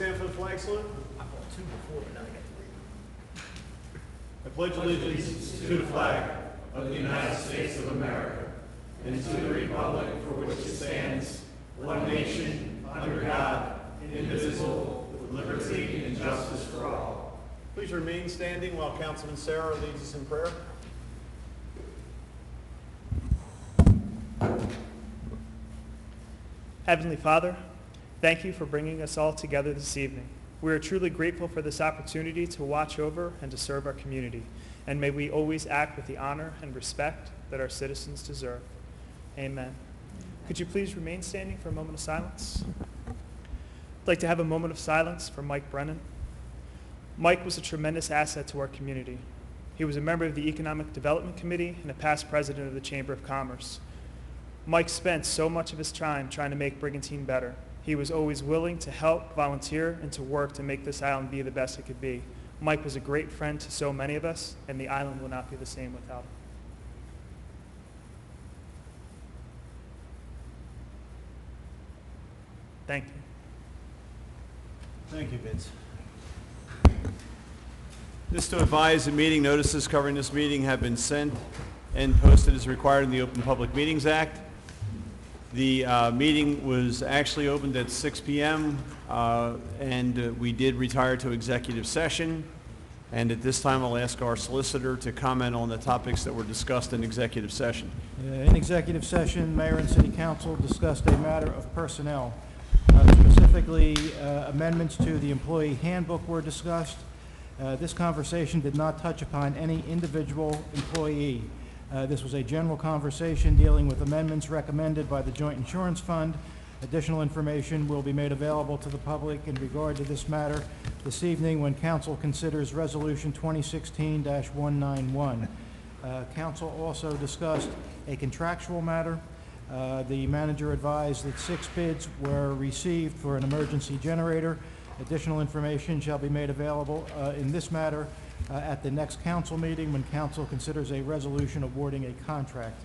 stand for the flag salute? I bought two before, but now I got three. I pledge allegiance to the flag of the United States of America and to the republic for which it stands, one nation, under God, indivisible, with liberty and justice for all. Please remain standing while Councilman Sarah leads us in prayer. Heavenly Father, thank you for bringing us all together this evening. We are truly grateful for this opportunity to watch over and to serve our community, and may we always act with the honor and respect that our citizens deserve. Amen. Could you please remain standing for a moment of silence? I'd like to have a moment of silence for Mike Brennan. Mike was a tremendous asset to our community. He was a member of the Economic Development Committee and a past president of the Chamber of Commerce. Mike spent so much of his time trying to make Brigantine better. He was always willing to help, volunteer, and to work to make this island be the best it could be. Mike was a great friend to so many of us, and the island will not be the same without him. Thank you. Thank you, Vince. Just to advise, the meeting notices covering this meeting have been sent and posted as required in the Open Public Meetings Act. The meeting was actually opened at 6 p.m. And we did retire to executive session. And at this time, I'll ask our solicitor to comment on the topics that were discussed in executive session. In executive session, Mayor and City Council discussed a matter of personnel. Specifically, amendments to the employee handbook were discussed. This conversation did not touch upon any individual employee. This was a general conversation dealing with amendments recommended by the Joint Insurance Fund. Additional information will be made available to the public in regard to this matter this evening when Council considers Resolution 2016-191. Council also discussed a contractual matter. The manager advised that 6 bids were received for an emergency generator. Additional information shall be made available in this matter at the next council meeting when council considers a resolution awarding a contract.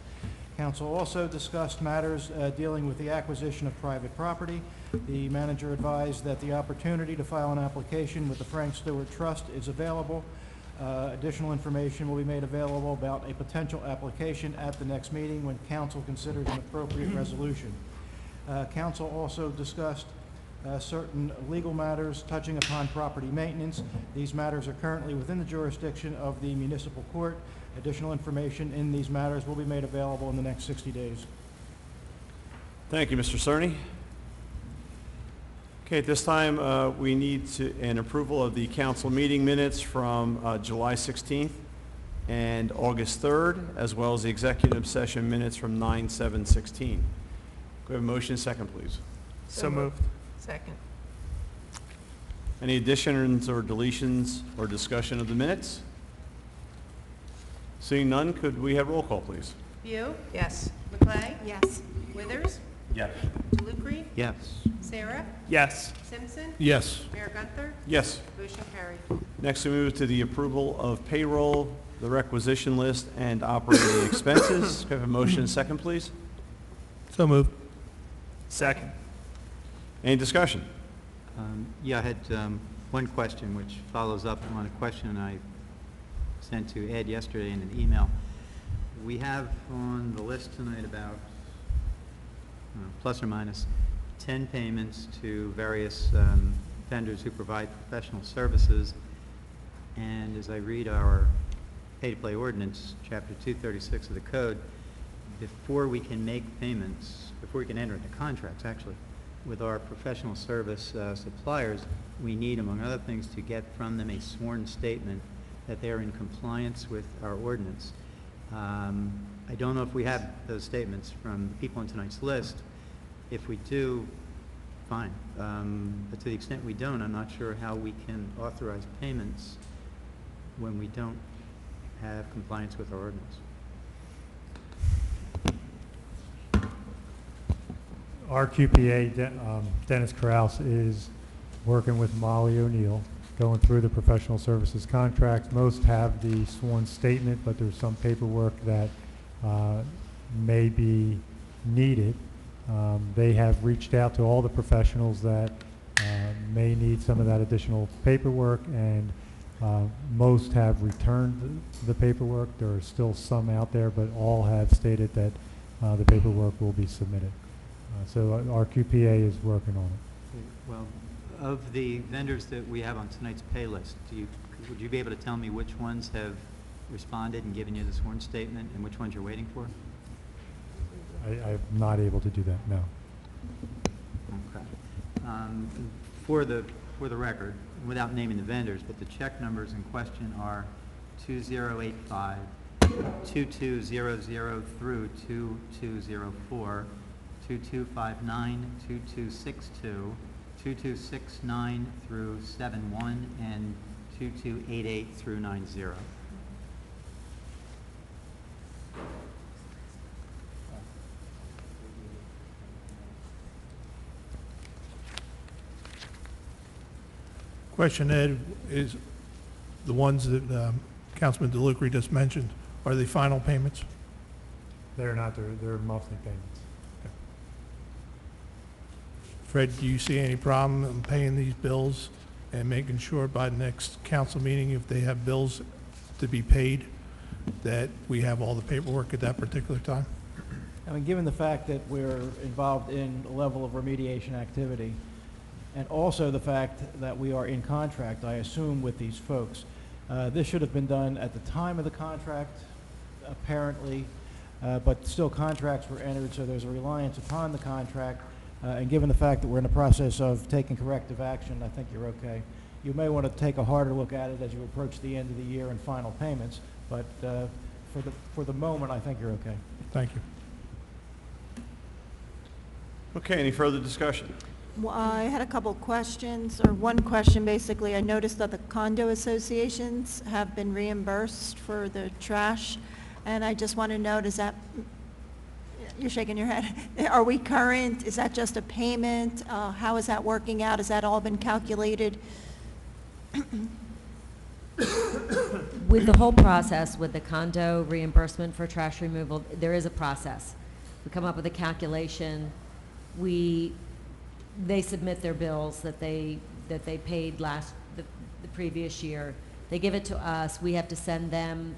Council also discussed matters dealing with the acquisition of private property. The manager advised that the opportunity to file an application with the Frank Stewart Trust is available. Additional information will be made available about a potential application at the next meeting when council considers an appropriate resolution. Council also discussed certain legal matters touching upon property maintenance. These matters are currently within the jurisdiction of the municipal court. Additional information in these matters will be made available in the next 60 days. Thank you, Mr. Cerny. Okay, at this time, we need an approval of the council meeting minutes from July 16th and August 3rd, as well as the executive session minutes from 9/7/16. Could we have a motion second, please? So moved. Second. Any additions or deletions or discussion of the minutes? Seeing none, could we have roll call, please? View, Yes. McClay, Yes. Withers, Yes. DeLucre, Yes. Sarah, Yes. Simpson, Yes. Mayor Gunther, Yes. motion carried. Next, we move to the approval of payroll, the requisition list, and operating expenses. Could I have a motion second, please? So moved. Second. Any discussion? Yeah, I had one question which follows up on a question I sent to Ed yesterday in an email. We have on the list tonight about plus or minus 10 payments to various vendors who provide professional services. And as I read our pay-to-play ordinance, chapter 236 of the code, before we can make payments, before we can enter into contracts actually, with our professional service suppliers, we need, among other things, to get from them a sworn statement that they are in compliance with our ordinance. I don't know if we have those statements from the people on tonight's list. If we do, fine. But to the extent we don't, I'm not sure how we can authorize payments when we don't have compliance with our ordinance. Our QPA, Dennis Carouse, is working with Molly O'Neill, going through the professional services contracts. Most have the sworn statement, but there's some paperwork that may be needed. They have reached out to all the professionals that may need some of that additional paperwork, and most have returned the paperwork. There are still some out there, but all have stated that the paperwork will be submitted. So our QPA is working on it. Well, of the vendors that we have on tonight's pay list, would you be able to tell me which ones have responded and given you the sworn statement and which ones you're waiting for? I'm not able to do that, no. Okay. For the record, without naming the vendors, but the check numbers in question are 2085, 2200 through 2204, 2259, 2262, 2269 through 71, and 2288 through 90. Question, Ed, is the ones that Councilman DeLucre just mentioned, are they final payments? They're not, they're monthly payments. Fred, do you see any problem in paying these bills and making sure by the next council meeting, if they have bills to be paid, that we have all the paperwork at that particular time? I mean, given the fact that we're involved in a level of remediation activity, and also the fact that we are in contract, I assume, with these folks, this should have been done at the time of the contract, apparently, but still contracts were entered, so there's a reliance upon the contract, and given the fact that we're in the process of taking corrective action, I think you're okay. You may want to take a harder look at it as you approach the end of the year and final payments, but for the moment, I think you're okay. Thank you. Okay, any further discussion? Well, I had a couple questions, or one question basically. I noticed that the condo associations have been reimbursed for the trash, and I just want to know, does that, you're shaking your head, are we current? Is that just a payment? How is that working out? Has that all been calculated? With the whole process, with the condo reimbursement for trash removal, there is a process. We come up with a calculation. They submit their bills that they paid the previous year. They give it to us. We have to send them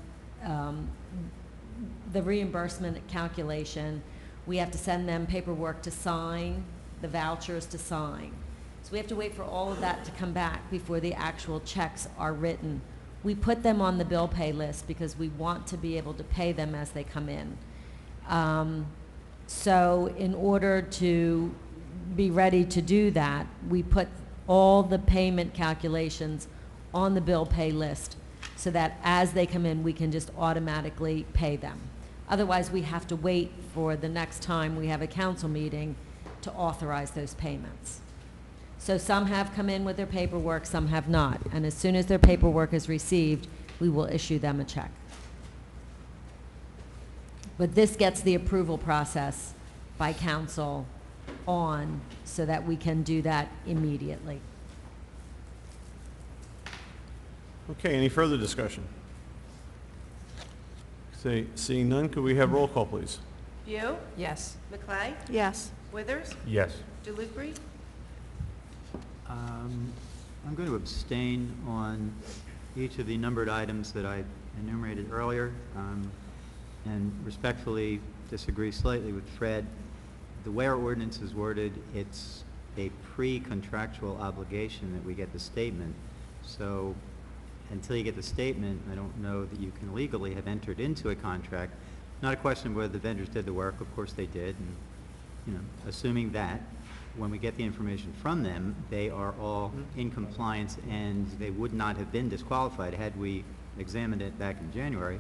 the reimbursement calculation. We have to send them paperwork to sign, the vouchers to sign. So we have to wait for all of that to come back before the actual checks are written. We put them on the bill pay list because we want to be able to pay them as they come in. So in order to be ready to do that, we put all the payment calculations on the bill pay list so that as they come in, we can just automatically pay them. Otherwise, we have to wait for the next time we have a council meeting to authorize those payments. So some have come in with their paperwork, some have not. And as soon as their paperwork is received, we will issue them a check. But this gets the approval process by council on so that we can do that immediately. Okay, any further discussion? Seeing none, could we have roll call, please? View, Yes. McClay, Yes. Withers, Yes. DeLucre, I'm going to abstain on each of the numbered items that I enumerated earlier, and respectfully disagree slightly with Fred. The way our ordinance is worded, it's a pre-contractual obligation that we get the statement. So until you get the statement, I don't know that you can legally have entered into a contract. Not a question of whether the vendors did the work. Of course they did. And, assuming that, when we get the information from them, they are all in compliance and they would not have been disqualified had we examined it back in January.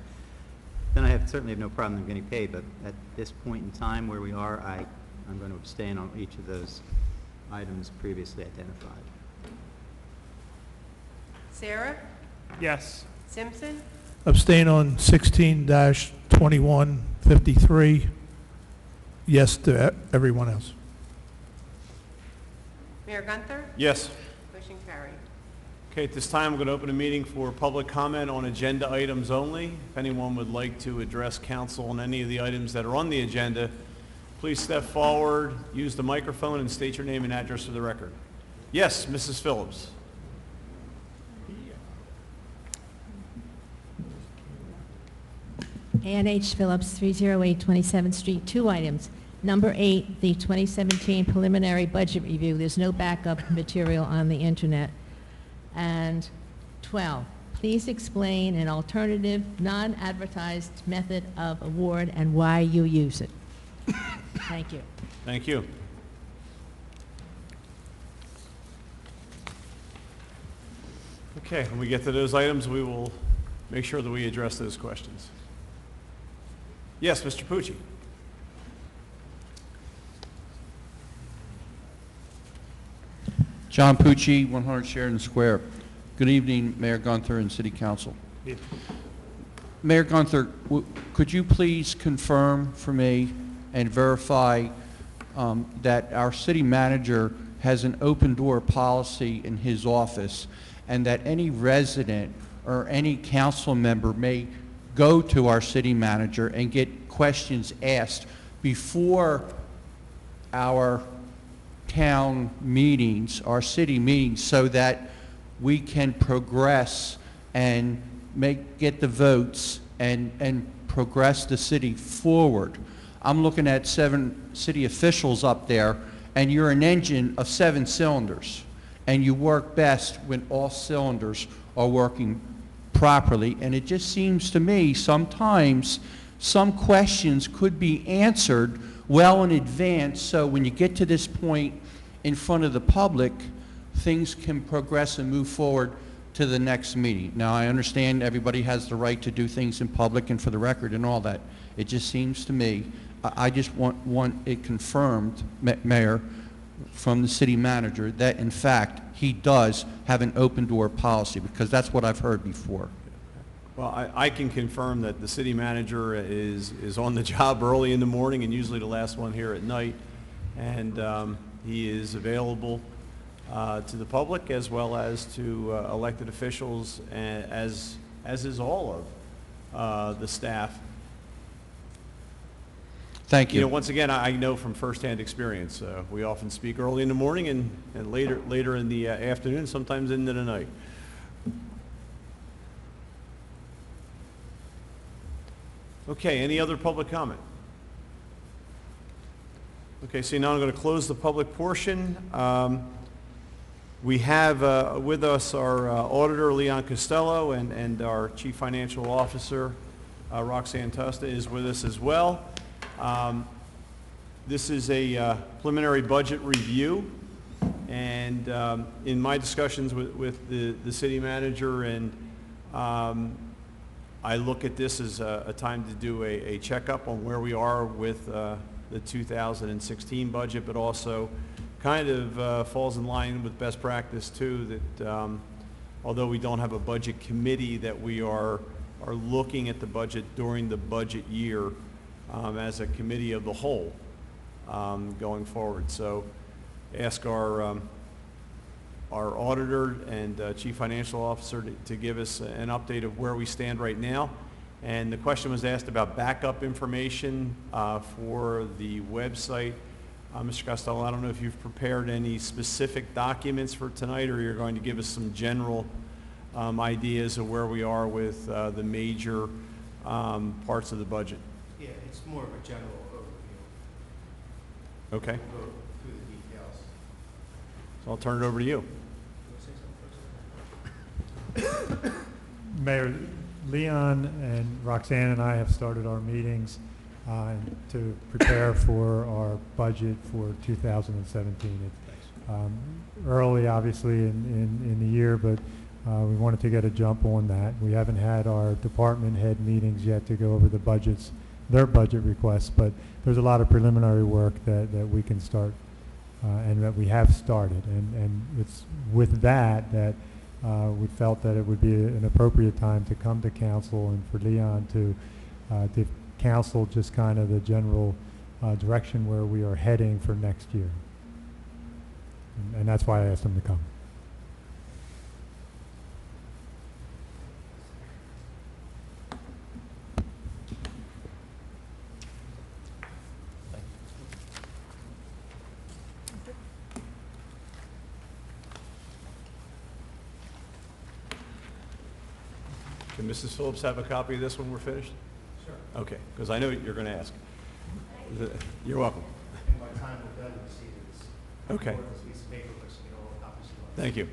Then I certainly have no problem in getting paid, but at this point in time where we are, I'm going to abstain on each of those items previously identified. Sarah, Yes. Simpson, Abstain on 16-2153. Yes to everyone else. Mayor Gunther, Yes. motion carried. Okay, at this time, I'm going to open a meeting for public comment on agenda items only. If anyone would like to address council on any of the items that are on the agenda, please step forward, use the microphone, and state your name and address for the record. Yes, Mrs. Phillips. Ann H. Phillips, 308 27th Street. Two items. Number 8, the 2017 preliminary budget review. There's no backup material on the internet. And 12, please explain an alternative, non-advertised method of award and why you use it. Thank you. Thank you. Okay, when we get to those items, we will make sure that we address those questions. Yes, Mr. Pucci. John Pucci, 100 Sheridan Square. Good evening, Mayor Gunther and City Council. Mayor Gunther, could you please confirm for me and verify that our city manager has an open door policy in his office, and that any resident or any council member may go to our city manager and get questions asked before our town meetings, our city meetings, so that we can progress and get the votes and progress the city forward. I'm looking at 7 city officials up there, and you're an engine of 7 cylinders, and you work best when all cylinders are working properly. And it just seems to me sometimes some questions could be answered well in advance, so when you get to this point in front of the public, things can progress and move forward to the next meeting. Now, I understand everybody has the right to do things in public and for the record and all that. It just seems to me, I just want it confirmed, Mayor, from the city manager, that in fact he does have an open door policy, because that's what I've heard before. Well, I can confirm that the city manager is on the job early in the morning and usually the last one here at night. And he is available to the public as well as to elected officials, as is all of the staff. Thank you. You know, once again, I know from firsthand experience, we often speak early in the morning and later in the afternoon, sometimes into the night. Okay, any other public comment? Okay, so now I'm going to close the public portion. We have with us our auditor, Leon Costello, and our chief financial officer, Roxanne Tusta, is with us as well. This is a preliminary budget review, and in my discussions with the city manager, and I look at this as a time to do a checkup on where we are with the 2016 budget, but also kind of falls in line with best practice too, that although we don't have a budget committee, that we are looking at the budget during the budget year as a committee of the whole going forward. So ask our auditor and chief financial officer to give us an update of where we stand right now. And the question was asked about backup information for the website. Mr. Costello, I don't know if you've prepared any specific documents for tonight, or you're going to give us some general ideas of where we are with the major parts of the budget. Yeah, it's more of a general overview. Okay. We'll go through the details. So I'll turn it over to you. Mayor, Leon and Roxanne and I have started our meetings to prepare for our budget for 2017. It's early, obviously, in the year, but we wanted to get a jump on that. We haven't had our department head meetings yet to go over the budgets, their budget requests, but there's a lot of preliminary work that we can start and that we have started. And it's with that we felt that it would be an appropriate time to come to council and for Leon to give council just kind of the general direction where we are heading for next year. And that's why I asked him to come. Can Mrs. Phillips have a copy of this when we're finished? Sure. Okay, because I know you're going to ask. You're welcome. And by the time we're done, we'll see this. Okay. This piece of paper, which, you know, all the copies you want. Thank you.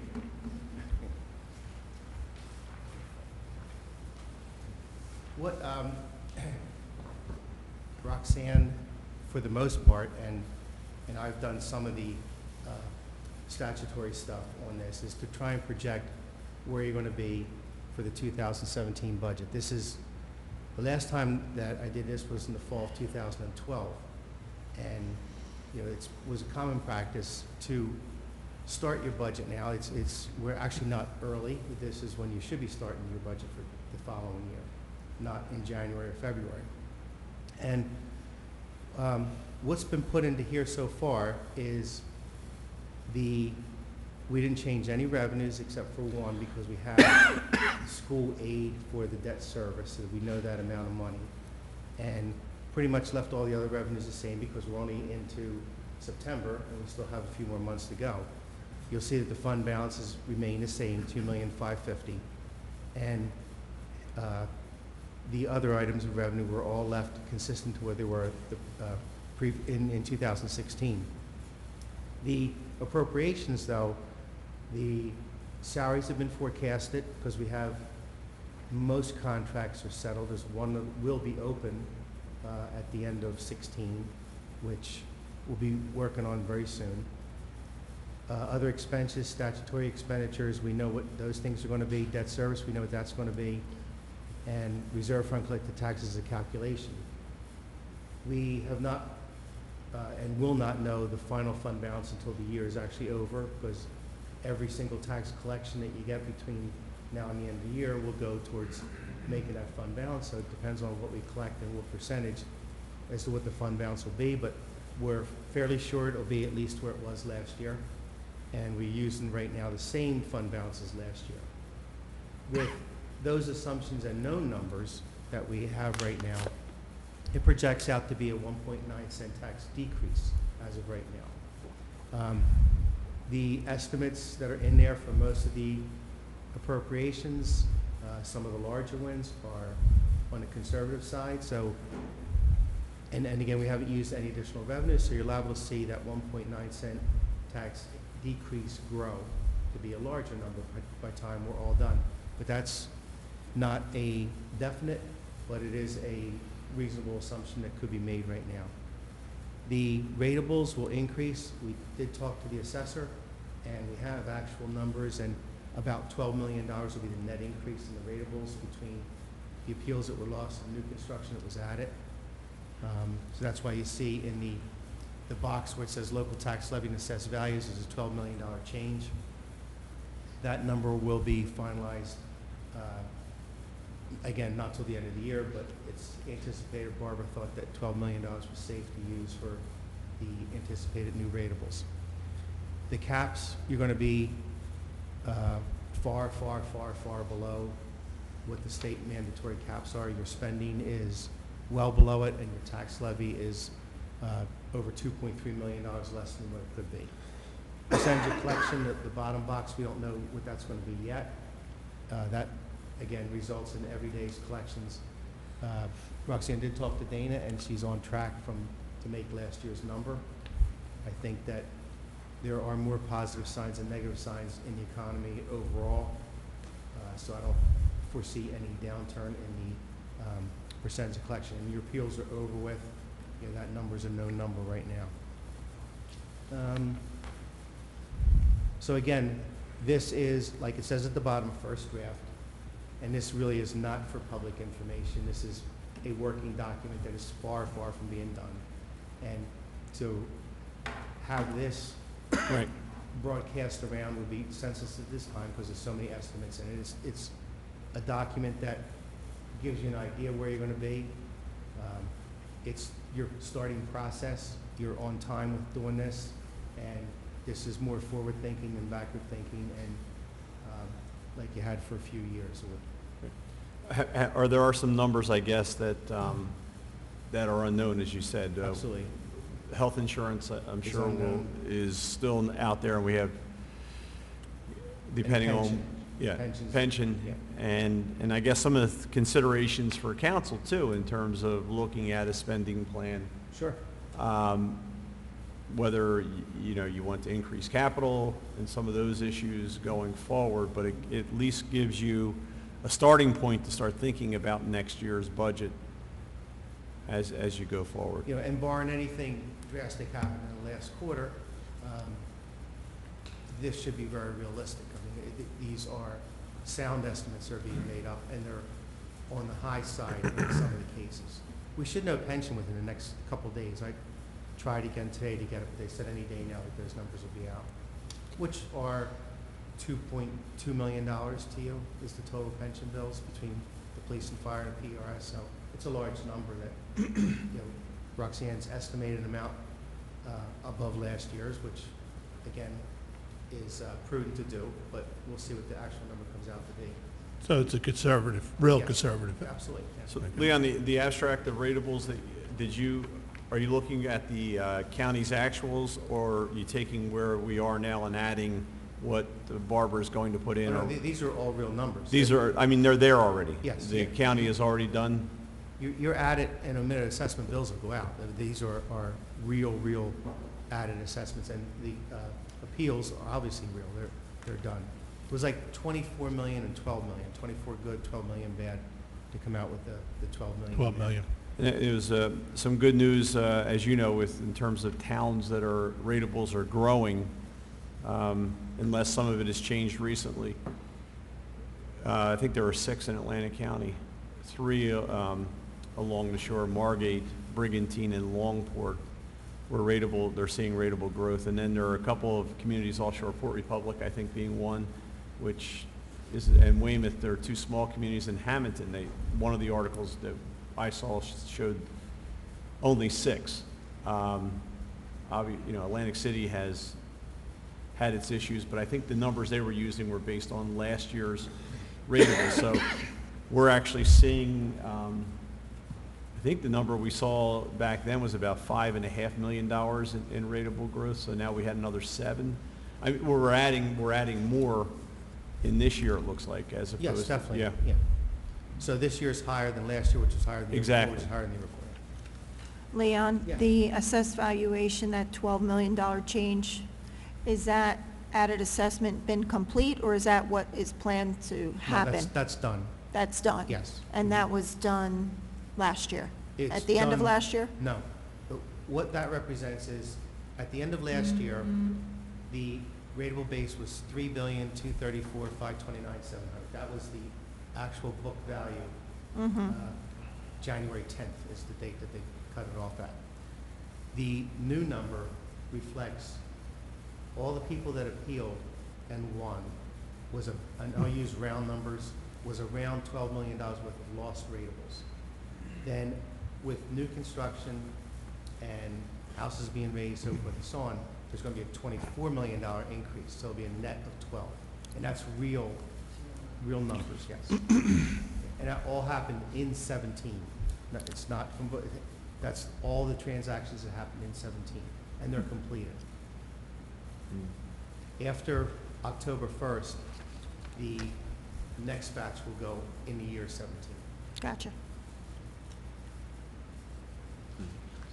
What, Roxanne, for the most part, and I've done some of the statutory stuff on this, is to try and project where you're going to be for the 2017 budget. This is, the last time that I did this was in the fall of 2012. And, you know, it was a common practice to start your budget now. We're actually not early. This is when you should be starting your budget for the following year, not in January or February. And what's been put into here so far is we didn't change any revenues except for one, because we have school aid for the debt service, so we know that amount of money. And pretty much left all the other revenues the same, because we're only into September and we still have a few more months to go. You'll see that the fund balances remain the same, $2,550,000. And the other items of revenue were all left consistent to where they were in 2016. The appropriations, though, the salaries have been forecasted because we have most contracts are settled. There's one that will be open at the end of 16, which we'll be working on very soon. Other expenses, statutory expenditures, we know what those things are going to be. Debt service, we know what that's going to be. And reserve fund collected taxes is a calculation. We have not and will not know the final fund balance until the year is actually over, because every single tax collection that you get between now and the end of the year will go towards making that fund balance. So it depends on what we collect and what percentage as to what the fund balance will be, but we're fairly sure it'll be at least where it was last year. And we're using right now the same fund balance as last year. With those assumptions and known numbers that we have right now, it projects out to be a 1.9-cent tax decrease as of right now. The estimates that are in there for most of the appropriations, some of the larger ones are on the conservative side. So, and again, we haven't used any additional revenue, so you're liable to see that 1.9-cent tax decrease grow to be a larger number by the time we're all done. But that's not a definite, but it is a reasonable assumption that could be made right now. The ratables will increase. We did talk to the assessor, and we have actual numbers, and about $12 million will be the net increase in the ratables between the appeals that were lost and new construction that was added. So that's why you see in the box where it says local tax levy and assessed values is a $12 million change. That number will be finalized, again, not till the end of the year, but it's anticipated. Barbara thought that $12 million was safe to use for the anticipated new ratables. The caps, you're going to be far, far, far, far below what the state mandatory caps are. Your spending is well below it, and your tax levy is over $2.3 million less than what it could be. Percentage of collection, the bottom box, we don't know what that's going to be yet. That, again, results in everyday's collections. Roxanne did talk to Dana, and she's on track to make last year's number. I think that there are more positive signs than negative signs in the economy overall, so I don't foresee any downturn in the percentage of collection. And your appeals are over with. You know, that number's a known number right now. So again, this is, like it says at the bottom, first draft, and this really is not for public information. This is a working document that is far, far from being done. And to have this Right. broadcast around would be senseless at this time because there's so many estimates, and it's a document that gives you an idea where you're going to be. It's your starting process. You're on time with doing this, and this is more forward thinking than backward thinking, and like you had for a few years. There are some numbers, I guess, that that are unknown, as you said. Absolutely. Health insurance, I'm sure, unknown. is still out there, and we have, depending on Yeah, pensions. pension, Yeah. and I guess some of the considerations for council too, in terms of looking at a spending plan, Sure. whether, you know, you want to increase capital and some of those issues going forward, but it at least gives you a starting point to start thinking about next year's budget as you go forward. You know, and barring anything drastic happening in the last quarter, this should be very realistic. I mean, these are sound estimates that are being made up, and they're on the high side in some of the cases. We should know pension within the next couple of days. I tried again today to get it, but they said any day now that those numbers will be out, which are $2.2 million to you is the total pension bills between the police and fire and PRS. So it's a large number that, you know, Roxanne's estimated amount above last year's, which again is prudent to do, but we'll see what the actual number comes out to be. So it's a conservative, real Yes. conservative. Absolutely. Yes. So, Leon, the abstract of ratables, are you looking at the county's actuals, or are you taking where we are now and adding what the barber is going to put in? No, or- these are all real numbers. These are, I mean, they're there already. Yes. The county has already done, Your added and omitted assessment bills will go out. These are real added assessments, and the appeals are obviously real. They're done. It was like 24 million and 12 million, 24 good, 12 million bad, to come out with the 12 million. 12 million. and it was some good news, as you know, in terms of towns that are, ratables are growing, unless some of it has changed recently. I think there are 6 in Atlantic County, 3 along the shore, Margate, Brigantine, and Longport, where they're seeing rateable growth. And then there are a couple of communities offshore, Port Republic, I think, being one, which is, and Weymouth. There are 2 small communities in Hamilton. One of the articles that I saw showed only 6. Atlantic City has had its issues, but I think the numbers they were using were based on last year's rateable. So we're actually seeing, I think the number we saw back then was about $5.5 million in rateable growth. So now we had another 7. We're adding more in this year, it looks like, as opposed Yes, to. definitely. Yeah. Yeah. So this year's higher than last year, which is higher than the year before, Exactly. which is higher than the year before. Leon, Yeah. the assessed valuation, that $12 million change, is that added assessment been complete, or is that what is planned to No, happen? that's done. That's done? Yes. And that was done last year? It's At the end of done- last year? No. What that represents is, at the end of last year, the rateable base was $3,234,529,700. That was the actual book value. Mm-hmm. January 10th is the date that they cut it off at. The new number reflects all the people that appealed and won was and I'll use round numbers, was around $12 million worth of lost ratables. Then with new construction and houses being raised, so forth and so on, there's going to be a $24 million increase, so it'll be a net of 12. And that's real numbers, yes. And that all happened in 17. No, it's not, that's all the transactions that happened in 17, and they're completed. After October 1st, the next batch will go in the year 17. Gotcha.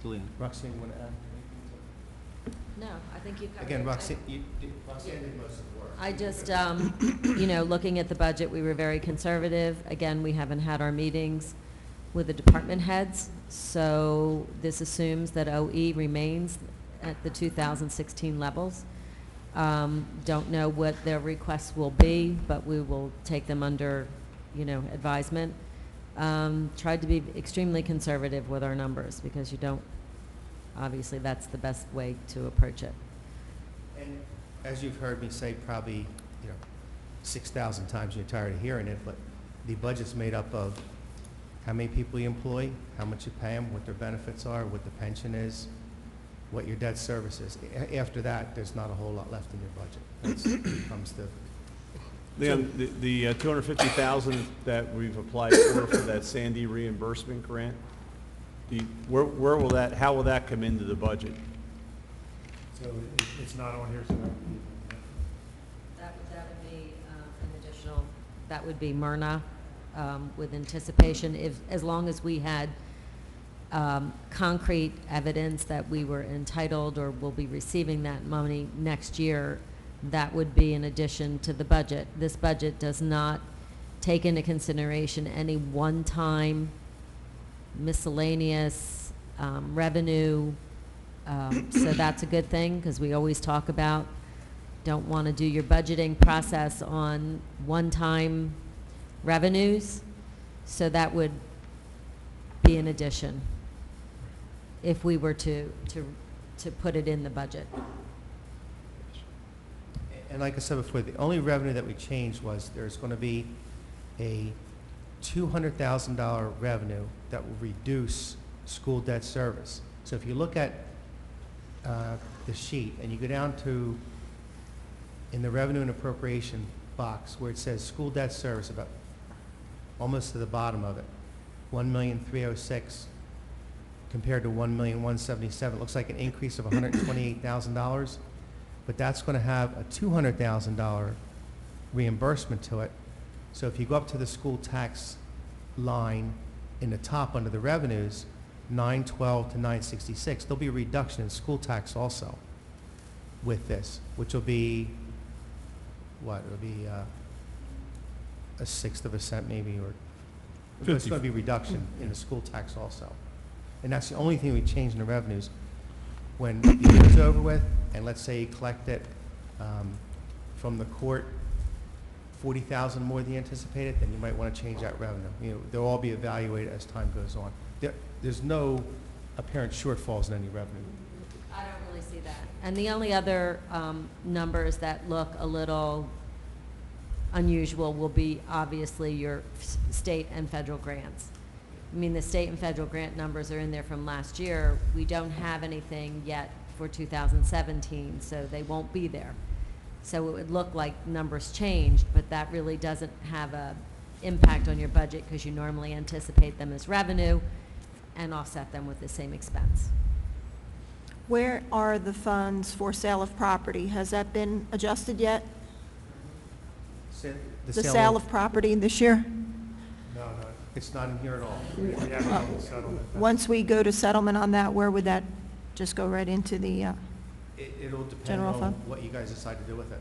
Leon. Roxanne, you want to add? No, I think you covered Again, it. Roxanne did most of the work. I just, looking at the budget, we were very conservative. Again, we haven't had our meetings with the department heads, so this assumes that OE remains at the 2016 levels. Don't know what their requests will be, but we will take them under, advisement. Tried to be extremely conservative with our numbers because obviously that's the best way to approach it. And as you've heard me say probably, 6,000 times, you're tired of hearing it, but the budget's made up of how many people you employ, how much you pay them, what their benefits are, what the pension is, what your debt service is. After that, there's not a whole lot left in your budget. It comes to, Leon, the $250,000 that we've applied for that Sandy reimbursement grant, where will that, how will that come into the budget? So it's not on here, so That would be an additional informational, that would be Myrna, with anticipation, as long as we had concrete evidence that we were entitled or will be receiving that money next year, that would be in addition to the budget. This budget does not take into consideration any one-time miscellaneous revenue. So that's a good thing, because we always talk about, don't want to do your budgeting process on one-time revenues. So that would be an addition if we were to put it in the budget. And like I said before, the only revenue that we changed was there's going to be a $200,000 revenue that will reduce school debt service. So if you look at the sheet and you go down to, in the revenue and appropriation box where it says school debt service, about almost to the bottom of it, 1,306,000 compared to 1,177,000. It looks like an increase of $128,000, but that's going to have a $200,000 reimbursement to it. So if you go up to the school tax line in the top under the revenues, 912 to 966, there'll be a reduction in school tax also with this, which will be, what, it'll be a sixth of a cent maybe, or it's going to be a reduction in the school tax also. And that's the only thing we change in the revenues. When the year's over with, and let's say you collect it from the court, 40,000 more than you anticipated, then you might want to change that revenue. You know, they'll all be evaluated as time goes on. There's no apparent shortfalls in any revenue. I don't really see that. And the only other numbers that look a little unusual will be obviously your state and federal grants. I mean, the state and federal grant numbers are in there from last year. We don't have anything yet for 2017, so they won't be there. So it would look like numbers changed, but that really doesn't have a impact on your budget, because you normally anticipate them as revenue and offset them with the same expense. Where are the funds for sale of property? Has that been adjusted yet? The sale of property this year? No, it's not in here at all. We have it on the settlement. Once we go to settlement on that, where would that just go right into the, It'll depend General on fund? what you guys decide to do with it.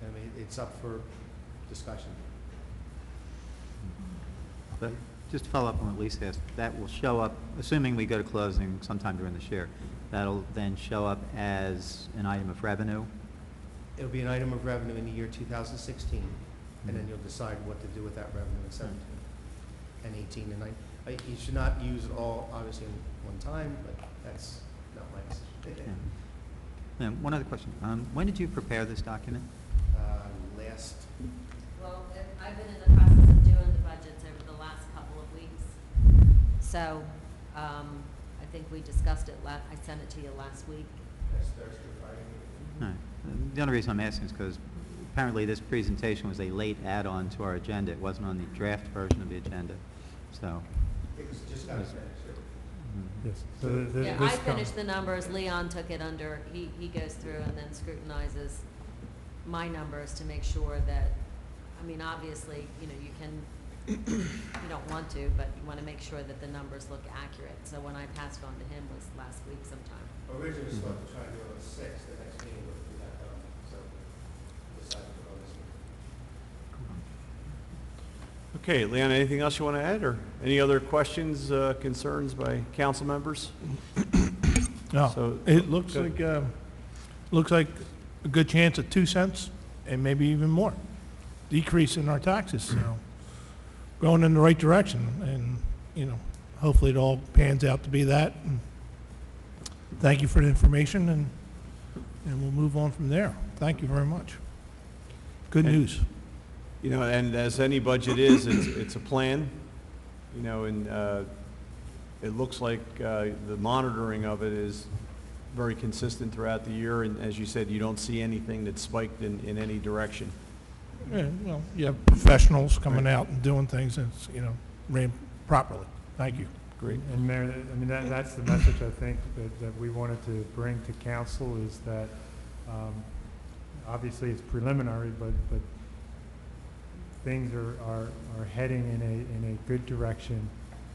I mean, it's up for discussion. But just to follow up on what Lisa asked, that will show up, assuming we go to closing sometime during this year, that'll then show up as an item of revenue? It'll be an item of revenue in the year 2016, and then you'll decide what to do with that revenue in 17 and 18 and 19. You should not use it all, obviously, in one time, but that's not my decision. Yeah. And one other question. When did you prepare this document? Last, Well, I've been in the process of doing the budgets over the last couple of weeks. So I think we discussed it, I sent it to you last week. next Thursday, Friday. All right. The only reason I'm asking is because apparently this presentation was a late add-on to our agenda. It wasn't on the draft version of the agenda. So, It's just got to finish. Yes. So Yeah, I finished the numbers, Leon took it under, he goes through and then scrutinizes my numbers to make sure that, I mean, obviously, you know, you can, you don't want to, but you want to make sure that the numbers look accurate. So when I passed on to him was last week sometime. Originally, we supposed to try to do it on the 6th, the next meeting, but we got done, so decided to go on this meeting. Okay, Leon, anything else you want to add, or any other questions, concerns by council members? No, So- it looks Good. like a good chance of 2 cents and maybe even more decrease in our taxes, so going in the right direction, and, you know, hopefully it all pans out to be that. And thank you for the information, and we'll move on from there. Thank you very much. Good And- news. You know, and as any budget is, it's a plan, you know, and it looks like the monitoring of it is very consistent throughout the year, and as you said, you don't see anything that's spiked in any direction. Yeah, well, you have professionals coming out and doing things, and it's, you know, ran properly. Thank you. Great. And Mayor, I mean, that's the message I think that we wanted to bring to council, is that obviously it's preliminary, but things are heading in a good direction,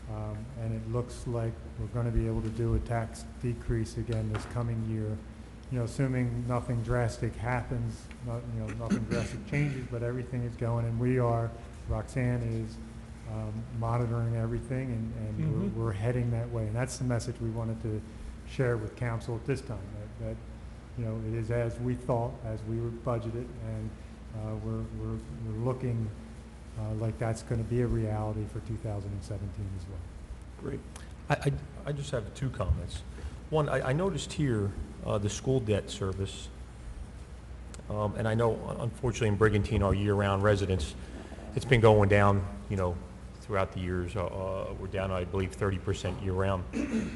and it looks like we're going to be able to do a tax decrease again this coming year. You know, assuming nothing drastic happens, nothing drastic changes, but everything is going, and Roxanne is monitoring everything, and we're heading that way. And that's the message we wanted to share with council at this time, that it is as we thought, as we were budgeted, and we're looking like that's going to be a reality for 2017 as well. Great. I just have two comments. One, I noticed here the school debt service, and I know unfortunately in Brigantine, our year-round residents, it's been going down, throughout the years. We're down, I believe, 30% year-round.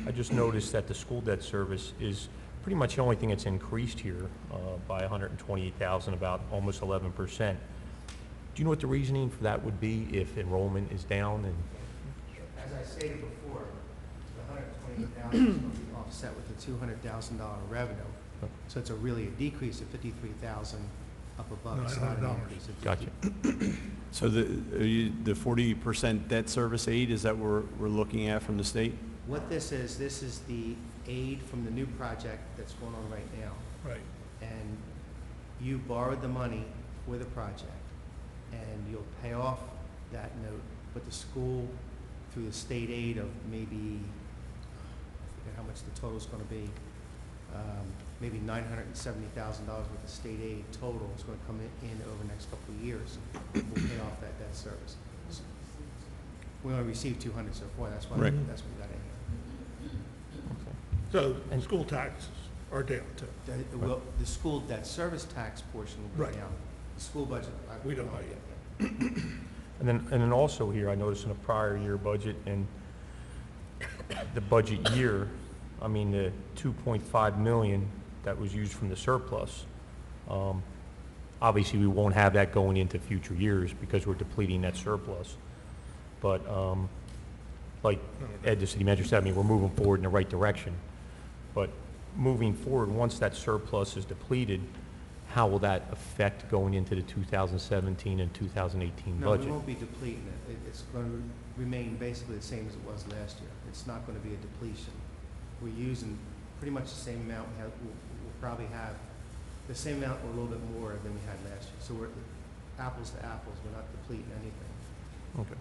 I just noticed that the school debt service is pretty much the only thing that's increased here by 128,000, about almost 11%. Do you know what the reasoning for that would be if enrollment is down? And As I stated before, the $128,000 is going to be offset with the $200,000 revenue. So it's really a decrease of $53,000 up above. It's not an increase of Gotcha. So the 40% debt service aid, is that what we're looking at from the state? What this is the aid from the new project that's going on right now. Right. And you borrowed the money for the project, and you'll pay off that note, but the school, through the state aid of maybe, I forget how much the total is going to be, maybe $970,000 worth of state aid total is going to come in over the next couple of years. We'll pay off that debt service. We only received 200 so far. That's why Right. that's what we got in here. So, and school taxes are down too. Well, the school debt service tax portion will Right. be down. The school budget, We don't know yet. And then also here, I noticed in a prior year budget and the budget year, I mean, the 2.5 million that was used from the surplus, obviously we won't have that going into future years because we're depleting that surplus. But like Ed, the city manager said, I mean, we're moving forward in the right direction. But moving forward, once that surplus is depleted, how will that affect going into the 2017 and 2018 No, we budget? won't be depleting it. It's going to remain basically the same as it was last year. It's not going to be a depletion. We're using pretty much the same amount we have. We'll probably have the same amount or a little bit more than we had last year. So we're apples to apples. We're not depleting anything. Okay.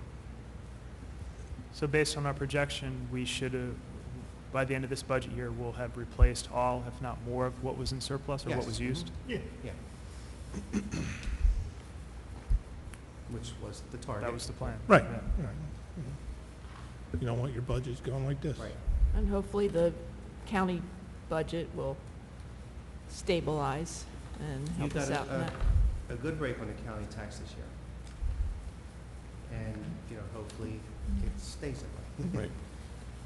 So based on our projection, we should have, by the end of this budget year, we'll have replaced all, if not more, of what was in surplus or what Yes. was used? Yeah. Yeah. Which was the target. That was the plan. Right. Yeah. Right. You don't want your budgets going like this. Right. And hopefully the county budget will stabilize and You help us got out in that. a good break on the county tax this year. And, hopefully it stays that way. Right.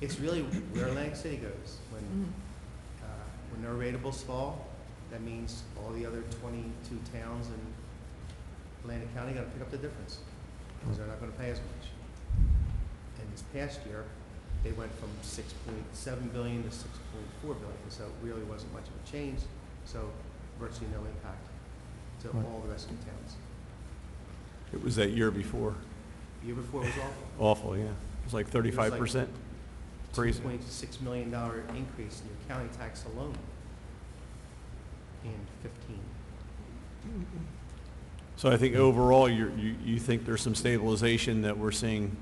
It's really where Atlantic City goes. When their ratables fall, that means all the other 22 towns in Atlantic County got to pick up the difference because they're not going to pay as much. And this past year, they went from 6.7 billion to 6.4 billion, so it really wasn't much of a change. So virtually no impact to all the rest of the towns. It was that year before. The year before was awful. Awful, yeah. It was like 35%. Crazy. $2.6 million increase in your county tax alone in 15. So I think overall, you think there's some stabilization that we're seeing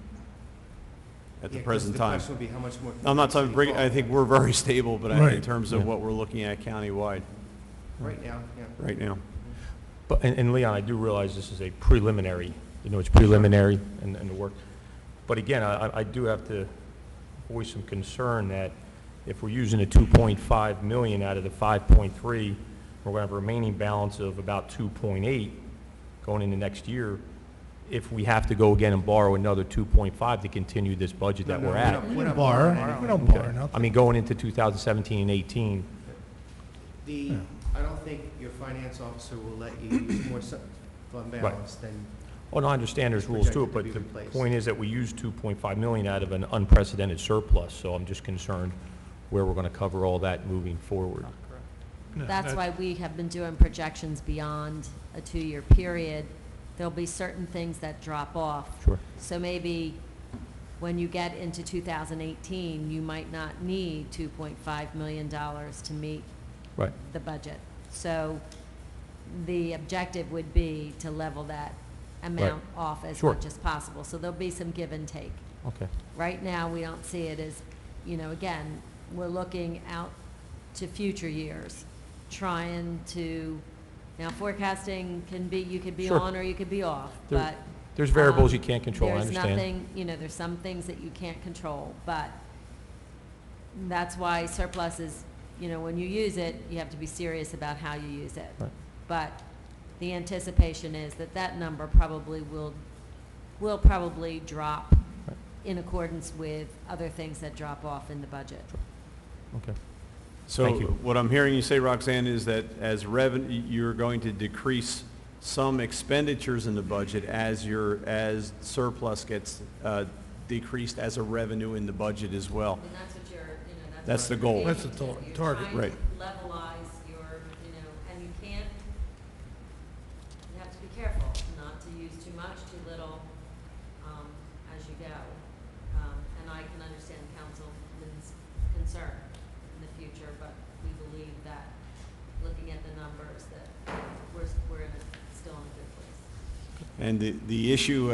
at the Yeah, 'cause present the time? question would be how much more. I'm not talking, City I think we're very stable, but in Right. terms of Yeah. what we're looking at countywide Right now, yeah. right now. But, and Leon, I do realize this is a preliminary, it's preliminary and the work. But again, I do have to voice some concern that if we're using the 2.5 million out of the 5.3, we're going to have a remaining balance of about 2.8 going into next year. If we have to go again and borrow another 2.5 to continue this budget that No, we're no, at. we're not Borrow. borrowing anything. We don't borrow I nothing. mean, going into 2017 and 18, I don't think your finance officer will let you use more fund balance than, well, no, I understand there's rules to it, but Projected the to be replaced. point is that we used 2.5 million out of an unprecedented surplus, so I'm just concerned where we're going to cover all that moving forward. No, That's why we have been doing projections beyond a 2-year period there'll be certain things that drop off. Sure. So maybe when you get into 2018, you might not need $2.5 million to meet Right. the budget. So the objective would be to level that amount off as Sure. much as possible. So there'll be some give and take. Okay. Right now, we don't see it as, again, we're looking out to future years, trying to, now forecasting can be, you could be Sure. on or you could be off, There- but. There's variables you can't control, I There's understand. nothing, there's some things that you can't control, but that's why surplus is, when you use it, you have to be serious about how you use it. Right. But the anticipation is that that number probably will probably drop Right. in accordance with other things that drop off in the budget. Okay. So Thank you. what I'm hearing you say, Roxanne, is that as revenue, you're going to decrease some expenditures in the budget as surplus gets decreased as a revenue in the budget as well. And that's what That's the goal. That's the target. Right. Levelize your, and you can't, you have to be careful not to use too much, too little, as you go. And I can understand Councilman's concern in the future, but we believe that, looking at the numbers, that we're still in a good place. And the issue,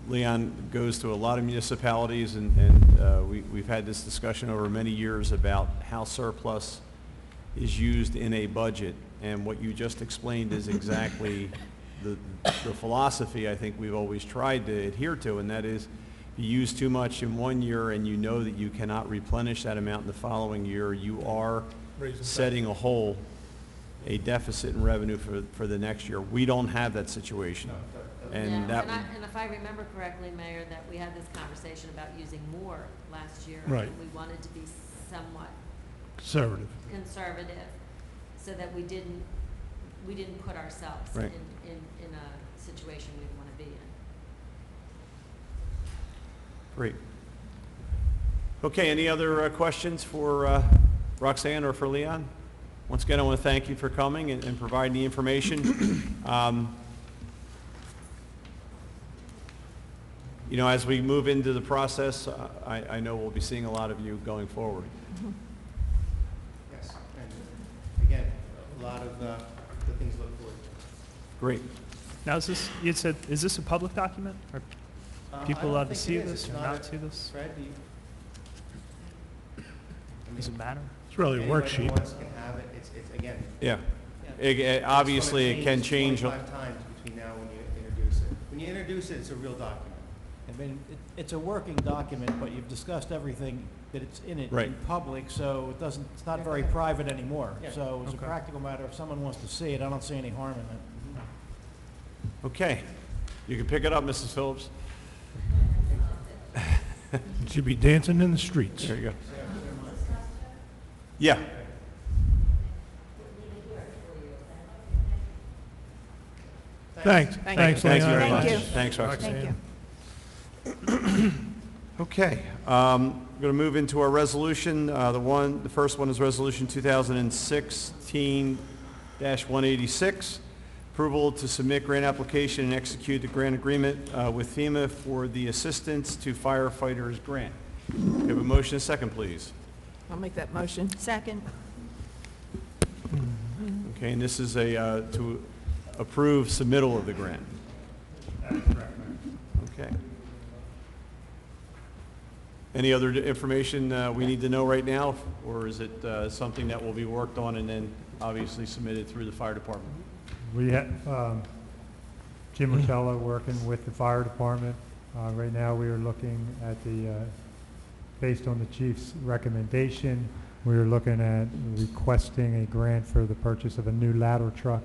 Leon, goes to a lot of municipalities, and we've had this discussion over many years about how surplus is used in a budget. And what you just explained is exactly the philosophy I think we've always tried to adhere to, and that is, you use too much in one year and you know that you cannot replenish that amount in the following year, you are setting a hole, a deficit in revenue for the next year. We don't have that situation. And that, And if I remember correctly, Mayor, that we had this conversation about using more last year. Right. And we wanted to be somewhat Conservative. conservative, so that we didn't put ourselves Right. in a situation we didn't want to be in. great. Okay, any other questions for Roxanne or for Leon? Once again, I want to thank you for coming and providing the information. As we move into the process, I know we'll be seeing a lot of you going forward. Yes, and again, a lot of the things to look forward to. Great. Now, you said, is this a public document? Are people allowed to see this or not see this? Fred, Does it matter? It's really a anybody worksheet. who wants can have it. It's again. Yeah. it's Obviously, gonna it can change. 25 times between now and when you introduce it. When you introduce it, it's a real document. I mean, it's a working document, but you've discussed everything that it's in it Right. in public, so it's not very private anymore. Yeah. So as a Okay. practical matter, if someone wants to see it, I don't see any harm in it. Okay. You can pick it up, Mrs. Phillips. It should be dancing in the streets. There you go. Yeah. Thanks. Thank Thanks, Thank you Leon. very Thank much. you. Thanks, Roxanne. Thank you. Okay, we're going to move into our resolution. The first one is Resolution 2016-186, approval to submit grant application and execute the grant agreement with FEMA for the Assistance to Firefighters Grant. We have a motion, a second, please. I'll make that motion. Second. Okay, and this is to approve submittal of the grant. Okay. Any other information we need to know right now, or is it something that will be worked on and then obviously submitted through the fire department? We have Jim Rotella working with the fire department. Right now, we are looking at based on the chief's recommendation, we are looking at requesting a grant for the purchase of a new ladder truck,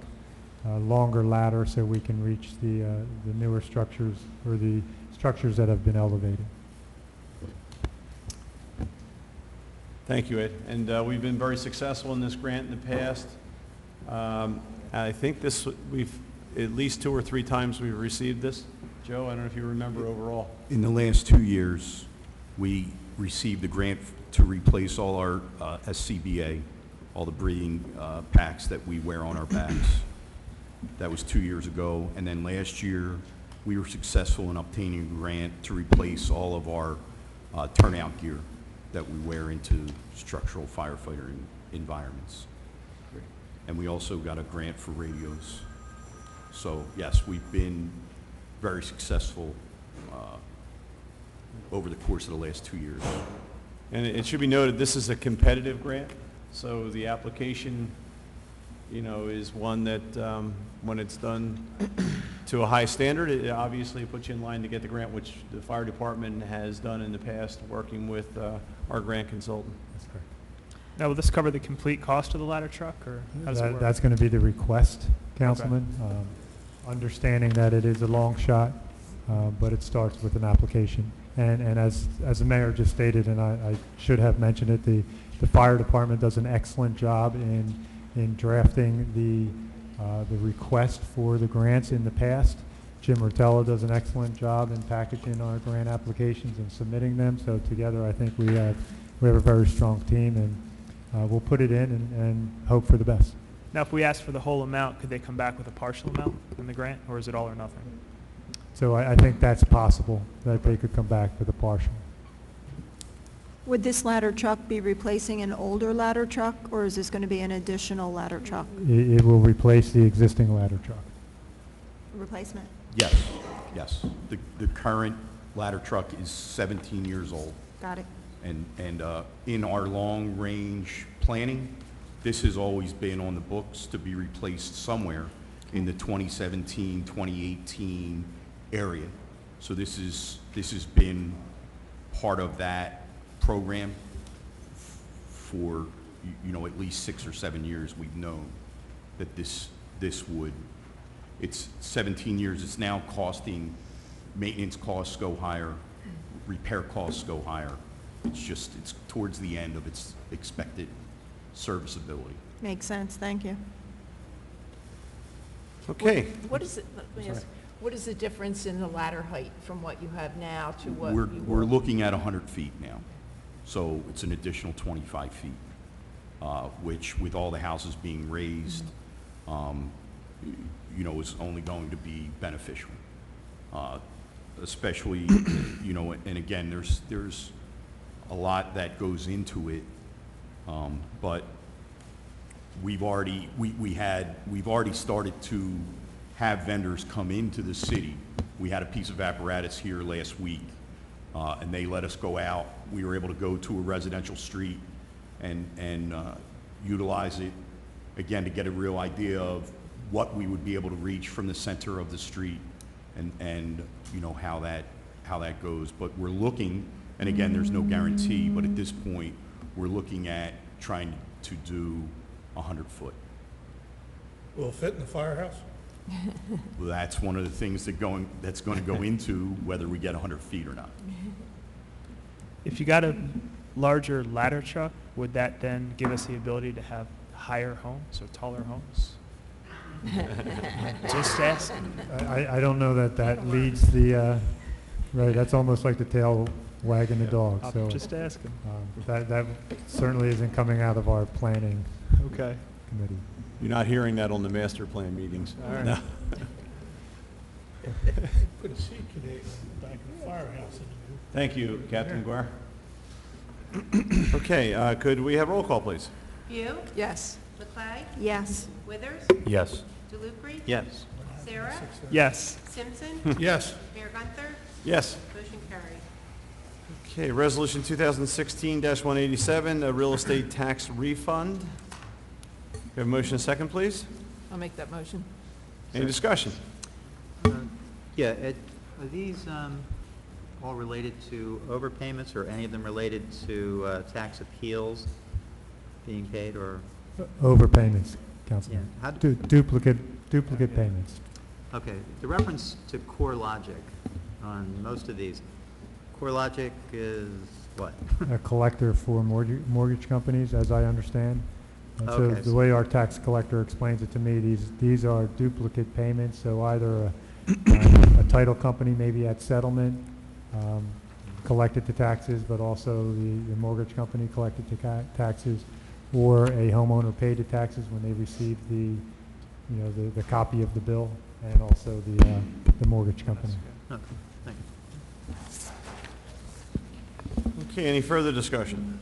a longer ladder, so we can reach the newer structures, or the structures that have been elevated. Thank you, Ed. And we've been very successful in this grant in the past. I think we've, at least 2 or 3 times we've received this. Joe, I don't know if you remember overall. In the last 2 years, we received a grant to replace all our SCBA, all the breathing packs that we wear on our backs. That was 2 years ago. And then last year, we were successful in obtaining a grant to replace all of our turnout gear that we wear into structural firefighter environments. And we also got a grant for radios. So yes, we've been very successful over the course of the last 2 years. And it should be noted, this is a competitive grant, so the application, you know, is one that, when it's done to a high standard, it obviously puts you in line to get the grant, which the fire department has done in the past, working with our grant consultant. That's correct. Now, will this cover the complete cost of the ladder truck, or how does it work? That's going to be the request, Councilman. Understanding that it is a long shot, but it starts with an application. And as the mayor just stated, and I should have mentioned it, the fire department does an excellent job in drafting the request for the grants in the past. Jim Rotella does an excellent job in packaging our grant applications and submitting them. So together, I think we have a very strong team, and we'll put it in and hope for the best. Now, if we ask for the whole amount, could they come back with a partial amount in the grant, or is it all or nothing? So I think that's possible, that they could come back with a partial. Would this ladder truck be replacing an older ladder truck, or is this going to be an additional ladder truck? It will replace the existing ladder truck. Replacement? Yes, yes. The current ladder truck is 17 years old. Got it. And in our long-range planning, this has always been on the books to be replaced somewhere in the 2017, 2018 area. So this has been part of that program for, you know, at least 6 or 7 years. We've known that this would, it's 17 years, it's now costing, maintenance costs go higher, repair costs go higher. It's towards the end of its expected serviceability. Makes sense, thank you. Okay. What is it, let me ask, what is the difference in the ladder height from what you have now to what We're you were? looking at 100 feet now. So it's an additional 25 feet, which with all the houses being raised, you know, is only going to be beneficial. Especially, you know, and again, there's a lot that goes into it, but we've already started to have vendors come into the city. We had a piece of apparatus here last week, and they let us go out. We were able to go to a residential street and utilize it, again, to get a real idea of what we would be able to reach from the center of the street and you know, how that goes. But we're looking, and again, there's no guarantee, but at this point, we're looking at trying to do 100 foot. Will it fit in the firehouse? Well, that's one of the things that's going to go into whether we get 100 feet or not. If you got a larger ladder truck, would that then give us the ability to have higher homes or taller homes? Just asking. I don't know that leads the, right, that's almost like the tail wagging the dog. So I'm just asking. that certainly isn't coming out of our planning Okay. committee. You're not hearing that on the master plan meetings. All right. No. Put a seat today in the back of the firehouse. Thank you, Captain Guar. Okay, could we have roll call, please? View, Yes. Leclerc, Yes. Withers, Yes. DeLucre, Yes. Sarah, Yes. Simpson, Yes. Mayor Gunther, Yes. motion carried. Okay, Resolution 2016-187, a real estate tax refund. We have a motion and a second, please. I'll make that motion. Any discussion? Yeah, Ed, are these all related to overpayments, or any of them related to tax appeals being paid, or? Overpayments, Councilman. Yeah. How Duplicate payments. Okay, the reference to CoreLogic on most of these, CoreLogic is what? A collector for mortgage companies, as I understand. And so Okay. the way our tax collector explains it to me, these are duplicate payments, so either a title company maybe at settlement collected the taxes, but also the mortgage company collected the taxes, or a homeowner paid the taxes when they received the you know, the copy of the bill and also the mortgage company. Okay, thank you. Okay, any further discussion?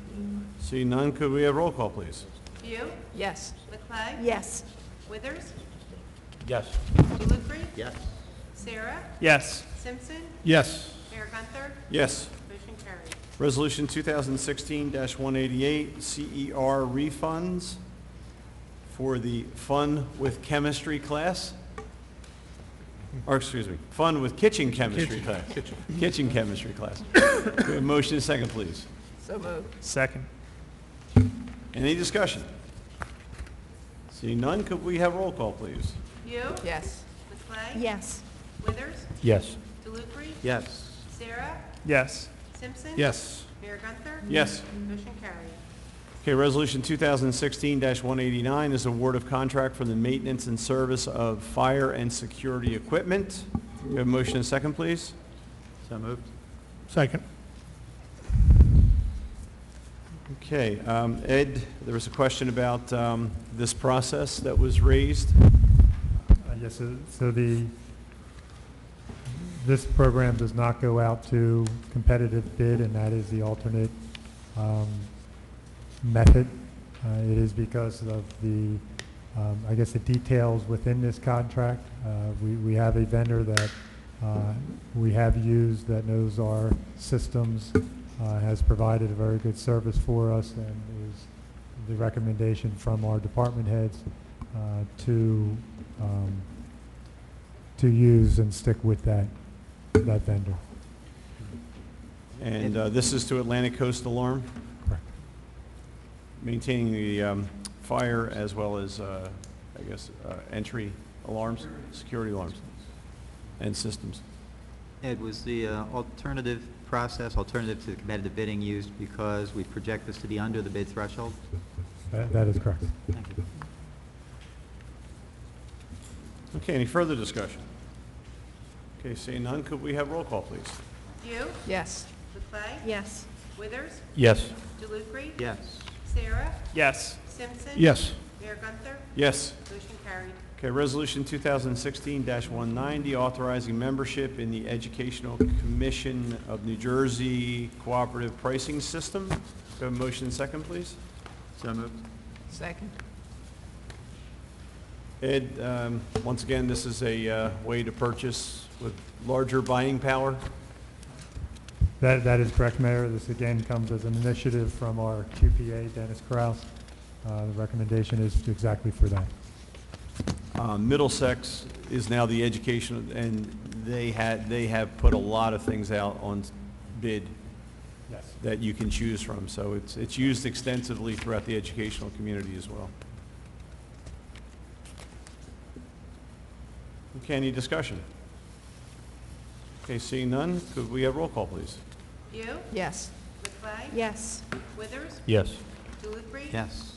Seeing none, could we have roll call, please? View, Yes. Leclerc, Yes. Withers, Yes. DeLucre, Yes. Sarah, Yes. Simpson, Yes. Mayor Gunther, Yes. motion carried. Resolution 2016-188, CER refunds for the Fun with Chemistry class. Or, excuse me, Fun with Kitchen Chemistry class. Kitchen Chemistry class. We have a motion and a second, please. So moved. Second. Any discussion? Seeing none, could we have roll call, please? View, Yes. Leclerc, Yes. Withers, Yes. DeLucre, Yes. Sarah, Yes. Simpson. Yes. Mayor Gunther. Yes. Motion carried. Okay, Resolution 2016-189 is award of contract for the maintenance and service of fire and security equipment. We have a motion and a second, please. So moved. Second. Okay, Ed, there was a question about this process that was raised. Yes, so this program does not go out to competitive bid, and that is the alternate method. It is because of the, I guess, the details within this contract. We have a vendor that we have used that knows our systems, has provided a very good service for us, and is the recommendation from our department heads to use and stick with that vendor. And this is to Atlantic Coast Alarm, Correct. maintaining the fire as well as, I guess, entry alarms, security alarms, and systems. Ed, was the alternative to the competitive bidding used because we project this to be under the bid threshold? That is correct. Thank you. Okay, any further discussion? Okay, seeing none, could we have roll call, please? View, Yes. Leclerc, Yes. Withers, Yes. DeLucre, Yes. Sarah, Yes. Simpson. Yes. Mayor Gunther. Yes. Motion carried. Okay, Resolution 2016-190, authorizing membership in the Educational Commission of New Jersey Cooperative Pricing System. Do I have a motion and second, please? So moved. Second. Ed, once again, this is a way to purchase with larger buying power. That is correct, Mayor. This again comes as an initiative from our QPA, Dennis Kraus. The recommendation is exactly for that. Middlesex is now the education, and they have put a lot of things out on bid Yes. that you can choose from. So it's used extensively throughout the educational community as well. Okay, any discussion? Okay, seeing none, could we have roll call, please? View, Yes. Leclerc, Yes. Withers, Yes. DeLucre. Yes.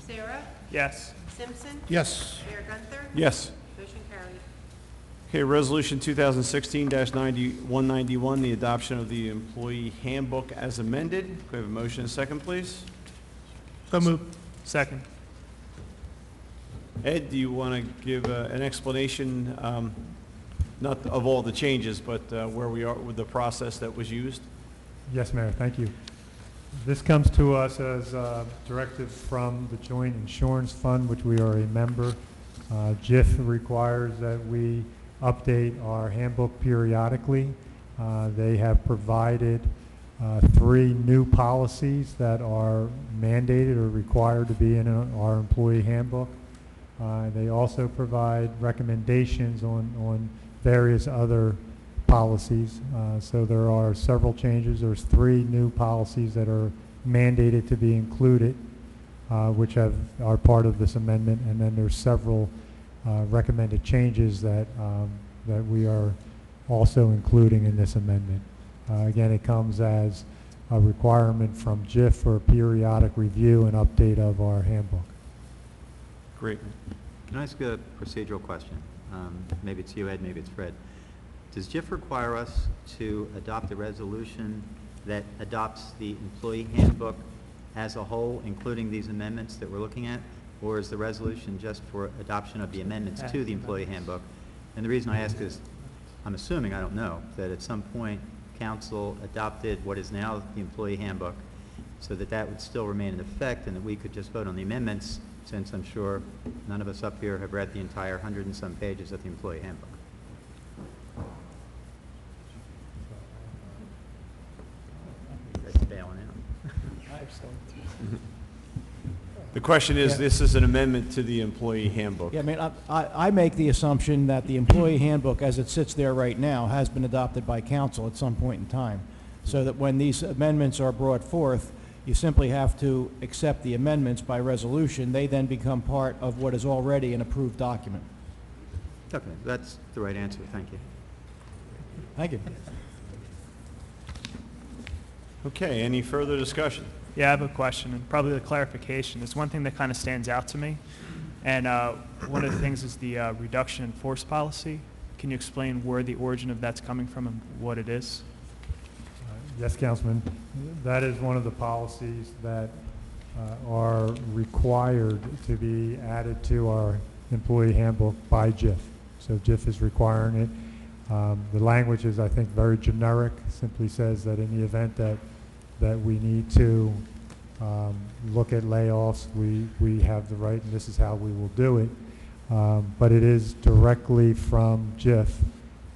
Sarah, Yes. Simpson. Yes. Mayor Gunther. Yes. Motion carried. Okay, Resolution 2016-191, the adoption of the employee handbook as amended. Could we have a motion and a second, please? So moved. Second. Ed, do you want to give an explanation, not of all the changes, but where we are with the process that was used? Yes, Mayor, thank you. This comes to us as a directive from the Joint Insurance Fund, which we are a member. JIF requires that we update our handbook periodically. They have provided 3 new policies that are mandated or required to be in our employee handbook. They also provide recommendations on various other policies. So there are several changes. There's 3 new policies that are mandated to be included, which are part of this amendment, and then there's several recommended changes that we are also including in this amendment. Again, it comes as a requirement from JIF for a periodic review and update of our handbook. Great. Can I ask a procedural question? Maybe it's you, Ed, maybe it's Fred. Does JIF require us to adopt a resolution that adopts the employee handbook as a whole, including these amendments that we're looking at? or is the resolution just for adoption of the amendments to the employee handbook? And the reason I ask is, I'm assuming, I don't know, that at some point, council adopted what is now the employee handbook, so that that would still remain in effect, and that we could just vote on the amendments, since I'm sure none of us up here have read the entire 100 and some pages of the employee handbook. That's bailing out. The question is, this is an amendment to the employee handbook. Yeah, I mean, I make the assumption that the employee handbook, as it sits there right now, has been adopted by council at some point in time, so that when these amendments are brought forth, you simply have to accept the amendments by resolution. They then become part of what is already an approved document. Okay, that's the right answer, thank you. Thank you. Okay, any further discussion? Yeah, I have a question, and probably a clarification. There's one thing that kind of stands out to me, and one of the things is the reduction in force policy. Can you explain where the origin of that's coming from and what it is? Yes, Councilman. That is one of the policies that are required to be added to our employee handbook by JIF. So JIF is requiring it. The language is, I think, very generic. Simply says that in the event that we need to look at layoffs, we have the right, and this is how we will do it. But it is directly from JIF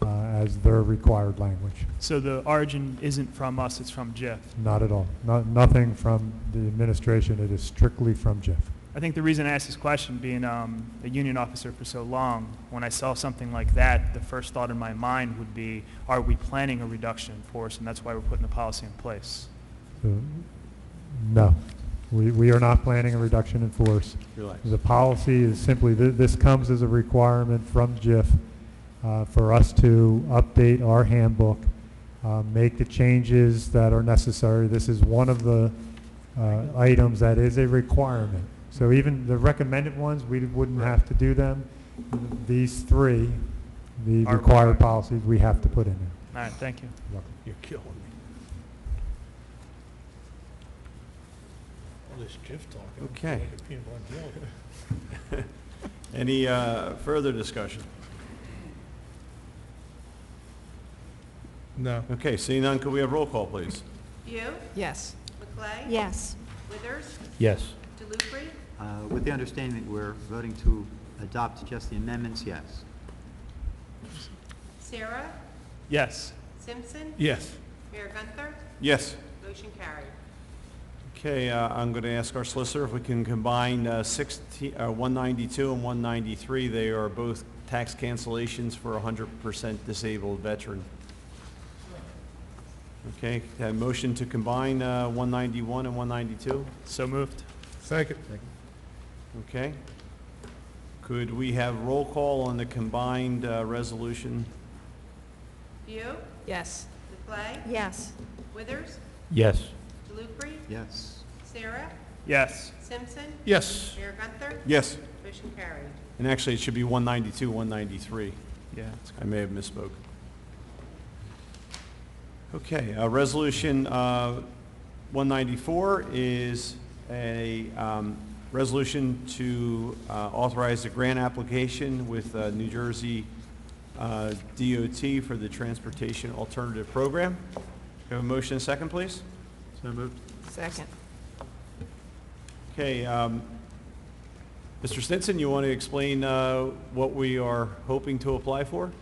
as their required language. So the origin isn't from us, it's from JIF. Not at all. Nothing from the administration. It is strictly from JIF. I think the reason I asked this question, being a union officer for so long, when I saw something like that, the first thought in my mind would be, are we planning a reduction in force? And that's why we're putting the policy in place. So, no, we are not planning a reduction in force. Relax. The policy is simply, this comes as a requirement from JIF for us to update our handbook, make the changes that are necessary. This is one of the items that is a requirement. So even the recommended ones, we wouldn't have to do them. These three, the required policies, we have to put in there. All right, thank you. You're killing me. All this Jif talking. Okay. Like a peanut butter and jelly. Any further discussion? No. Okay, seeing none, could we have roll call, please? View, Yes. McClay. Yes. Withers, Yes. DeLucre, With the understanding that we're voting to adopt just the amendments, yes. Sarah, Yes. Simpson, Yes. Mayor Gunther, Yes. motion carried. Okay, I'm going to ask our solicitor if we can combine 192 and 193. They are both tax cancellations for a 100% disabled veteran. Okay, a motion to combine 191 and 192? So moved. Second. Okay. Could we have roll call on the combined resolution? View, Yes. McClay, Yes. Withers, Yes. DeLucre, Yes. Sarah, Yes. Simpson, Yes. Mayor Gunther, Yes. motion carried. And actually, it should be 192, 193. Yeah. I may have misspoke. Okay, Resolution 194 is a resolution to authorize a grant application with New Jersey DOT for the Transportation Alternative Program. Can I have a motion and a second, please? So moved. Second. Okay, Mr. Stinson, you want to explain what we are hoping to apply for?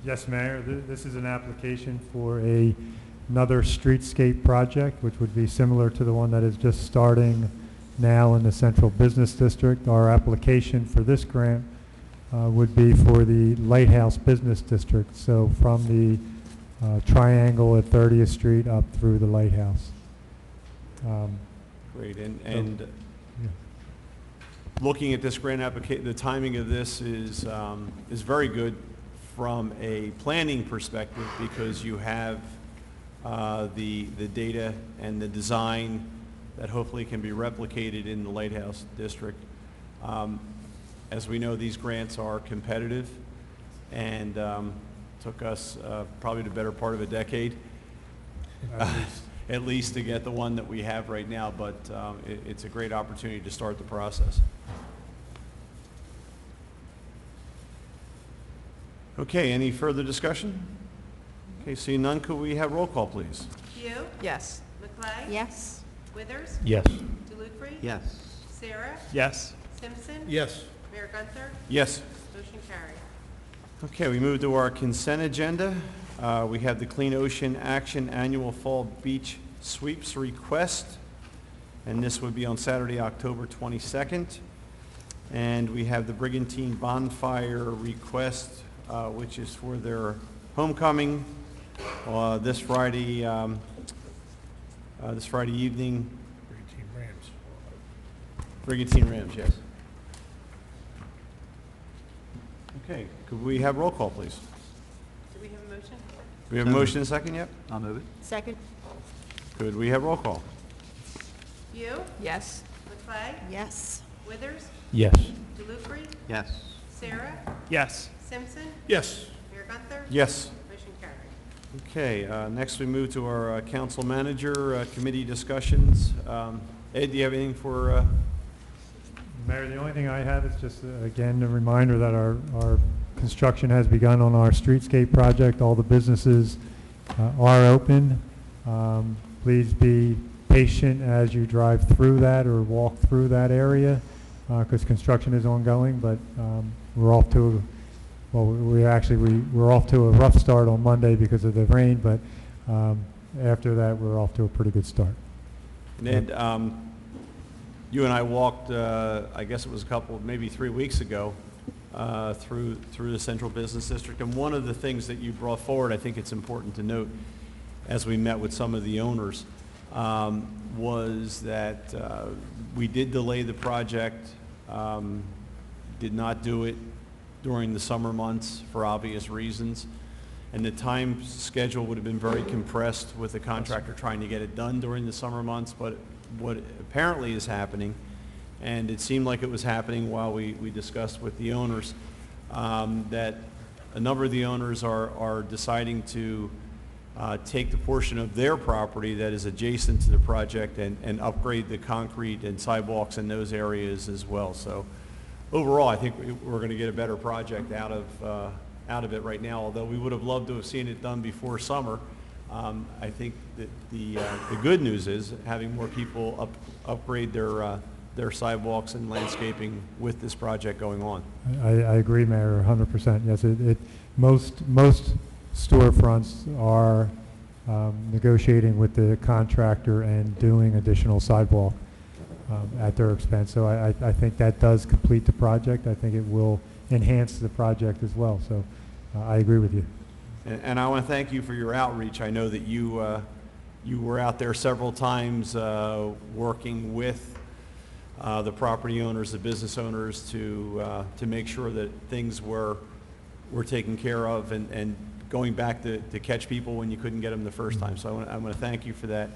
Yes, Mayor. This is an application for another streetscape project, which would be similar to the one that is just starting now in the Central Business District. Our application for this grant would be for the Lighthouse Business District, so from the triangle at 30th Street up through the Lighthouse. Great, and looking at this grant application, the timing of this is very good from a planning perspective, because you have the data and the design that hopefully can be replicated in the Lighthouse District. As we know, these grants are competitive, and took us probably the better part of a decade. at least to get the one that we have right now, but it's a great opportunity to start the process. Okay, any further discussion? Okay, seeing none, could we have roll call, please? Pugh, Yes. McLean. Yes? Withers, Yes. DeLucre. Yes. Sarah, Yes. Simpson. Yes. Mayor Gunther. Yes. Motion carried. Okay, we move to our consent agenda. We have the Clean Ocean Action Annual Fall Beach Sweeps Request, and this would be on Saturday, October 22nd. And we have the Brigantine Bonfire Request, which is for their homecoming this Friday evening. Brigantine Rams. Brigantine Rams, yes. Okay, could we have roll call, please? Do we have a motion? Do we have a motion and a second yet? I'll move it. Second? Could we have roll call? Pugh, Yes. McLean. Yes. Withers, Yes. DeLucre. Yes. Sarah, Yes. Simpson. Yes. Mayor Gunther. Yes. Motion carried. Okay, next we move to our council manager committee discussions. Ed, do you have anything for, Mayor, the only thing I have is just, again, a reminder that our construction has begun on our streetscape project. All the businesses are open. Please be patient as you drive through that or walk through that area, because construction is ongoing, but we're off to, well, we're off to a rough start on Monday because of the rain, but after that, we're off to a pretty good start. Ned, you and I walked, I guess it was maybe 3 weeks ago, through the Central Business District, and one of the things that you brought forward, I think it's important to note, as we met with some of the owners, was that we did delay the project, did not do it during the summer months for obvious reasons, and the time schedule would have been very compressed with the contractor trying to get it done during the summer months, but what apparently is happening, and it seemed like it was happening while we discussed with the owners, that a number of the owners are deciding to take the portion of their property that is adjacent to the project and upgrade the concrete and sidewalks in those areas as well. So overall, I think we're going to get a better project out of it right now, although we would have loved to have seen it done before summer. I think that the good news is having more people upgrade their sidewalks and landscaping with this project going on. I agree, Mayor, 100%. Yes, most storefronts are negotiating with the contractor and doing additional sidewalk at their expense. So I think that does complete the project. I think it will enhance the project as well. So I agree with you. And I want to thank you for your outreach. I know that you were out there several times working with the property owners, the business owners, to make sure that things were taken care of and going back to catch people when you couldn't get them the first time. So I want to thank you for that.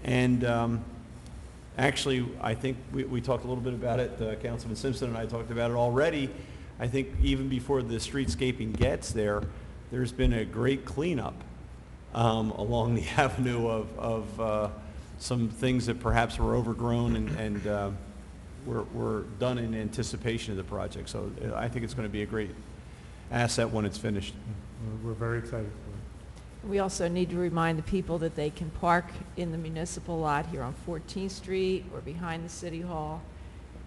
And actually, I think we talked a little bit about it. Councilman Simpson and I talked about it already. I think even before the streetscaping gets there, there's been a great cleanup along the avenue of some things that perhaps were overgrown and were done in anticipation of the project. So I think it's going to be a great asset when it's finished. We're very excited for it. We also need to remind the people that they can park in the municipal lot here on 14th Street or behind the City Hall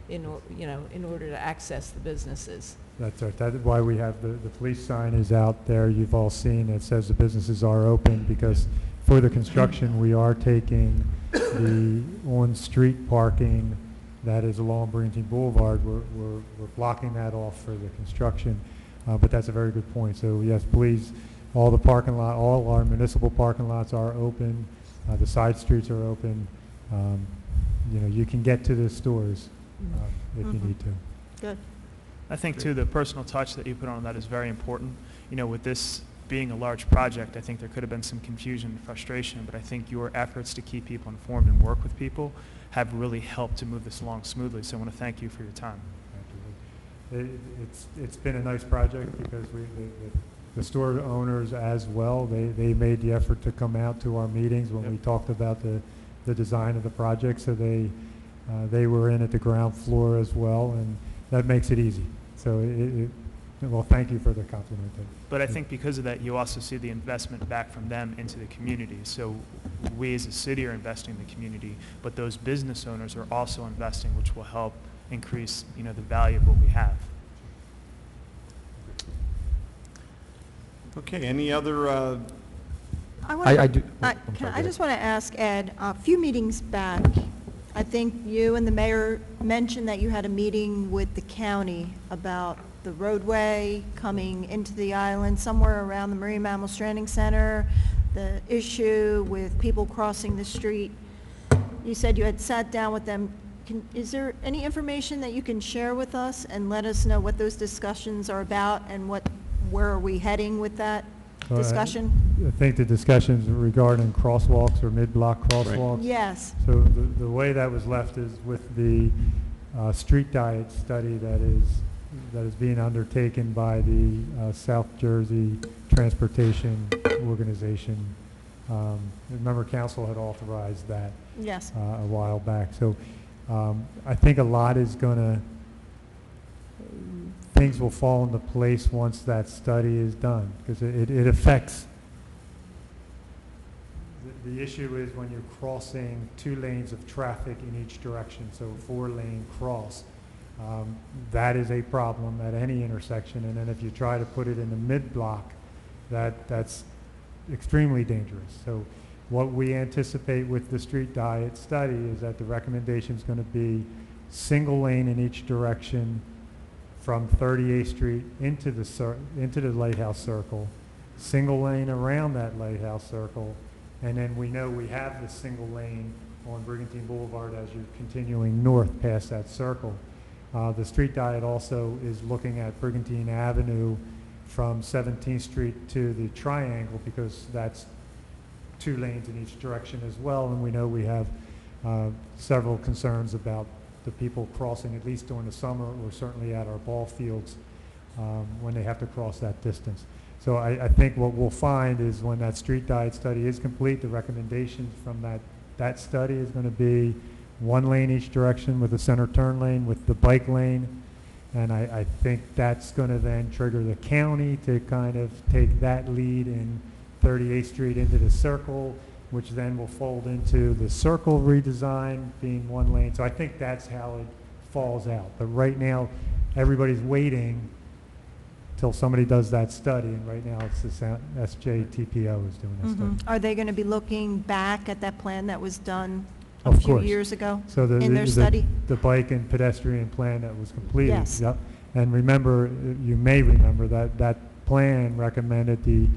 in order to access the businesses. That's right. That's why we have the police sign is out there. You've all seen it says the businesses are open, because for the construction, we are taking the on-street parking that is along Brigantine Boulevard. We're blocking that off for the construction. But that's a very good point. So yes, please, all our municipal parking lots are open. The side streets are open. You can get to the stores if you need to. Good. I think too, the personal touch that you put on that is very important. With this being a large project, I think there could have been some confusion and frustration, but I think your efforts to keep people informed and work with people have really helped to move this along smoothly. So I want to thank you for your time. It's been a nice project because the store owners as well. They made the effort to come out to our meetings when we talked about the design of the project, so they were in at the ground floor as well, and that makes it easy. So well, thank you for the compliment. But I think because of that, you also see the investment back from them into the community. So we as a city are investing in the community, but those business owners are also investing, which will help increase, the value of what we have. Okay, any other, I do. I just want to ask Ed, a few meetings back, I think you and the mayor mentioned that you had a meeting with the county about the roadway coming into the island somewhere around the Marine Mammal Stranding Center, the issue with people crossing the street. You said you had sat down with them. Is there any information that you can share with us and let us know what those discussions are about and where are we heading with that discussion? I think the discussions regarding crosswalks or mid-block crosswalks. Yes. So the way that was left is with the street diet study that is being undertaken by the South Jersey Transportation Organization. Remember, council had authorized that Yes. a while back. So I think a lot is things will fall into place once that study is done, because it affects. The issue is when you're crossing 2 lanes of traffic in each direction, so a 4-lane cross. That is a problem at any intersection, and then if you try to put it in the mid-block, that's extremely dangerous. So what we anticipate with the street diet study is that the recommendation is going to be single lane in each direction from 38th Street into the Lighthouse Circle, single lane around that Lighthouse Circle, and then we know we have the single lane on Brigantine Boulevard as you're continuing north past that circle. The street diet also is looking at Brigantine Avenue from 17th Street to the Triangle, because that's 2 lanes in each direction as well, and we know we have several concerns about the people crossing, at least during the summer, or certainly at our ball fields when they have to cross that distance. So I think what we'll find is when that street diet study is complete, the recommendations from that study is going to be 1 lane each direction with a center turn lane with the bike lane. And I think that's going to then trigger the county to kind of take that lead in 38th Street into the circle, which then will fold into the circle redesign being 1 lane. So I think that's how it falls out. But right now, everybody's waiting till somebody does that study, and right now it's the SJTPO is doing that study. Are they going to be looking back at that plan that was done a Of few course. years ago So in their study? The bike and pedestrian plan that was completed. Yes. Yep. And remember, you may remember that plan recommended the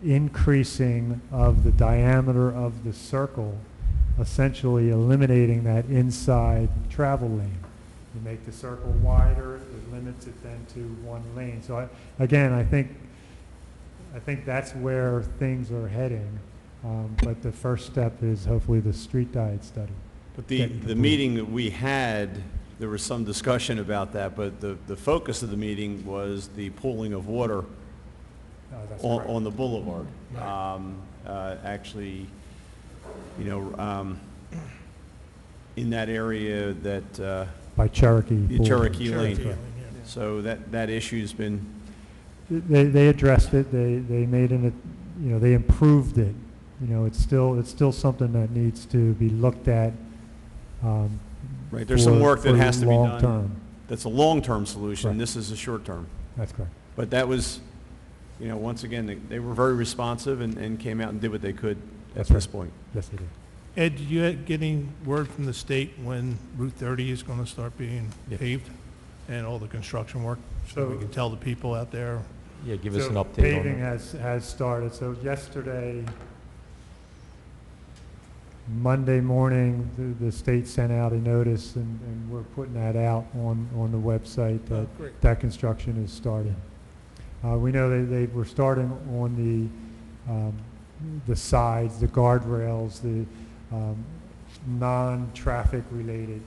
increasing of the diameter of the circle, essentially eliminating that inside travel lane. You make the circle wider, it limits it then to 1 lane. So again, I think that's where things are heading. But the first step is hopefully the street diet study. but the meeting that we had, there was some discussion about that, but the focus of the meeting was the pooling of water That's correct. on the boulevard. Right. Actually, in that area that, By Cherokee. the Boulevard. Cherokee Lane. Cherokee Lane, So that issue's been, They addressed it, they made it, they improved it. It's still something that needs to be looked at. right, there's some work that for has to be done. long-term. That's a long-term solution. Right. This is a short-term. That's correct. But that was, once again, they were very responsive and came out and did what they could at That's this right. point. Yes, they did. Ed, did you get any word from the state when Route 30 is going to start being Yeah. paved and all the construction work? So we So- can tell the people out there. Yeah, give us So an update on paving that. has started. So yesterday, Monday morning, the state sent out a notice, and we're putting that out on the website that great. that construction is starting. We know they were starting on the sides, the guardrails, the non-traffic related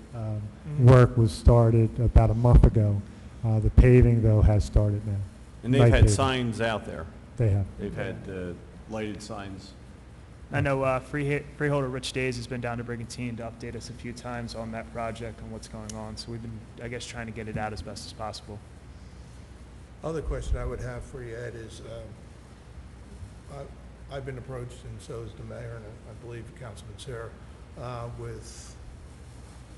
work was started about a month ago. The paving, though, has started now. And they've night had vision. signs out there. They have. They've had lighted signs. I know Freeholder Rich Days has been down to Brigantine to update us a few times on that project and what's going on. So we've been, I guess, trying to get it out as best as possible. Other question I would have for you, Ed, is I've been approached, and so is the mayor, and I believe Councilman Sarah, with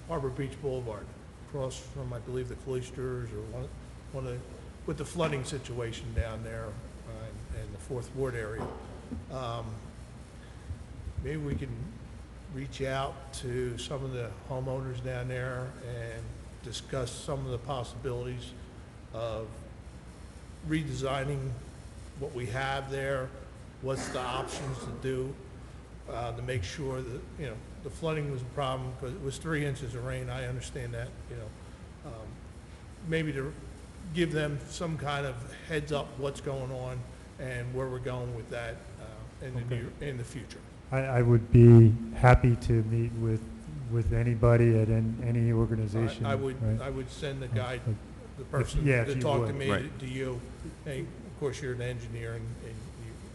Harbor Beach Boulevard, across from, I believe, the Cloisters, or one of, with the flooding situation down there in the Fourth Ward area. Maybe we can reach out to some of the homeowners down there and discuss some of the possibilities of redesigning what we have there, what's the options to do to make sure that, you know, the flooding was a problem because it was 3 inches of rain. I understand that, you know. Maybe to give them some kind of heads up what's going on and where we're going with that in the future. I would be happy to meet with anybody at any organization. I would send the guy, the person yeah, if to you talk to would. me, Right. to you. And of course, you're an engineer, and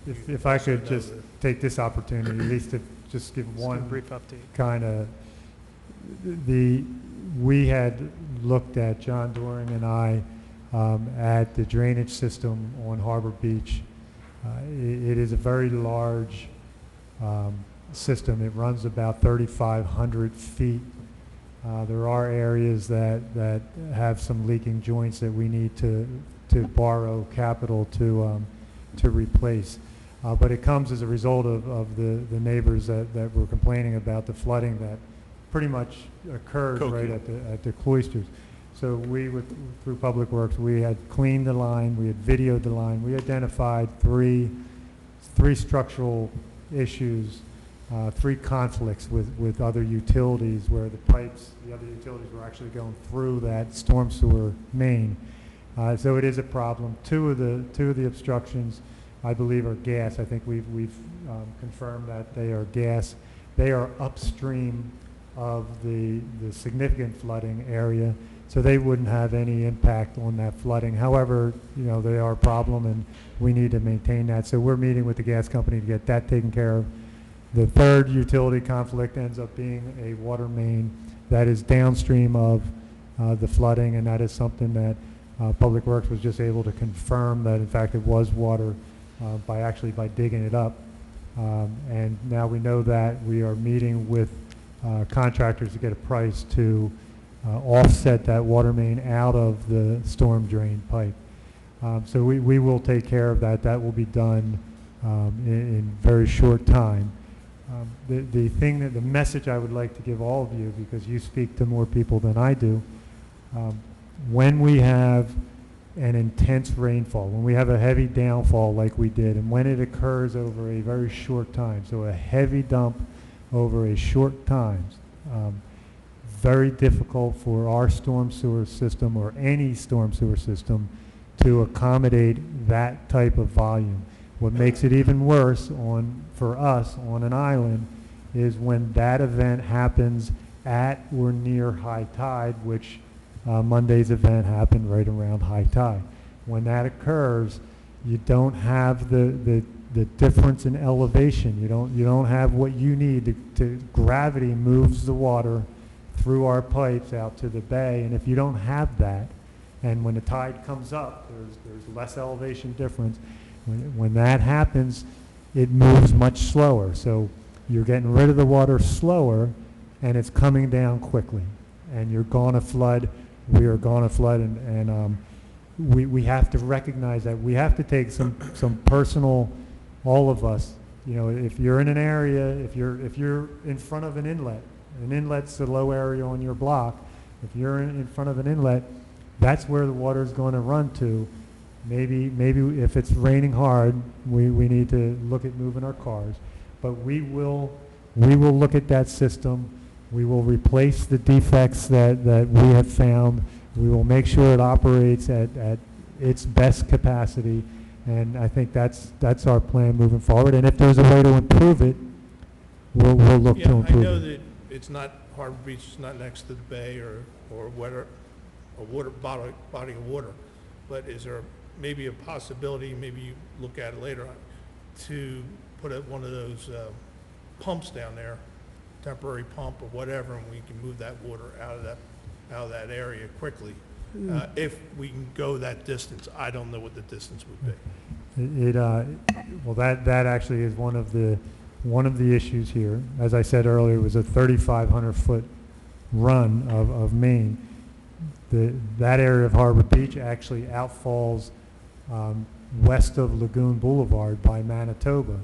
you If I also could know just take this opportunity, at least to just give Just a one brief update. kind of, we had looked at, John Doring and I, at the drainage system on Harbor Beach. It is a very large system. It runs about 3,500 feet. There are areas that have some leaking joints that we need to borrow capital to replace. But it comes as a result of the neighbors that were complaining about the flooding that pretty much occurred right at the Cloisters. So we, through Public Works, we had cleaned the line, we had videoed the line, we identified three structural issues, 3 conflicts with other utilities where the other utilities were actually going through that storm sewer main. So it is a problem. Two of the obstructions, I believe, are gas. I think we've confirmed that they are gas. They are upstream of the significant flooding area, so they wouldn't have any impact on that flooding. However, you know, they are a problem, and we need to maintain that. So we're meeting with the gas company to get that taken care of. The third utility conflict ends up being a water main that is downstream of the flooding, and that is something that Public Works was just able to confirm that, in fact, it was water by digging it up. And now we know that. We are meeting with contractors to get a price to offset that water main out of the storm drain pipe. So we will take care of that. That will be done in very short time. The message I would like to give all of you, because you speak to more people than I do, when we have an intense rainfall, when we have a heavy downfall like we did, and when it occurs over a very short time, so a heavy dump over a short time, very difficult for our storm sewer system or any storm sewer system to accommodate that type of volume. What makes it even worse for us on an island is when that event happens at or near high tide, which Monday's event happened right around high tide. When that occurs, you don't have the difference in elevation. You don't have what you need to gravity moves the water through our pipes out to the bay, and if you don't have that, and when the tide comes up, there's less elevation difference. When that happens, it moves much slower. So you're getting rid of the water slower, and it's coming down quickly. And you're going to flood. We are going to flood, and we have to recognize that. We have to take some personal, all of us. You know, if you're in an area, if you're in front of an inlet's the low area on your block. If you're in front of an inlet, that's where the water is going to run to. Maybe if it's raining hard, we need to look at moving our cars. But we will look at that system. We will replace the defects that we have found. We will make sure it operates at its best capacity. And I think that's our plan moving forward. And if there's a way to improve it, we'll look to improve it. I know that it's not, Harbor Beach is not next to the bay or a water body of water, but is there maybe a possibility, maybe you look at it later on, to put one of those pumps down there, temporary pump or whatever, and we can move that water out of that area quickly. If we can go that distance. I don't know what the distance would be. Well, that actually is one of the issues here. As I said earlier, it was a 3,500-foot run of main. That area of Harbor Beach actually outfalls west of Lagoon Boulevard by Manitoba,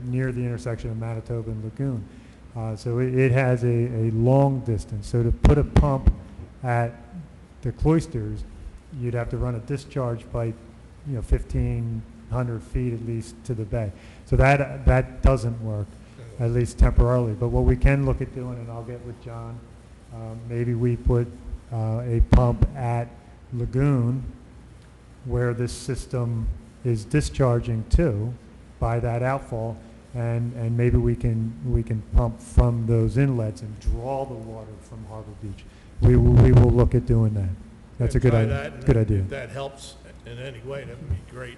near the intersection of Manitoba and Lagoon. So it has a long distance. So to put a pump at the Cloisters, you'd have to run a discharge pipe, 1,500 feet at least to the bay. So that doesn't work, at least temporarily. But what we can look at doing, and I'll get with John, maybe we put a pump at Lagoon where this system is discharging to by that outfall, and maybe we can pump from those inlets and draw the water from Harbor Beach. We will look at doing that. That's a good Try idea. that, and Good idea. If that helps in any way, that would be great.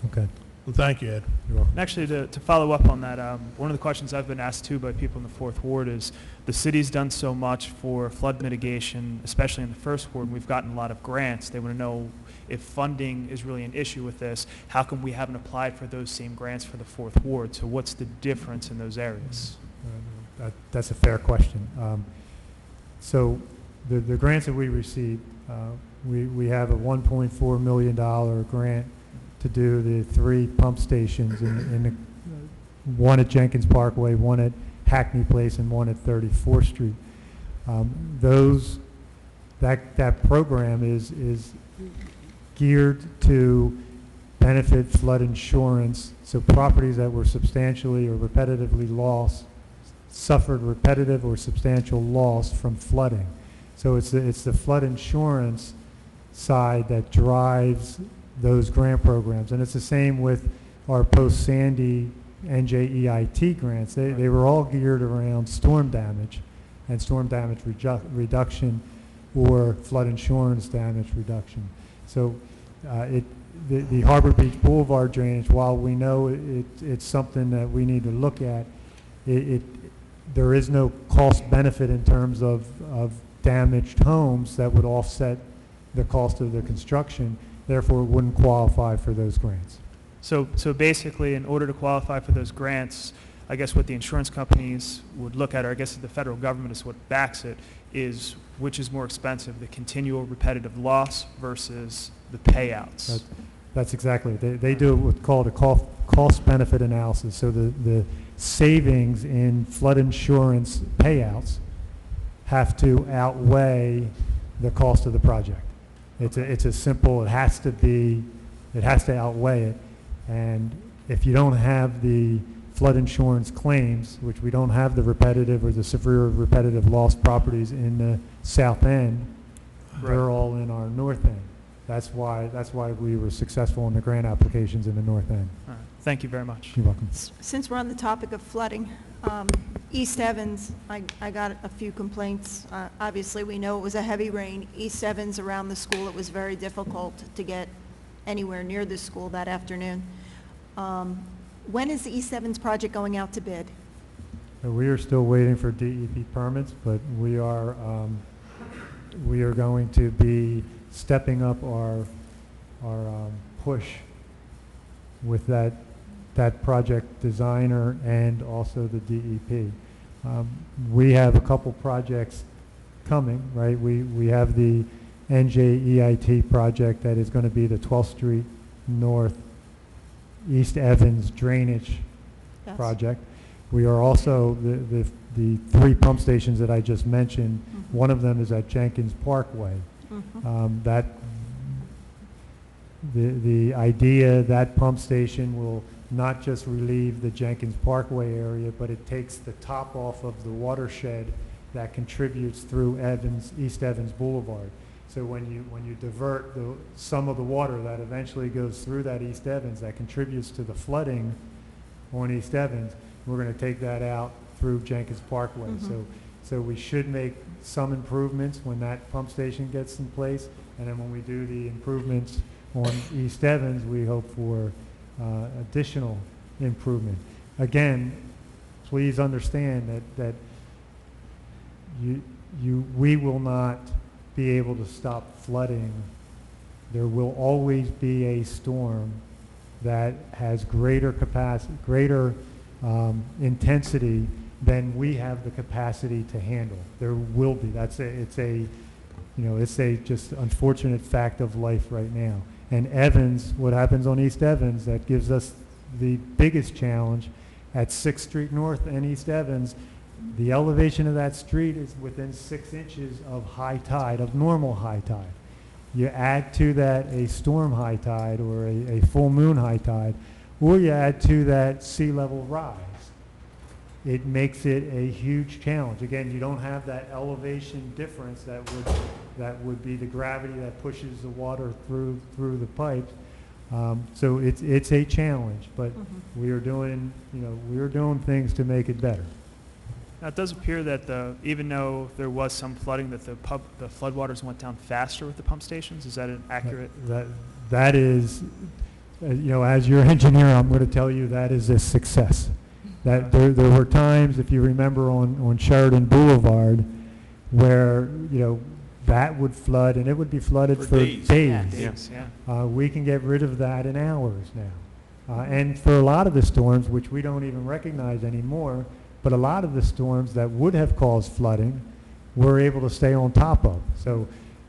Okay. Well, thank you, Ed. You're welcome. And actually, to follow up on that, one of the questions I've been asked too by people in the Fourth Ward is, the city's done so much for flood mitigation, especially in the First Ward, and we've gotten a lot of grants. They want to know if funding is really an issue with this. How come we haven't applied for those same grants for the Fourth Ward? So what's the difference in those areas? That's a fair question. So the grants that we received, we have a $1.4 million grant to do the 3 pump stations, one at Jenkins Parkway, one at Hackney Place, and one at 34th Street. That program is geared to benefit flood insurance, so properties that were substantially or repetitively lost, suffered repetitive or substantial loss from flooding. So it's the flood insurance side that drives those grant programs. And it's the same with our post-Sandy NJEIT grants. They were all geared around storm damage and storm damage reduction or flood insurance damage reduction. So the Harbor Beach Boulevard drainage, while we know it's something that we need to look at, there is no cost benefit in terms of damaged homes that would offset the cost of the construction. Therefore, it wouldn't qualify for those grants. So basically, in order to qualify for those grants, I guess what the insurance companies would look at, or I guess the federal government is what backs it, is which is more expensive, the continual repetitive loss versus the payouts. That's exactly it. They do what's called a cost-benefit analysis. So the savings in flood insurance payouts have to outweigh the cost of the project. It's a simple, it has to outweigh it. And if you don't have the flood insurance claims, which we don't have the repetitive or the severe repetitive loss properties in the south end, they're all in our north end. That's why we were successful in the grant applications in the north end. All right. Thank you very much. You're welcome. Since we're on the topic of flooding, East Evans, I got a few complaints. Obviously, we know it was a heavy rain. East Evans around the school, it was very difficult to get anywhere near the school that afternoon. When is the East Evans project going out to bid? We are still waiting for DEP permits, but we are going to be stepping up our push with that project designer and also the DEP. We have a couple projects coming, right? We have the NJEIT project that is going to be the 12th Street North East Evans drainage project. We are also, the 3 pump stations that I just mentioned, one of them is at Jenkins Parkway. The idea that pump station will not just relieve the Jenkins Parkway area, but it takes the top off of the watershed that contributes through East Evans Boulevard. So when you divert some of the water that eventually goes through that East Evans that contributes to the flooding on East Evans, we're going to take that out through Jenkins Parkway. So we should make some improvements when that pump station gets in place, and then when we do the improvements on East Evans, we hope for additional improvement. Again, please understand that we will not be able to stop flooding. There will always be a storm that has greater capacity, greater intensity than we have the capacity to handle. There will be. It's a just unfortunate fact of life right now. And Evans, what happens on East Evans, that gives us the biggest challenge at 6th Street North and East Evans. The elevation of that street is within 6 inches of high tide, of normal high tide. You add to that a storm high tide or a full moon high tide, or you add to that sea level rise. It makes it a huge challenge. Again, you don't have that elevation difference that would be the gravity that pushes the water through the pipes. So it's a challenge, but we are doing things to make it better. Now, it does appear that even though there was some flooding, that the floodwaters went down faster with the pump stations. Is that an accurate? That is, as your engineer, I'm going to tell you that is a success. That there were times, if you remember, on Sheridan Boulevard, where that would flood, and it would be flooded for days. Yeah. We can get rid of that in hours now, and for a lot of the storms, which we don't even recognize anymore. But a lot of the storms that would have caused flooding, we're able to stay on top of. So,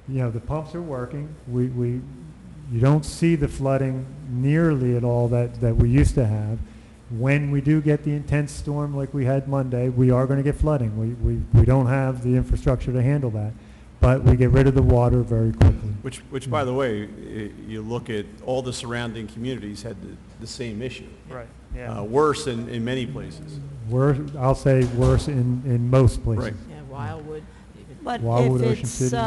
the pumps are working. You don't see the flooding nearly at all that we used to have. When we do get the intense storm like we had Monday, we are going to get flooding. We don't have the infrastructure to handle that, but we get rid of the water very quickly. Which by the way, you look at all the surrounding communities had the same issue. Right. Yeah. Worse in many places. I'll say worse in most places. Right. Yeah, Wildwood. But Wildwood, Ocean City.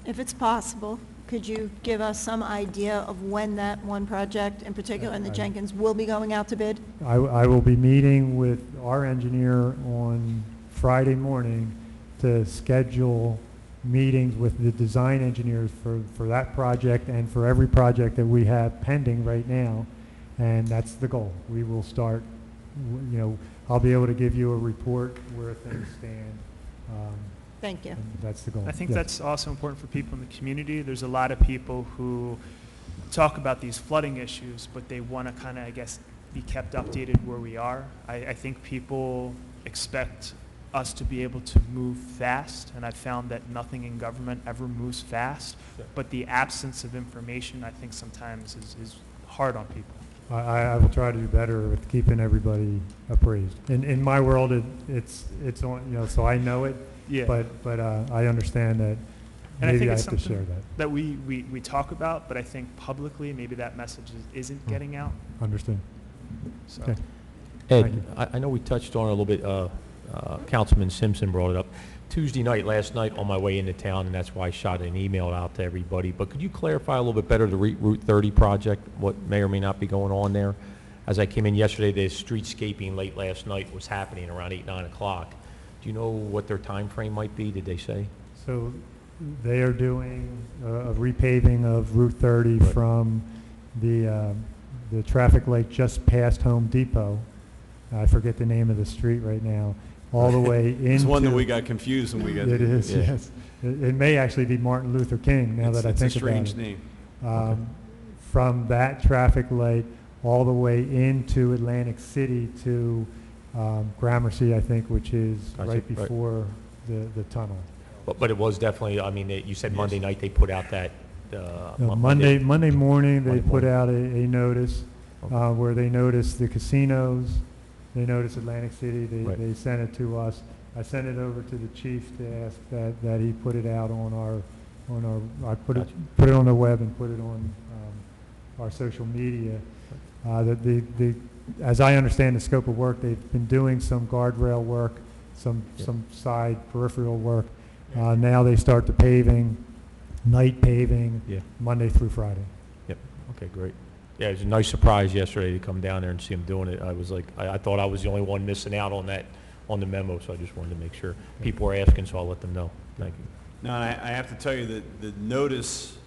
if it's possible, could you give us some idea of when that one project, in particular in the Jenkins, will be going out to bid? I will be meeting with our engineer on Friday morning to schedule meetings with the design engineers for that project and for every project that we have pending right now. And that's the goal. We will start, I'll be able to give you a report where things stand. Thank you. And that's the goal. I think Yes. that's also important for people in the community. There's a lot of people who talk about these flooding issues, but they want to kind of, I guess, be kept updated where we are. I think people expect us to be able to move fast, and I've found that nothing in government ever moves fast, but the absence of information, I think, sometimes is hard on people. I will try to do better with keeping everybody appraised. In my world, it's on, so I know it. Yeah. But I understand that And I maybe think I it's have to share something that. that we talk about, but I think publicly maybe that message isn't getting out. Understood. So. Okay. Ed, Thank you. I know we touched on it a little bit, Councilman Simpson brought it up. Tuesday night, last night, on my way into town, and that's why I shot an email out to everybody, but could you clarify a little bit better the Route 30 project, what may or may not be going on there? As I came in yesterday, the streetscaping late last night was happening around 8, 9 o'clock. Do you know what their time frame might be, did they say? So they are doing a repaving of Route 30 Right. from the traffic light just past Home Depot. I forget the name of the street right now. All the way into... It's one that we got confused when we got... It is, Yeah. yes. It may actually be Martin Luther King, now that I think about it. It's a strange name. From that traffic light all the way into Atlantic City to Gramercy, I think, which is I see, right right. before the tunnel. But it was definitely, I mean, you said Monday night they put out that... No, Monday morning, they Monday put morning. out a notice Okay. where they noticed the casinos, they noticed Atlantic City, Right. they sent it to us. I sent it over to the chief to ask that he put it out on our, I put it on the web and put it on our social media. As I understand the scope of work, they've been doing some guardrail work, some side peripheral work. Now they start the paving, night paving, Yeah. Monday through Friday. Yep, okay, great. Yeah, it was a nice surprise yesterday to come down there and see them doing it. I was like, I thought I was the only one missing out on that, on the memo, so I just wanted to make sure. People were asking, so I'll let them know. Thank you. Now, I have to tell you that the notice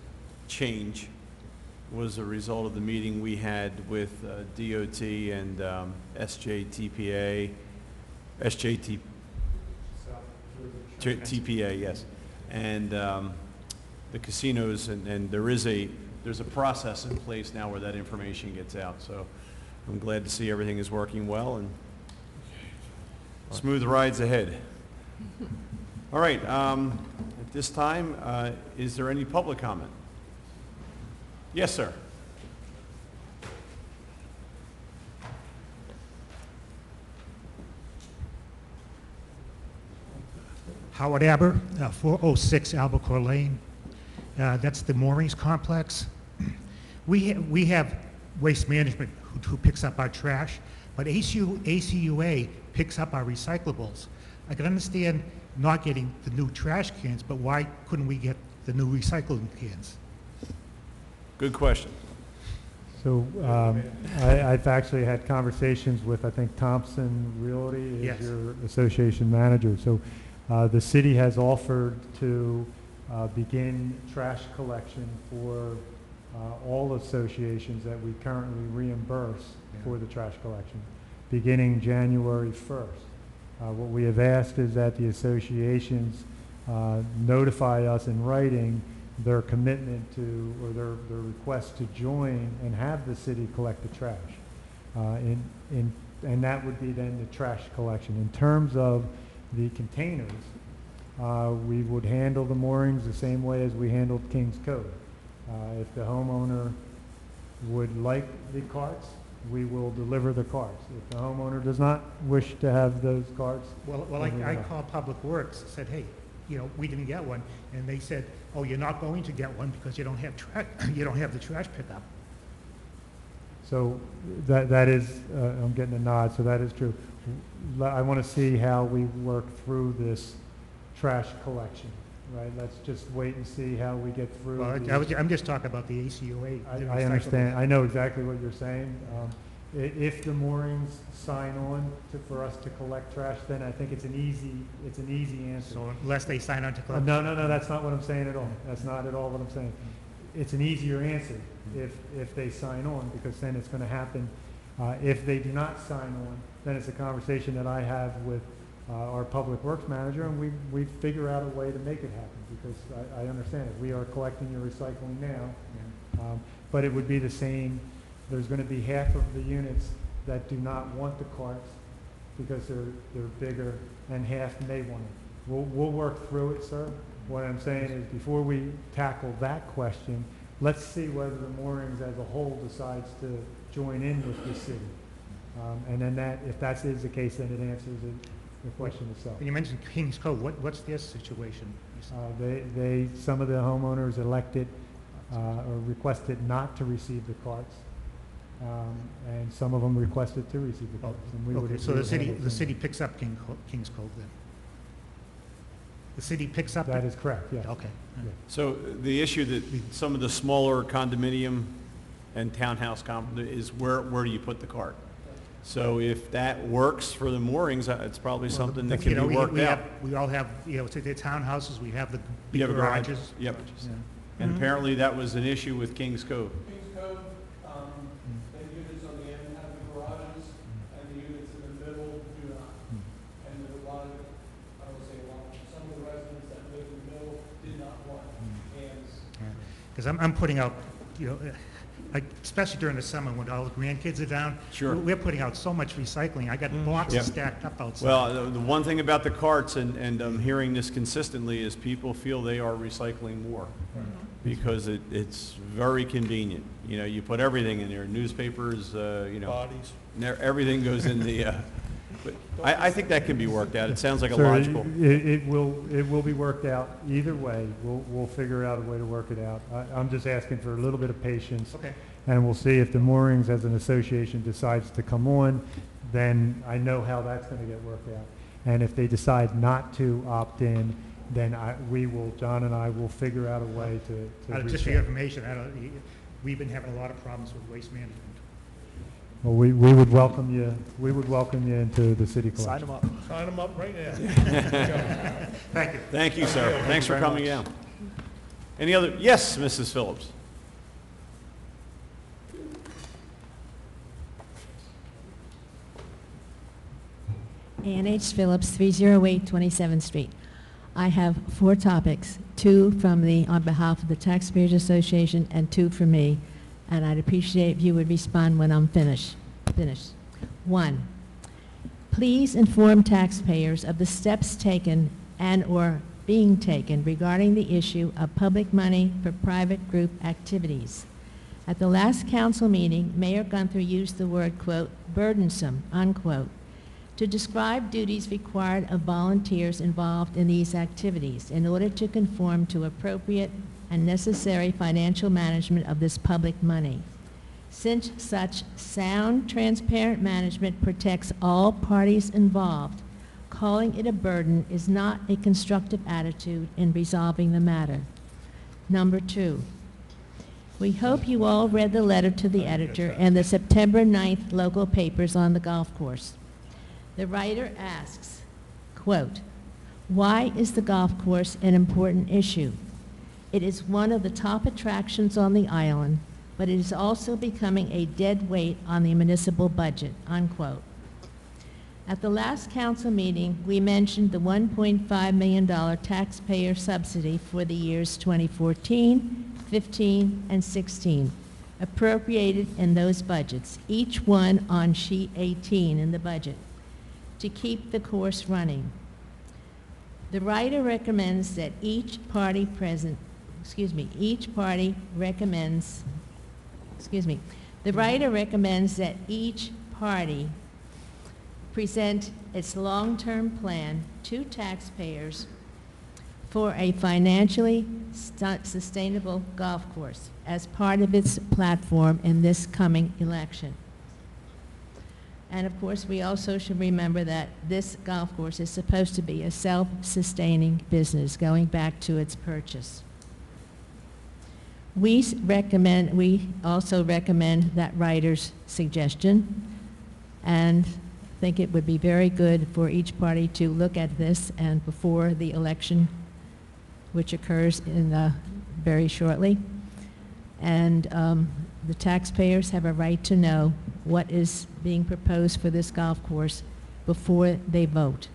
change was a result of the meeting we had with DOT and SJTPA, TPA, yes, and the casinos, and there's a process in place now where that information gets out. So I'm glad to see everything is working well and smooth rides ahead. All right, at this time, is there any public comment? Yes, sir. Howard Aber, 406 Albacore Lane. That's the moorings complex. We have waste management who picks up our trash, but ACUA picks up our recyclables. I can understand not getting the new trash cans, but why couldn't we get the new recycling cans? Good question. So I've actually had conversations with, I think, Thompson Realty Yes. is your association manager. So the city has offered to begin trash collection for all associations that we currently reimburse for the trash collection, beginning January 1st. What we have asked is that the associations notify us in writing their commitment to, or their request to join and have the city collect the trash. And that would be then the trash collection. In terms of the containers, we would handle the moorings the same way as we handled Kings Cove. If the homeowner would like the carts, we will deliver the carts. If the homeowner does not wish to have those carts, Well, then we I will. called Public Works, said, hey, we didn't get one, and they said, oh, you're not going to get one because you don't have you don't have the trash pickup. So that is, I'm getting a nod, so that is true. I want to see how we work through this trash collection, right? Let's just wait and see how we get through. Well, I'm just talking about the ACUA. the I understand. recyclable. I know exactly what you're saying. If the moorings sign on for us to collect trash, then I think it's an easy answer. So unless they sign on to collect. No, that's not what I'm saying at all. That's not at all what I'm saying. It's an easier answer if they sign on, because then it's going to happen. If they do not sign on, then it's a conversation that I have with our public works manager, and we figure out a way to make it happen, because I understand it. We are collecting your recycling now, but it would be the same. There's going to be half of the units that do not want the carts because they're bigger, and half may want it. We'll work through it, sir. What I'm saying is, before we tackle that question, let's see whether the moorings as a whole decides to join in with the city. And then if that is the case, then it answers the question itself. You mentioned Kings Cove. What's their situation? Some of the homeowners elected or requested not to receive the carts, and some of them requested to receive the carts. And we would- Okay, so we the would city, handle the things. city picks up Kings Cove then? The city picks up? That is correct, yes. Okay. Yeah. So the issue that some of the smaller condominium and townhouse is where do you put the cart? So if that works for the moorings, it's probably something that can be worked out. We all have, the townhouses, we have the You big have a garage? garages. Yep. Yeah. And apparently that was an issue with Kings Cove. Kings Cove, the units on the end have the garages, and the units in the middle do not. And there were a lot of, I would say a lot, some of the residents that live in the middle did not want cans. Because I'm putting out, especially during the summer when all the grandkids are down. Sure. We're putting out so much recycling. I got boxes Yep. stacked up outside. Well, the one thing about the carts, and I'm hearing this consistently, is people feel they are recycling more because it's very convenient. You put everything in there, newspapers, Bodies. everything goes in the, but I think that can be worked out. It sounds like a Sir, logical. It will be worked out either way. We'll figure out a way to work it out. I'm just asking for a little bit of patience. Okay. And we'll see if the moorings as an association decides to come on, then I know how that's going to get worked out. And if they decide not to opt in, then John and I will figure out a way to Just for reach your out. information, we've been having a lot of problems with waste management. Well, we would welcome you into the city collection. Sign them up. Sign them up right now. Thank you. Thank you, sir. Thanks for coming down. Any other, yes, Mrs. Phillips? Ann H. Phillips, 308 27th Street. I have 4 topics, 2 on behalf of the Taxpayers Association and 2 for me, and I'd appreciate if you would respond when I'm finished. 1, please inform taxpayers of the steps taken and/or being taken regarding the issue of public money for private group activities. At the last council meeting, Mayor Gunther used the word, quote, burdensome, unquote, to describe duties required of volunteers involved in these activities in order to conform to appropriate and necessary financial management of this public money. Since such sound, transparent management protects all parties involved, calling it a burden is not a constructive attitude in resolving the matter. Number 2, we hope you all read the letter to the editor and the September 9th local papers on the golf course. The writer asks, quote, why is the golf course an important issue? It is one of the top attractions on the island, but it is also becoming a dead weight on the municipal budget, unquote. At the last council meeting, we mentioned the $1.5 million taxpayer subsidy for the years 2014, 15, and 16, appropriated in those budgets, each one on sheet 18 in the budget, to keep the course running. The writer recommends that each party present, the writer recommends that each party present its long-term plan to taxpayers for a financially sustainable golf course as part of its platform in this coming election. And of course, we also should remember that this golf course is supposed to be a self-sustaining business going back to its purchase. We also recommend that writer's suggestion and think it would be very good for each party to look at this and before the election, which occurs in very shortly. And the taxpayers have a right to know what is being proposed for this golf course before they vote.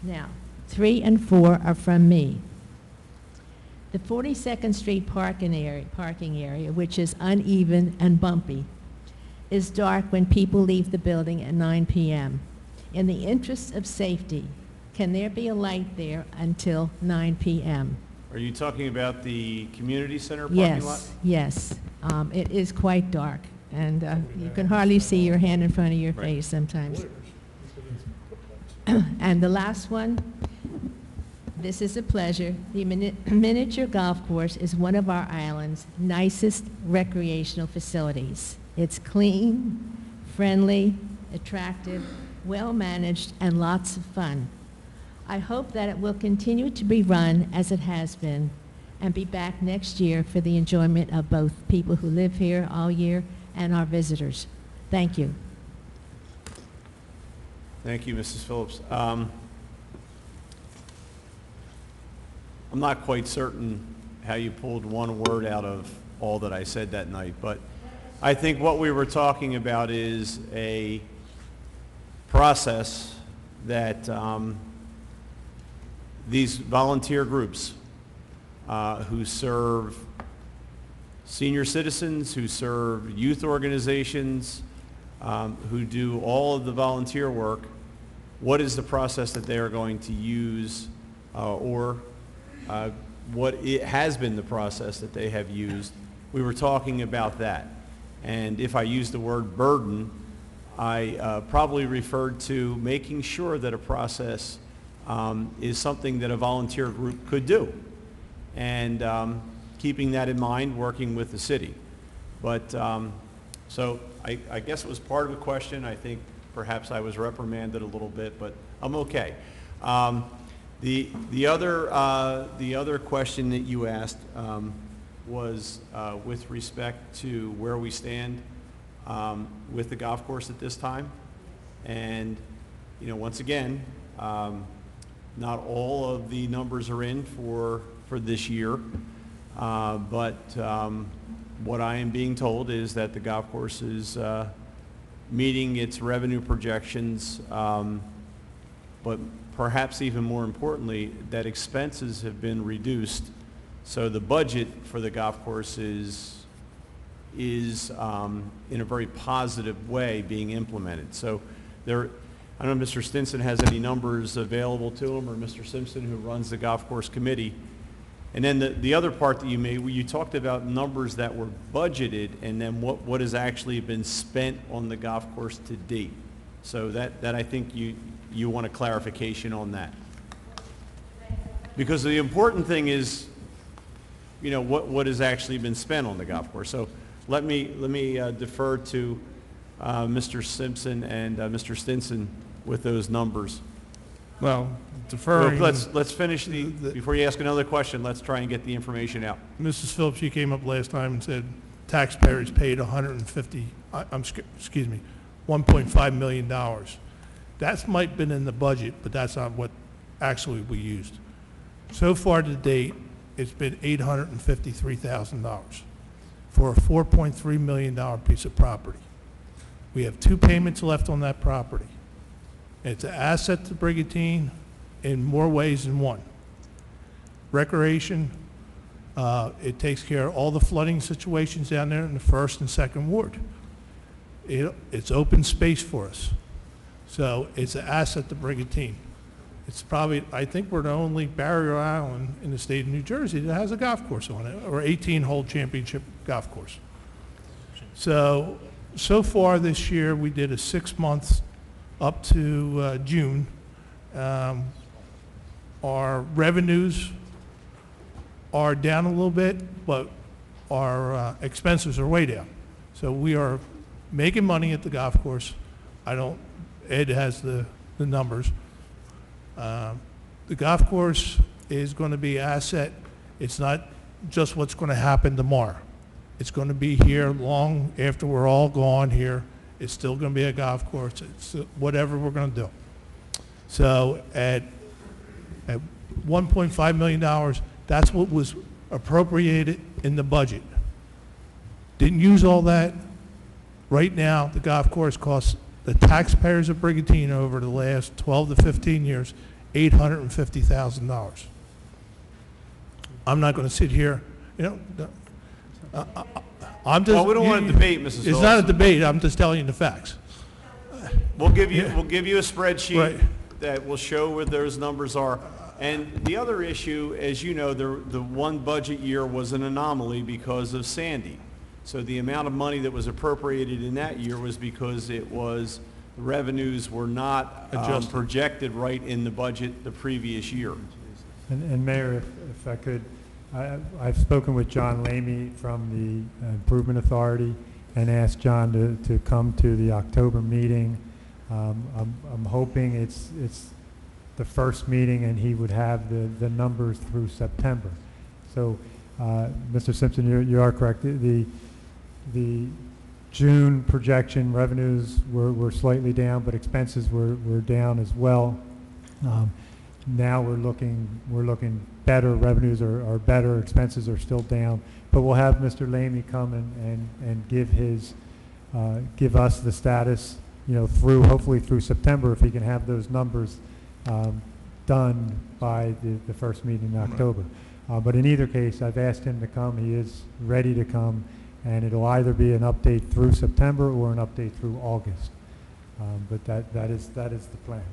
Now, 3 and 4 are from me. The 42nd Street parking area, which is uneven and bumpy, is dark when people leave the building at 9 p.m. In the interest of safety, can there be a light there until 9 p.m.? Are you talking about the community center parking lot? Yes. It is quite dark, and you can hardly see your hand in front of your Right. face sometimes. And the last one, this is a pleasure. The miniature golf course is one of our island's nicest recreational facilities. It's clean, friendly, attractive, well-managed, and lots of fun. I hope that it will continue to be run as it has been and be back next year for the enjoyment of both people who live here all year and our visitors. Thank you. Thank you, Mrs. Phillips. I'm not quite certain how you pulled one word out of all that I said that night, but I think what we were talking about is a process that these volunteer groups who serve senior citizens, who serve youth organizations, who do all of the volunteer work, what is the process that they are going to use or what it has been the process that they have used. We were talking about that. And if I use the word burden, I probably referred to making sure that a process is something that a volunteer group could do. And keeping that in mind, working with the city. But, so I guess it was part of the question. I think perhaps I was reprimanded a little bit, but I'm okay. The other question that you asked was with respect to where we stand with the golf course at this time. And, you know, once again, not all of the numbers are in for this year, but what I am being told is that the golf course is meeting its revenue projections, but perhaps even more importantly, that expenses have been reduced. So the budget for the golf course is in a very positive way being implemented. So there, I don't know if Mr. Stinson has any numbers available to him, or Mr. Simpson, who runs the golf course committee. And then the other part that you made, you talked about numbers that were budgeted and then what has actually been spent on the golf course to date. So that I think you want a clarification on that. Because the important thing is, you know, what has actually been spent on the golf course. So let me defer to Mr. Simpson and Mr. Stinson with those numbers. Well, deferring... Well, let's finish before you ask another question, let's try and get the information out. Mrs. Phillips, you came up last time and said taxpayers paid $1.5 million. That's might been in the budget, but that's not what actually we used. So far to date, it's been $853,000 for a $4.3 million piece of property. We have 2 payments left on that property. It's an asset to Brigantine in more ways than one. Recreation, it takes care of all the flooding situations down there in the 1st and 2nd Ward. It's open space for us. So it's an asset to Brigantine. It's probably, I think we're the only barrier island in the state of New Jersey that has a golf course on it, or 18-hole championship golf course. So far this year, we did a 6 months up to June. Our revenues are down a little bit, but our expenses are way down. So we are making money at the golf course. Ed has the numbers. The golf course is going to be an asset. It's not just what's going to happen tomorrow. It's going to be here long after we're all gone here. It's still going to be a golf course. It's whatever we're going to do. So at $1.5 million, that's what was appropriated in the budget. Didn't use all that. Right now, the golf course costs the taxpayers of Brigantine over the last 12 to 15 years $850,000. I'm not going to sit here, I'm just... Well, we don't want to debate, Mrs. Phillips. It's not a debate, I'm just telling you the facts. We'll give you a spreadsheet Right. that will show where those numbers are. And the other issue, as you know, the one budget year was an anomaly because of Sandy. So the amount of money that was appropriated in that year was because the revenues were not projected right in the budget the previous year. And Mayor, if I could, I've spoken with John Lamy from the Improvement Authority and asked John to come to the October meeting. I'm hoping it's the first meeting and he would have the numbers through September. So, Mr. Simpson, you are correct. The June projection revenues were slightly down, but expenses were down as well. Now we're looking better. Revenues are better. Expenses are still down. But we'll have Mr. Lamy come and give us the status, hopefully through September, if he can have those numbers done by the first meeting in October. But in either case, I've asked him to come. He is ready to come, and it'll either be an update through September or an update through August. But that is the plan.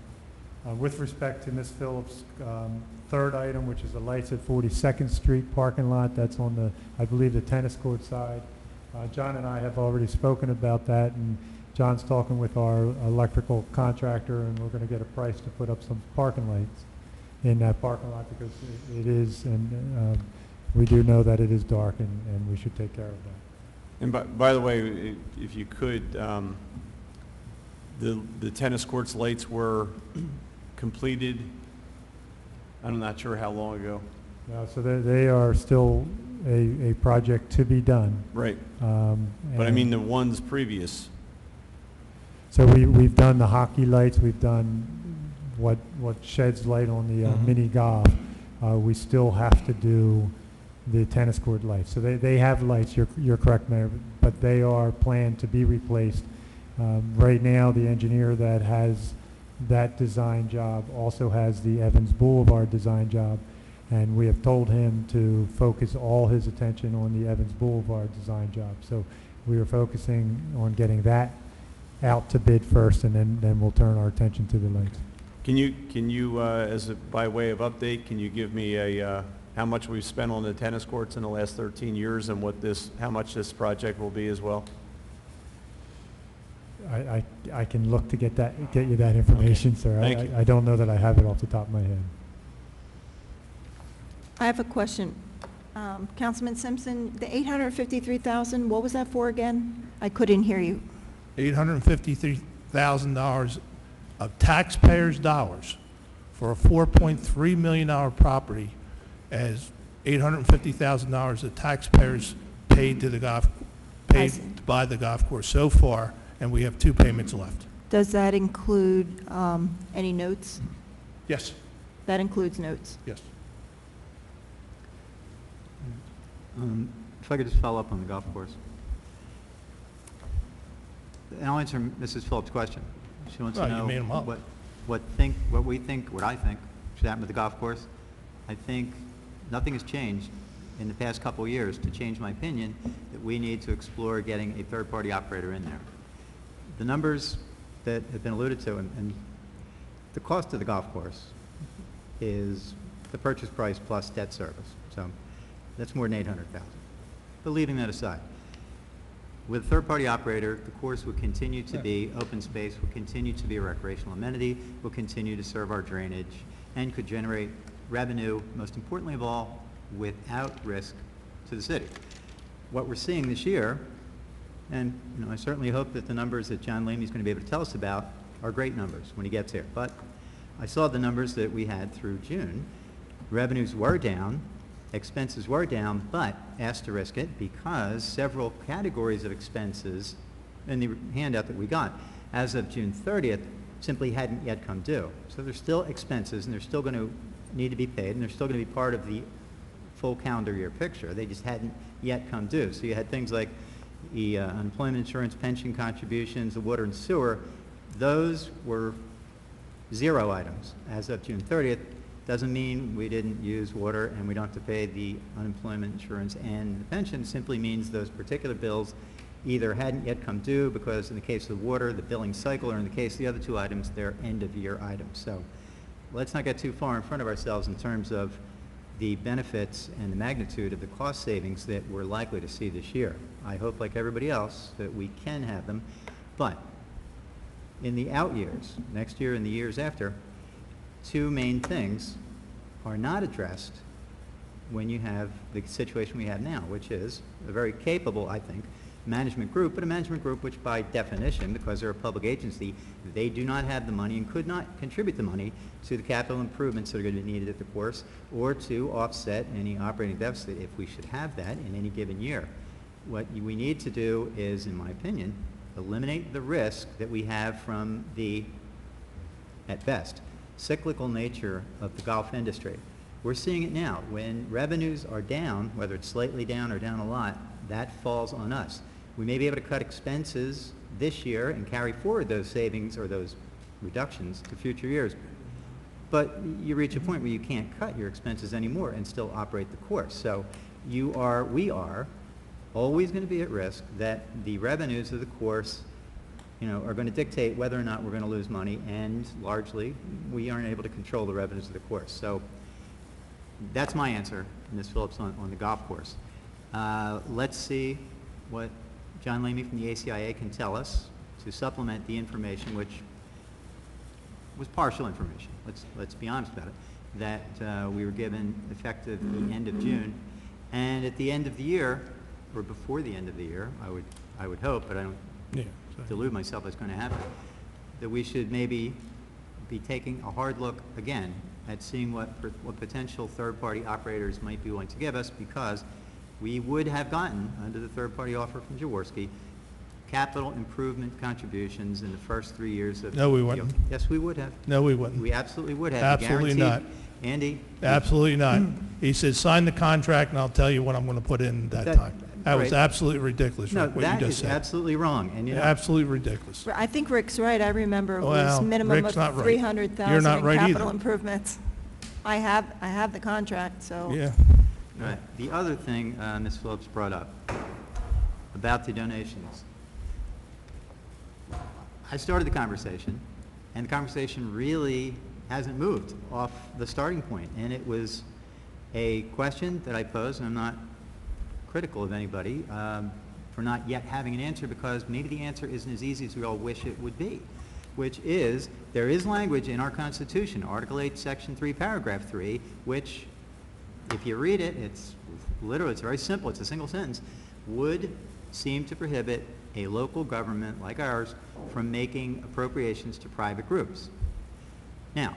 With respect to Ms. Phillips' third item, which is the lights at 42nd Street parking lot, that's on I believe, the tennis court side. John and I have already spoken about that, and John's talking with our electrical contractor, and we're going to get a price to put up some parking lights in that parking lot because it is, and we do know that it is dark, and we should take care of that. And by the way, if you could, the tennis courts lights were completed, I'm not sure how long ago. So they are still a project to be done. Right. But I mean the ones previous. So we've done the hockey lights, we've done what sheds light on the mini golf. We still have to do the tennis court lights. So they have lights, you're correct, Mayor, but they are planned to be replaced. Right now, the engineer that has that design job also has the Evans Boulevard design job, and we have told him to focus all his attention on the Evans Boulevard design job. So we are focusing on getting that out to bid first, and then we'll turn our attention to the lights. Can you, by way of update, can you give me how much we've spent on the tennis courts in the last 13 years and how much this project will be as well? I can look to get you that information, sir. Thank you. I don't know that I have it off the top of my head. I have a question. Councilman Simpson, the $853,000, what was that for again? I couldn't hear you. $853,000 of taxpayers' dollars for a $4.3 million property, as $850,000 of taxpayers paid to buy the golf course so far, and we have 2 payments left. Does that include any notes? Yes. That includes notes. Yes. If I could just follow up on the golf course. And I'll answer Mrs. Phillips' question. She wants to Well, you know made 'em up. what I think should happen with the golf course. I think nothing has changed in the past couple of years to change my opinion that we need to explore getting a third-party operator in there. The numbers that have been alluded to, and the cost of the golf course is the purchase price plus debt service. So that's more than $800,000. But leaving that aside, with a third-party operator, the course will continue to be open space, will continue to be a recreational amenity, will continue to serve our drainage, and could generate revenue, most importantly of all, without risk to the city. What we're seeing this year, and I certainly hope that the numbers that John Lamey is going to be able to tell us about are great numbers when he gets here, but I saw the numbers that we had through June. Revenues were down, expenses were down, but asterisk it, because several categories of expenses in the handout that we got as of June 30th simply hadn't yet come due. So there's still expenses, and they're still going to need to be paid, and they're still going to be part of the full calendar year picture. They just hadn't yet come due. So you had things like the unemployment insurance, pension contributions, the water and sewer. Those were 0 items as of June 30th. Doesn't mean we didn't use water and we don't have to pay the unemployment insurance and the pension. It simply means those particular bills either hadn't yet come due because in the case of the water, the billing cycle, or in the case of the other 2 items, they're end-of-year items. So let's not get too far in front of ourselves in terms of the benefits and the magnitude of the cost savings that we're likely to see this year. I hope, like everybody else, that we can have them, but in the out years, next year and the years after, 2 main things are not addressed when you have the situation we have now, which is a very capable, I think, management group, but a management group which by definition, because they're a public agency, they do not have the money and could not contribute the money to the capital improvements that are going to be needed at the course or to offset any operating deficit if we should have that in any given year. What we need to do is, in my opinion, eliminate the risk that we have from the, at best, cyclical nature of the golf industry. We're seeing it now. When revenues are down, whether it's slightly down or down a lot, that falls on us. We may be able to cut expenses this year and carry forward those savings or those reductions to future years. But you reach a point where you can't cut your expenses anymore and still operate the course. So we are always going to be at risk that the revenues of the course are going to dictate whether or not we're going to lose money, and largely we aren't able to control the revenues of the course. So that's my answer, Ms. Phillips, on the golf course. Let's see what John Lamey from the ACIA can tell us to supplement the information, which was partial information. Let's be honest about it, that we were given effective the end of June, and at the end of the year, or before the end of the year, I would hope, but I don't delude myself that's going to happen, that we should maybe be taking a hard look again at seeing what potential third-party operators might be willing to give us, because we would have gotten, under the third-party offer from Jaworski, capital improvement contributions in the first 3 years of... No, we wouldn't. Yes, we would have. No, we wouldn't. We absolutely would have. Absolutely not. Andy? Absolutely not. He said, sign the contract and I'll tell you what I'm going to put in that time. That was Right. absolutely ridiculous, No, Rick, what you that just is said. absolutely wrong, and you know. Absolutely ridiculous. I think Rick's right. I remember it was Well, minimum Rick's of not right. 300,000 You're not in right capital either. improvements. I have the contract, so. Yeah. Right. The other thing Ms. Phillips brought up about the donations. I started the conversation, and the conversation really hasn't moved off the starting point. And it was a question that I posed, and I'm not critical of anybody for not yet having an answer, because maybe the answer isn't as easy as we all wish it would be, which is, there is language in our Constitution, Article 8, Section 3, Paragraph 3, which, if you read it, it's literally, it's very simple, it's a single sentence, would seem to prohibit a local government like ours from making appropriations to private groups. Now,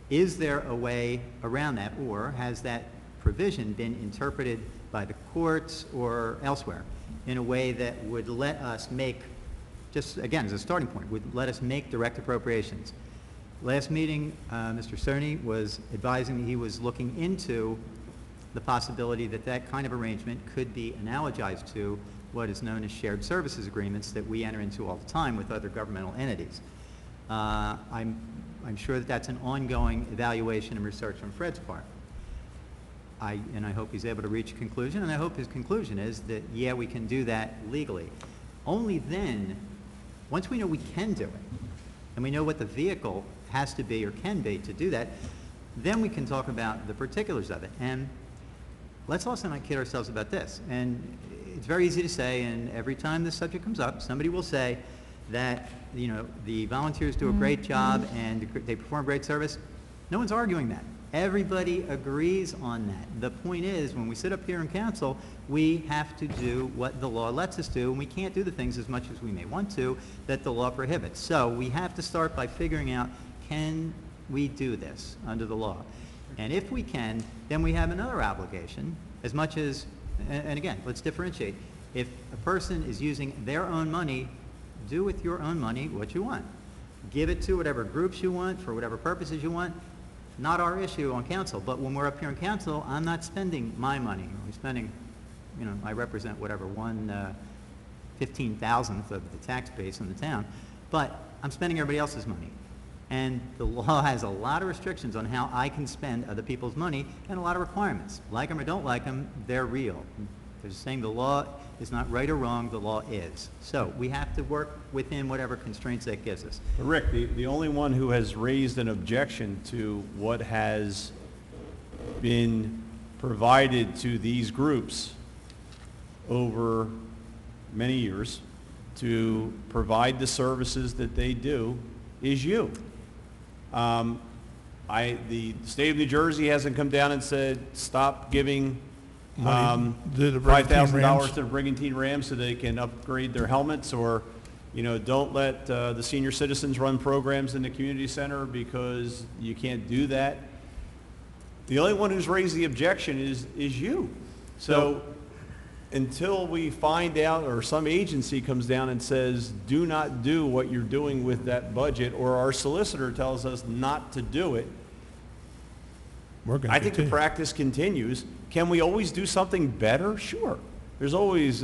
is there a way around that, or has that provision been interpreted by the courts or elsewhere in a way that would let us make, just again as a starting point, would let us make direct appropriations? Last meeting, Mr. Cerny was advising me he was looking into the possibility that that kind of arrangement could be analogized to what is known as shared services agreements that we enter into all the time with other governmental entities. I'm sure that that's an ongoing evaluation and research on Fred's part. I hope he's able to reach a conclusion, and I hope his conclusion is that, yeah, we can do that legally. Only then, once we know we can do it, and we know what the vehicle has to be or can be to do that, then we can talk about the particulars of it. And let's also not kid ourselves about this. And it's very easy to say, and every time this subject comes up, somebody will say that, you know, the volunteers do a great job and they perform great service. No one's arguing that. Everybody agrees on that. The point is, when we sit up here in council, we have to do what the law lets us do, and we can't do the things as much as we may want to that the law prohibits. So we have to start by figuring out, can we do this under the law? And if we can, then we have another obligation, as much as, and again, let's differentiate. If a person is using their own money, do with your own money what you want. Give it to whatever groups you want, for whatever purposes you want. Not our issue on council, but when we're up here in council, I'm not spending my money. I'm spending, you know, I represent whatever, 1/15,000th of the tax base in the town, but I'm spending everybody else's money. And the law has a lot of restrictions on how I can spend other people's money, and a lot of requirements. Like them or don't like them, they're real. They're saying the law is not right or wrong, the law is. So we have to work within whatever constraints that gives us. But Rick, the only one who has raised an objection to what has been provided to these groups over many years to provide the services that they do is you. The state of New Jersey hasn't come down and said, stop giving Money to the Brigantine $5,000 Rams. to the Brigantine Rams so they can upgrade their helmets, or, you know, don't let the senior citizens run programs in the community center because you can't do that. The only one who's raised the objection is you. So until we find out, or some agency comes down and says, do not do what you're doing with that budget, or our solicitor tells us not to do it, We're gonna I think the continue. practice continues. Can we always do something better? Sure. There's always,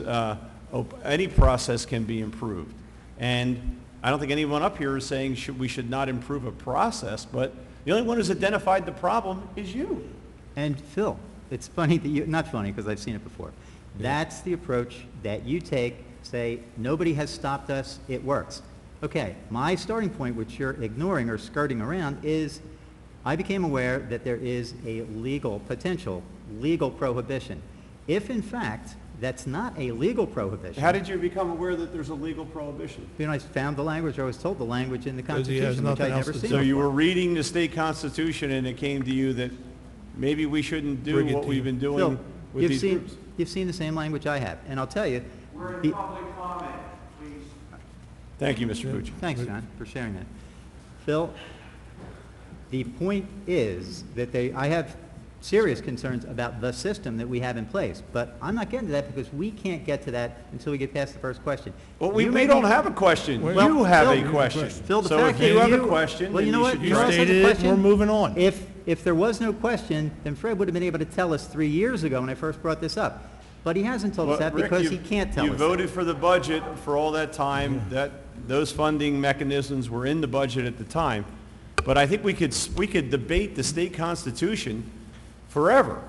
any process can be improved. And I don't think anyone up here is saying we should not improve a process, but the only one who's identified the problem is you. And Phil, it's funny that you, not funny because I've seen it before. That's the approach that you take, say, nobody has stopped us, it works. Okay, my starting point, which you're ignoring or skirting around, is I became aware that there is a potential legal prohibition. If in fact that's not a legal prohibition. How did you become aware that there's a legal prohibition? You know, I found the language, or I was told the language in the Because he has Constitution, which nothing I'd else never to seen do. So you before. were reading the state constitution and it came to you that maybe we shouldn't do what we've been doing Phil, with these groups. you've seen the same language I have, and I'll tell you. We're the- in public comment, please. Thank you, Mr. Pucci. Thanks, John, for sharing that. Phil, the point is that I have serious concerns about the system that we have in place, but I'm not getting to that because we can't get to that until we get past the first question. Well, we You may don't be- have a question. Well, You have Phil, a question. Phil, the So fact if you that have a question, well, you then know you what? should You know what, stated the it, question? we're moving on. If there was no question, then Fred would have been able to tell us 3 years ago when I first brought this up. But he hasn't told us Well, that Rick, because you- he can't tell us You that. voted for the budget for all that time, those funding mechanisms were in the budget at the time. But I think we could debate the state constitution forever.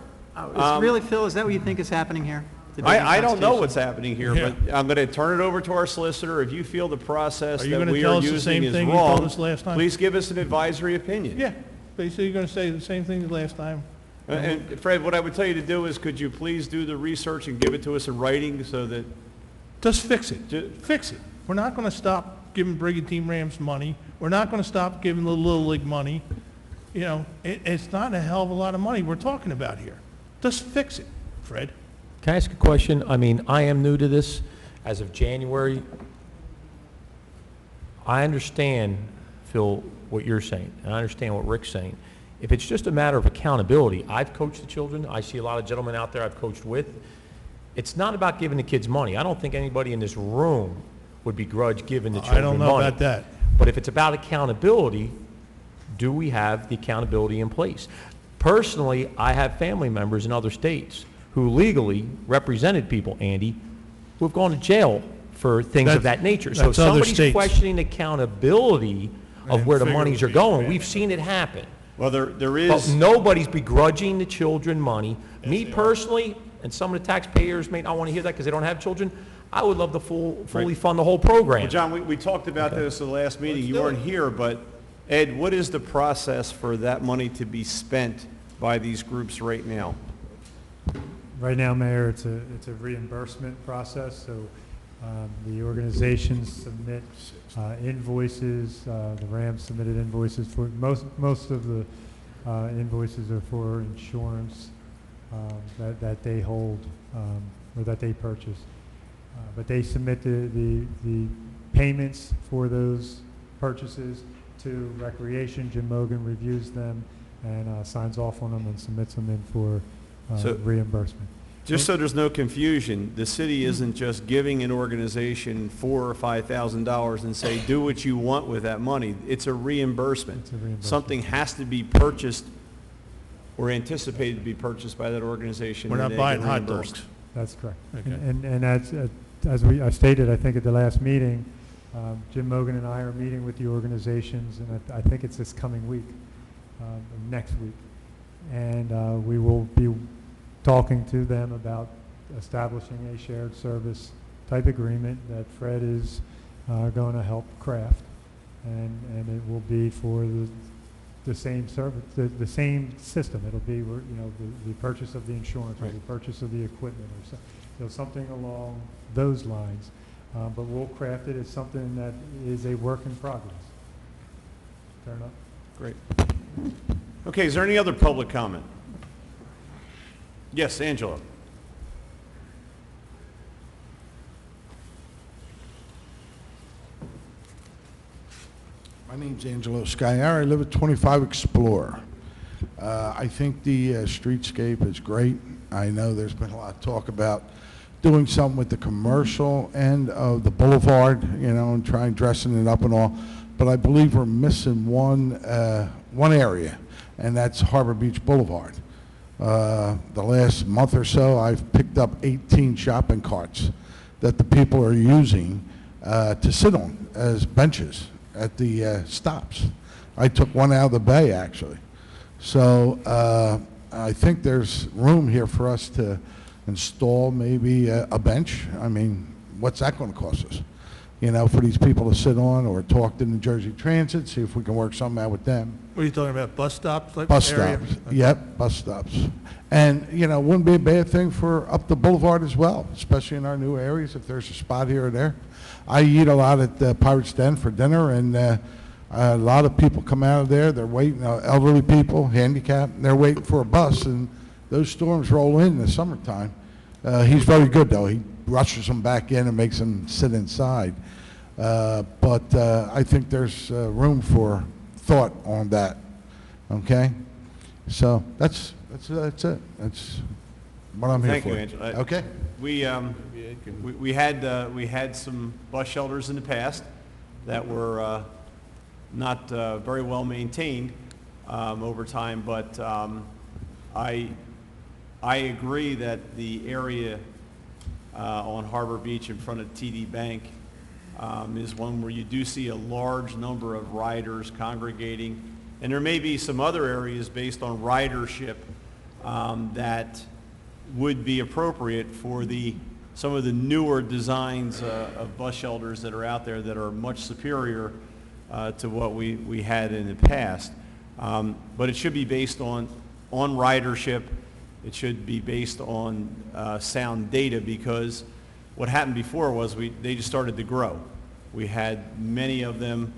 Really, Phil, is that what you think is happening here? I don't know what's happening here, but I'm going to turn it over to our solicitor. If you feel the process Are you that gonna we tell are us the using same is thing you told wrong, us last time? please give us an advisory opinion. Yeah, basically you're going to say the same thing as last time. And Fred, what I would tell you to do is, could you please do the research and give it to us in writing so that... Just fix it. Fix it. We're not going to stop giving Brigantine Rams money. We're not going to stop giving the Little League money. You know, it's not a hell of a lot of money we're talking about here. Just fix it, Fred. Can I ask a question? I mean, I am new to this as of January. I understand, Phil, what you're saying, and I understand what Rick's saying. If it's just a matter of accountability, I've coached the children. I see a lot of gentlemen out there I've coached with. It's not about giving the kids money. I don't think anybody in this room would begrudge giving the children money. I don't know about that. But if it's about accountability, do we have the accountability in place? Personally, I have family members in other states who legally represented people, Andy, who have gone to jail for things of that nature. So if that's other somebody's states. questioning accountability of where the figure monies it are would be going, granted. we've seen it happen. Well, there But is... nobody's begrudging the children money. Me personally, and some of the taxpayers may not want to hear that because they don't have children, I would love to fully fund the whole program. Well, John, we talked about this at the last meeting. You weren't here, but Ed, what is the process for that money to be spent by these groups right now? Right now, Mayor, it's a reimbursement process, so the organizations submit invoices, the Rams submitted invoices for, most of the invoices are for insurance that they hold or that they purchase. But they submit the payments for those purchases to Recreation. Jim Mogan reviews them and signs off on them and submits them in for reimbursement. Just so there's no confusion, the city isn't just giving an organization $4,000 or $5,000 and say, do what you want with that money. It's a reimbursement. It's a reimbursement. Something has to be purchased or anticipated to be purchased by that organization. We're and not they buying get hot reimbursed. dogs. That's correct. Okay. And as I stated, I think at the last meeting, Jim Mogan and I are meeting with the organizations, and I think it's this coming week, next week. And we will be talking to them about establishing a shared service type agreement that Fred is going to help craft. And it will be for the same service, the same system. It'll be, the purchase of the insurance, or the purchase of the equipment, or something along those lines. But we'll craft it as something that is a work in progress. Fair enough? Great. Okay, is there any other public comment? Yes, Angela. My name's Angelo Sciarra. I live at 25 Explorer. I think the streetscape is great. I know there's been a lot of talk about doing something with the commercial end of the boulevard, and trying dressing it up and all. But I believe we're missing one area, and that's Harbor Beach Boulevard. The last month or so, I've picked up 18 shopping carts that the people are using to sit on as benches at the stops. I took one out of the bay, actually. So I think there's room here for us to install maybe a bench. I mean, what's that going to cost us? For these people to sit on, or talk to New Jersey Transit, see if we can work something out with them. What are you talking about, bus stops? Like Bus area? stops, Okay. yep, bus stops. And, wouldn't be a bad thing for up the boulevard as well, especially in our new areas, if there's a spot here or there. I eat a lot at the Pirates Den for dinner, and a lot of people come out of there, they're waiting, elderly people, handicapped, they're waiting for a bus, and those storms roll in the summertime. He's very good, though. He rushes them back in and makes them sit inside. But I think there's room for thought on that, okay? So that's it. That's what I'm here Thank for. you, Angela. Okay? We had some bus shelters in the past that were not very well maintained over time, but I agree that the area on Harbor Beach in front of TD Bank is one where you do see a large number of riders congregating. And there may be some other areas based on ridership that would be appropriate for some of the newer designs of bus shelters that are out there that are much superior to what we had in the past. But it should be based on ridership. It should be based on sound data, because what happened before was they just started to grow. We had many of them.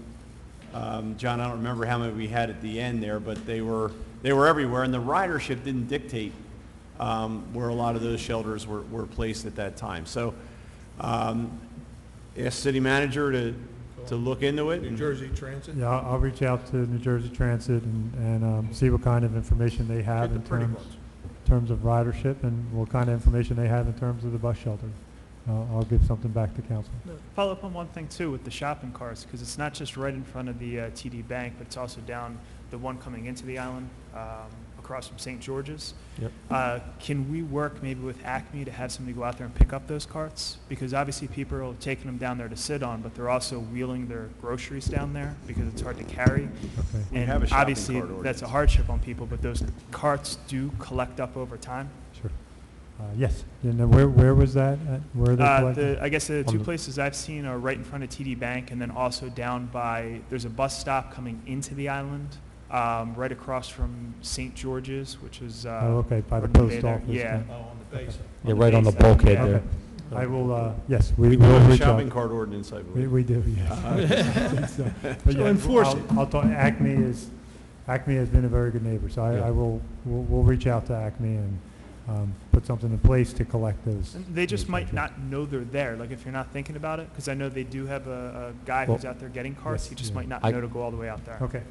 John, I don't remember how many we had at the end there, but they were everywhere, and the ridership didn't dictate where a lot of those shelters were placed at that time. So ask city manager to look into it. New Jersey Transit? Yeah, I'll reach out to New Jersey Transit and see what kind of information they have in terms of ridership and what kind of information they have in terms of the bus shelter. I'll give something back to council. Follow up on one thing too with the shopping carts, because it's not just right in front of the TD Bank, but it's also down the one coming into the island across from St. George's. Yep. Can we work maybe with Acme to have somebody go out there and pick up those carts? Because obviously people are taking them down there to sit on, but they're also wheeling their groceries down there because it's hard to carry. Okay. We And have a shopping obviously cart ordinance. that's a hardship on people, but those carts do collect up over time. Sure. Yes. And then where was that? Where are they collecting? I guess the On two the- places I've seen are right in front of TD Bank, and then also down by, there's a bus stop coming into the island, right across from St. George's, which is. Oh, okay, by the right post there. office. Yeah. Oh, on the base. Yeah, right on the base side, bulkhead yeah. there. Okay. I will, yes, we We do will have a reach out. shopping cart ordinance, I believe. We do, yes. But So yeah, enforce it. I'll talk, Acme has been a very good neighbor, so Yeah. we'll reach out to Acme and put something in place to collect those. And they just those might items. not know they're there, like if you're not thinking about it, because I know they do have a guy Well, who's out there getting carts, yes, he just yeah. might not I- know to go all the way out there. Okay.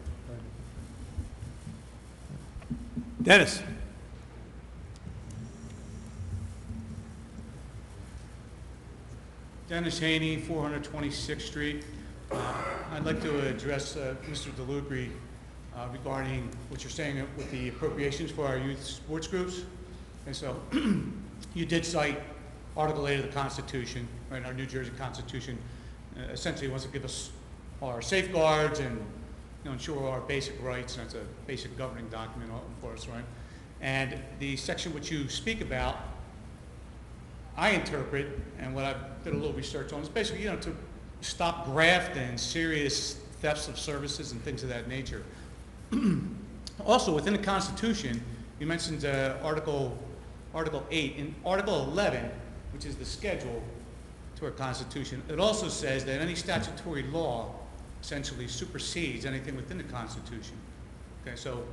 Dennis? Dennis Haney, 426th Street. I'd like to address Mr. DeLucre regarding what you're saying with the appropriations for our youth sports groups. And so you did cite Article 8 of the Constitution, right, our New Jersey Constitution, essentially wants to give us our safeguards and ensure our basic rights, and it's a basic governing document for us, right? And the section which you speak about, I interpret, and what I've did a little research on, is basically, to stop graft and serious thefts of services and things of that nature. Also, within the Constitution, you mentioned Article 8. In Article 11, which is the schedule to our Constitution, it also says that any statutory law essentially supersedes anything within the Constitution. Okay, so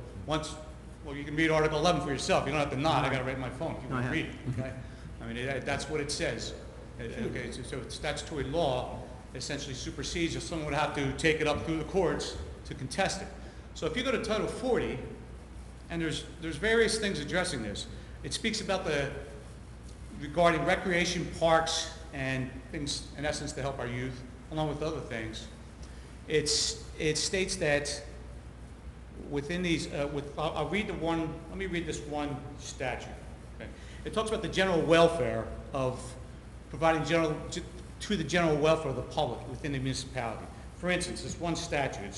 you can read Article 11 for yourself. You don't have to nod. I got it right on my phone if you want to read it. Okay, I mean that's what it says. Okay, so statutory law essentially supersedes, or someone would have to take it up through the courts to contest it. So if you go to Title 40, and there's various things addressing this. It speaks about regarding recreation parks and things, in essence, to help our youth, along with other things. It states that within these, I'll read let me read this one statute. Okay. It talks about the general welfare of providing to the general welfare of the public within the municipality. For instance, this one statute,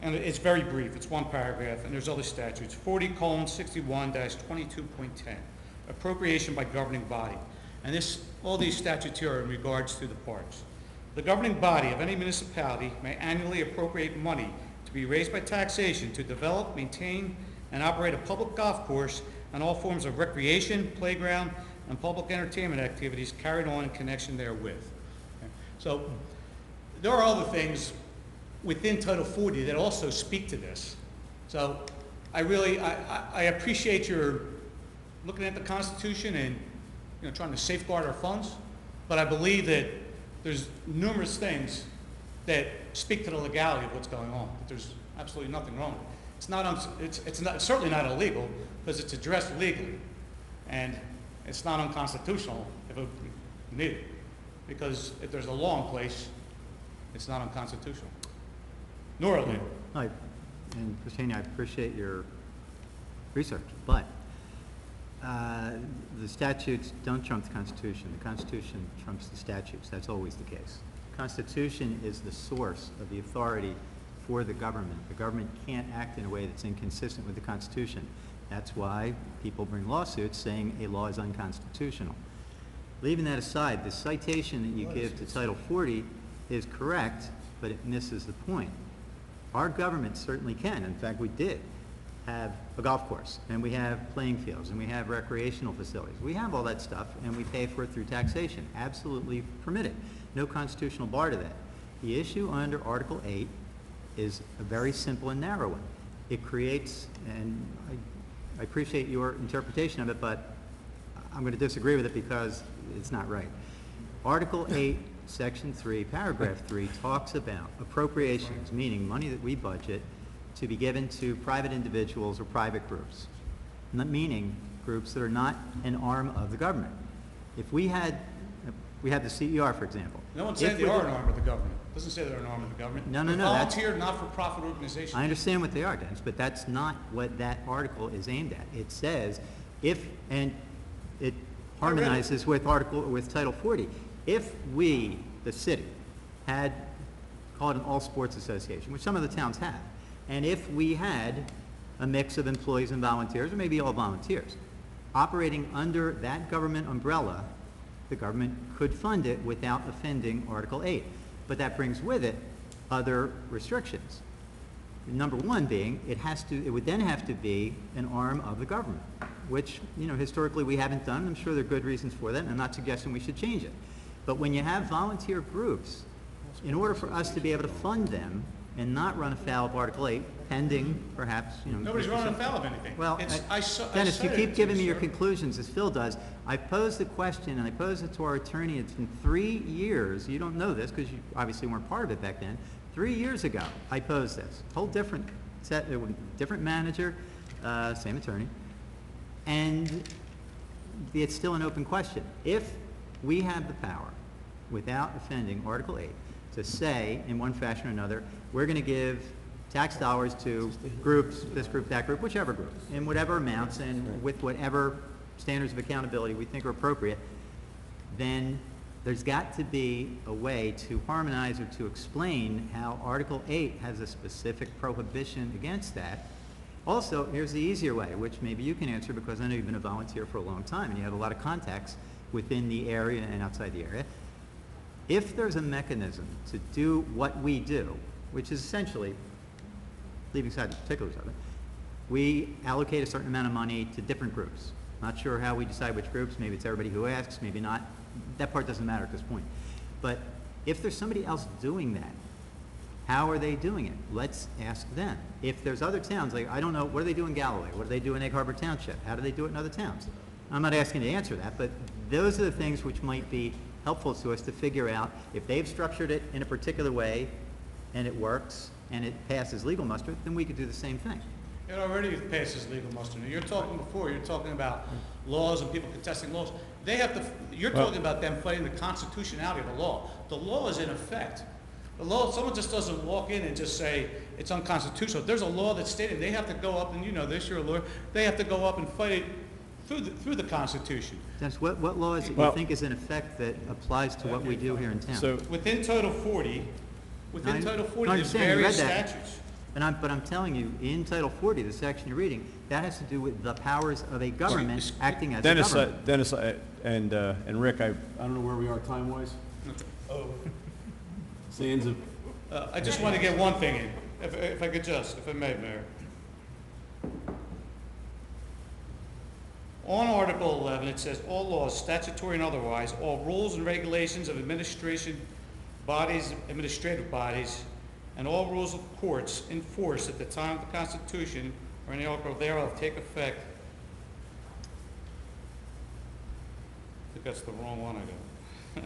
and it's very brief, it's one paragraph, and there's other statutes. 40:61-22.10, appropriation by governing body. And all these statutes here are in regards to the parks. The governing body of any municipality may annually appropriate money to be raised by taxation to develop, maintain, and operate a public golf course and all forms of recreation, playground, and public entertainment activities carried on in connection therewith. Okay. So there are other things within Title 40 that also speak to this. So I appreciate your looking at the Constitution and trying to safeguard our funds, but I believe that there's numerous things that speak to the legality of what's going on. That there's absolutely nothing wrong with it. It's certainly not illegal because it's addressed legally, and it's not unconstitutional if it needed, because if there's a law in place, it's not unconstitutional. Nor illegal. And Christine, I appreciate your research, but The statutes don't trump the Constitution. The Constitution trumps the statutes. That's always the case. The Constitution is the source of the authority for the government. The government can't act in a way that's inconsistent with the Constitution. That's why people bring lawsuits saying a law is unconstitutional. Leaving that aside, the citation that you give to Title 40 is correct, but it misses the point. Our government certainly can, in fact we did, have a golf course, and we have playing fields, and we have recreational facilities. We have all that stuff, and we pay for it through taxation. Absolutely permitted. No constitutional bar to that. The issue under Article 8 is a very simple and narrow one. It creates, and I appreciate your interpretation of it, but I'm going to disagree with it because it's not right. Article 8, Section 3, Paragraph 3 talks about appropriations, meaning money that we budget to be given to private individuals or private groups, not meaning groups that are not an arm of the government. If we had the CER, for example. No one's saying they are an arm of the government. It doesn't say they're an arm of the government. No, They're no. volunteer, not-for-profit organizations. I understand what they are, Dennis, but that's not what that article is aimed at. It says and it harmonizes with Title 40. If we, the city, had, call it an all-sports association, which some of the towns have, and if we had a mix of employees and volunteers, or maybe all volunteers, operating under that government umbrella, the government could fund it without offending Article 8. But that brings with it other restrictions. Number one being, it would then have to be an arm of the government, which, historically we haven't done. I'm sure there are good reasons for that, and I'm not suggesting we should change it. But when you have volunteer groups, in order for us to be able to fund them and not run afoul of Article 8, pending perhaps, Nobody's running afoul of anything. Well, Dennis, you keep giving me your conclusions, as Phil does. I posed the question, and I posed it to our attorney. It's been 3 years. You don't know this because you obviously weren't part of it back then. 3 years ago, I posed this. Whole different different manager, same attorney, and it's still an open question. If we have the power, without offending Article 8, to say in one fashion or another, we're going to give tax dollars to groups, this group, that group, whichever group, in whatever amounts and with whatever standards of accountability we think are appropriate, then there's got to be a way to harmonize or to explain how Article 8 has a specific prohibition against that. Also, here's the easier way, which maybe you can answer because I know you've been a volunteer for a long time and you have a lot of contacts within the area and outside the area. If there's a mechanism to do what we do, which is essentially, leaving aside the particulars of it, we allocate a certain amount of money to different groups. Not sure how we decide which groups. Maybe it's everybody who asks, maybe not. That part doesn't matter at this point. But if there's somebody else doing that, how are they doing it? Let's ask them. If there's other towns, like, I don't know, what do they do in Galloway? What do they do in Egg Harbor Township? How do they do it in other towns? I'm not asking you to answer that, but those are the things which might be helpful to us to figure out if they've structured it in a particular way and it works and it passes legal muster, then we could do the same thing. It already passes legal muster. Now, you're talking about laws and people contesting laws. You're talking about them fighting the constitutionality of the law. The law is in effect. The law, someone just doesn't walk in and just say it's unconstitutional. There's a law that's stated, they have to go up, and you know this, you're a lawyer, they have to go up and fight it through the Constitution. Dennis, what law is it you think is in effect that applies to what we do here in town? So Within Title 40, there's various statutes. But I'm telling you, in Title 40, the section you're reading, that has to do with the powers of a government acting as a government. Dennis and Rick, I don't know where we are time-wise. Sands of... I just want to get one thing in, if I could if I may, Mayor. On Article 11, it says, all laws, statutory and otherwise, all rules and regulations of administrative bodies, and all rules of courts in force at the time of the Constitution or any article thereof take effect. I think that's the wrong one I got.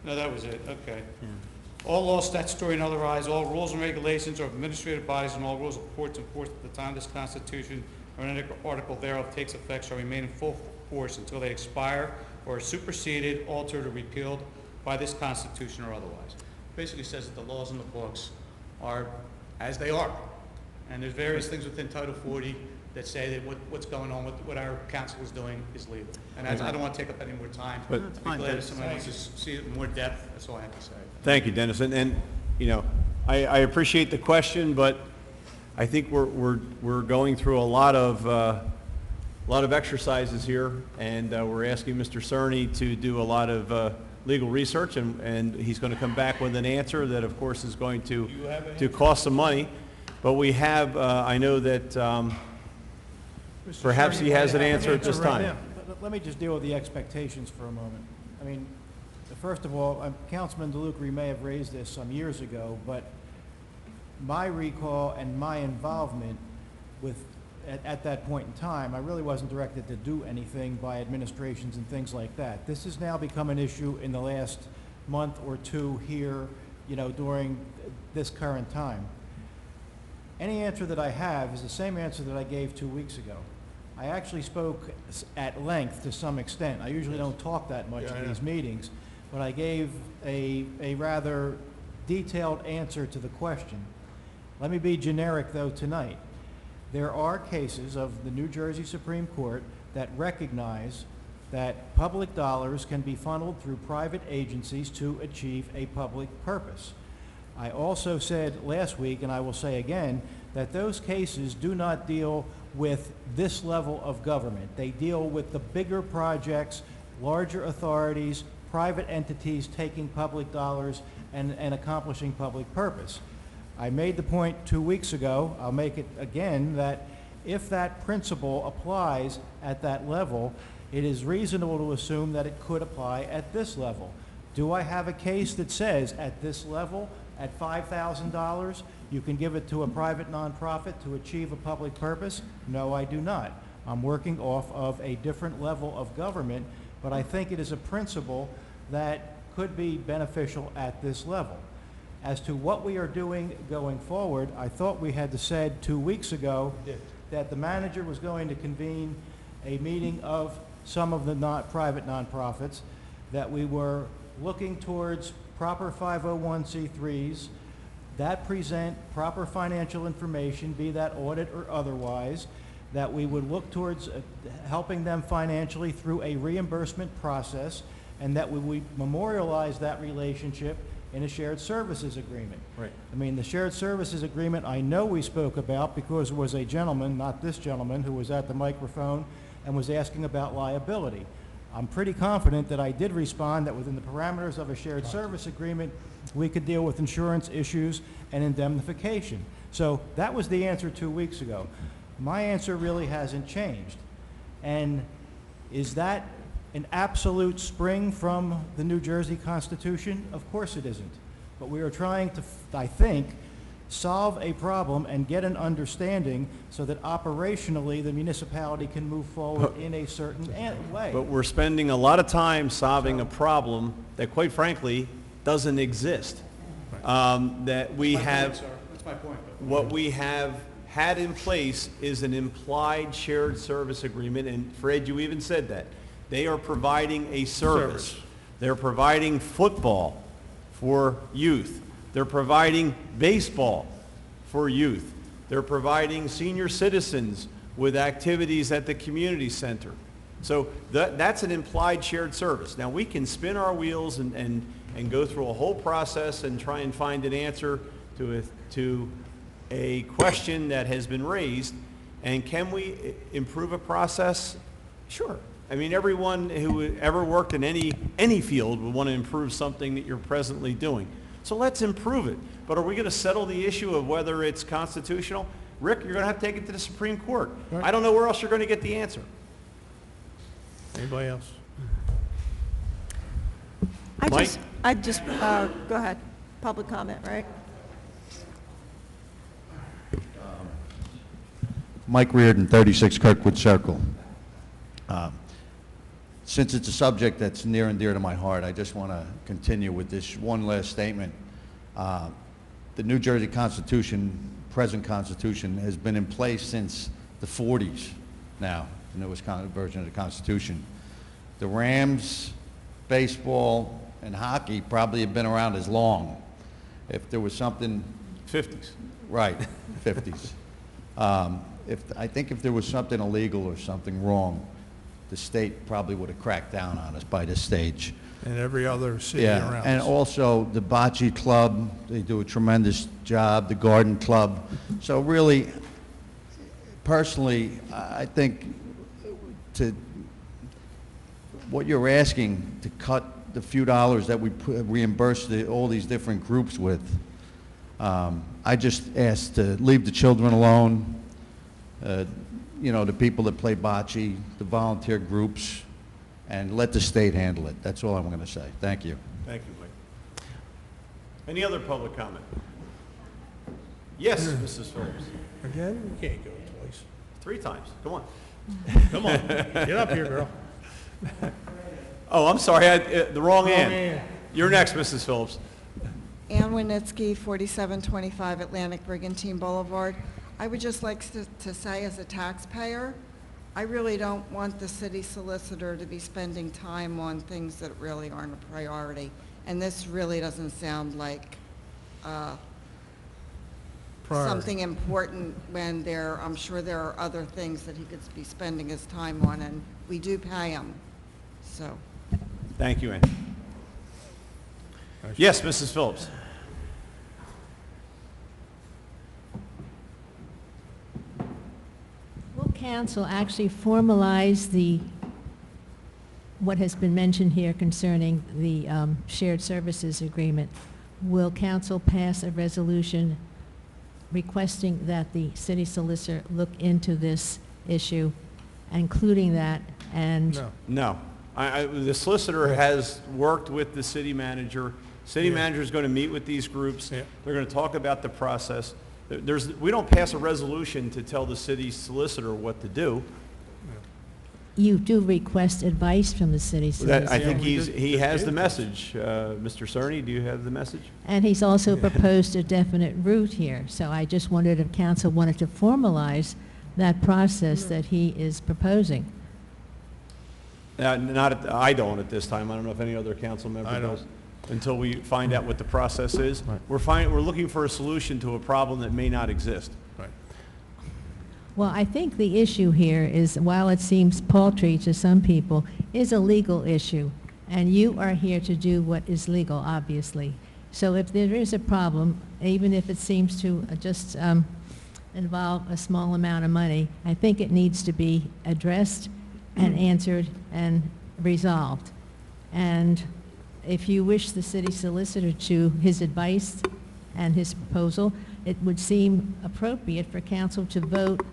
No, that was it, okay. Yeah. All laws, statutory and otherwise, all rules and regulations of administrative bodies and all rules of courts in force at the time this Constitution or any article thereof takes effect shall remain in full force until they expire or are superseded, altered, or repealed by this Constitution or otherwise. Basically says that the laws in the books are as they are. And there's various things within Title 40 that say that what's going on, what our council is doing is legal. And I don't want to take up any more time. But- I'd be glad if somebody wants to see it in more depth. That's all I have to say. Thank you, Dennis. And you know, I appreciate the question, but I think we're going through a lot of exercises here, and we're asking Mr. Cerny to do a lot of legal research, and he's going to come back with an answer that, of course, is going to cost some money. But we have, I know that perhaps he has an answer at this time. Let me just deal with the expectations for a moment. I mean, first of all, Councilman DeLucre may have raised this some years ago, but my recall and my involvement with, at that point in time, I really wasn't directed to do anything by administrations and things like that. This has now become an issue in the last month or two here, you know, during this current time. Any answer that I have is the same answer that I gave 2 weeks ago. I actually spoke at length to some extent. I usually don't talk that much at these meetings, but I gave a rather detailed answer to the question. Let me be generic, though, tonight. There are cases of the New Jersey Supreme Court that recognize that public dollars can be funneled through private agencies to achieve a public purpose. I also said last week, and I will say again, that those cases do not deal with this level of government. They deal with the bigger projects, larger authorities, private entities taking public dollars and accomplishing public purpose. I made the point 2 weeks ago, I'll make it again, that if that principle applies at that level, it is reasonable to assume that it could apply at this level. Do I have a case that says at this level, at $5,000, you can give it to a private nonprofit to achieve a public purpose? No, I do not. I'm working off of a different level of government, but I think it is a principle that could be beneficial at this level. As to what we are doing going forward, I thought we had said 2 weeks ago that the manager was going to convene a meeting of some of the private nonprofits, that we were looking towards proper 501c3s that present proper financial information, be that audit or otherwise, that we would look towards helping them financially through a reimbursement process, and that we would memorialize that relationship in a shared services agreement. Right. I mean, the shared services agreement I know we spoke about because there was a gentleman, not this gentleman, who was at the microphone and was asking about liability. I'm pretty confident that I did respond that within the parameters of a shared service agreement, we could deal with insurance issues and indemnification. So that was the answer 2 weeks ago. My answer really hasn't changed. And is that an absolute spring from the New Jersey Constitution? Of course it isn't. But we are trying to, I think, solve a problem and get an understanding so that operationally the municipality can move forward in a certain way. But we're spending a lot of time solving a problem that, quite frankly, doesn't exist. That we have, That's my point. what we have had in place is an implied shared service agreement, and Fred, you even said that. They are providing a service. They're providing football for youth. They're providing baseball for youth. They're providing senior citizens with activities at the community center. So that's an implied shared service. Now, we can spin our wheels and go through a whole process and try and find an answer to a question that has been raised. And can we improve a process? Sure. I mean, everyone who ever worked in any field would want to improve something that you're presently doing. So let's improve it. But are we going to settle the issue of whether it's constitutional? Rick, you're going to have to take it to the Supreme Court. Right. I don't know where else you're going to get the answer. Anybody else? Mike? Go ahead. Public comment, right? Mike Reardon, 36 Kirkwood Circle. Since it's a subject that's near and dear to my heart, I just want to continue with this one last statement. The New Jersey Constitution, present Constitution, has been in place since the 40s now, the newest version of the Constitution. The Rams, baseball, and hockey probably have been around as long. If there was something 50s. Right, 50s. I think if there was something illegal or something wrong, the state probably would have cracked down on us by this stage. And every other city Yeah, around and us. also the bocce club, they do a tremendous job, the garden club. So really, personally, I think what you're asking to cut the few dollars that we reimburse all these different groups with, I just ask to leave the children alone, you know, the people that play bocce, the volunteer groups, and let the state handle it. That's all I'm going to say. Thank you. Thank you, Mike. Any other public comment? Yes, Mrs. Phillips. Again, you can't go twice. 3 times. Come on. Come on, get up here, girl. Oh, I'm sorry, the wrong Wrong Ann. Ann. You're next, Mrs. Phillips. Ann Winitsky, 4725 Atlantic Brigantine Boulevard. I would just like to say, as a taxpayer, I really don't want the city solicitor to be spending time on things that really aren't a priority. And this really doesn't sound like something important when I'm sure there are other things that he could be spending his time on, and we do pay him, so. Thank you, Ann. Yes, Mrs. Phillips. Will council actually formalize what has been mentioned here concerning the shared services agreement? Will council pass a resolution requesting that the city solicitor look into this issue, including that, and? No. The solicitor has worked with the city manager. City manager is going to meet with these groups. Yeah. They're going to talk about the process. We don't pass a resolution to tell the city solicitor what to do. You do request advice from the city solicitor. I think he has the message. Mr. Cerny, do you have the message? And he's also proposed a definite route here. So I just wondered if council wanted to formalize that process that he is proposing. I don't at this time. I don't know if any other council member does. Until we find out what the process is. Right. We're looking for a solution to a problem that may not exist. Right. Well, I think the issue here is, while it seems paltry to some people, is a legal issue. And you are here to do what is legal, obviously. So if there is a problem, even if it seems to just involve a small amount of money, I think it needs to be addressed and answered and resolved. And if you wish the city solicitor to his advice and his proposal, it would seem appropriate for council to vote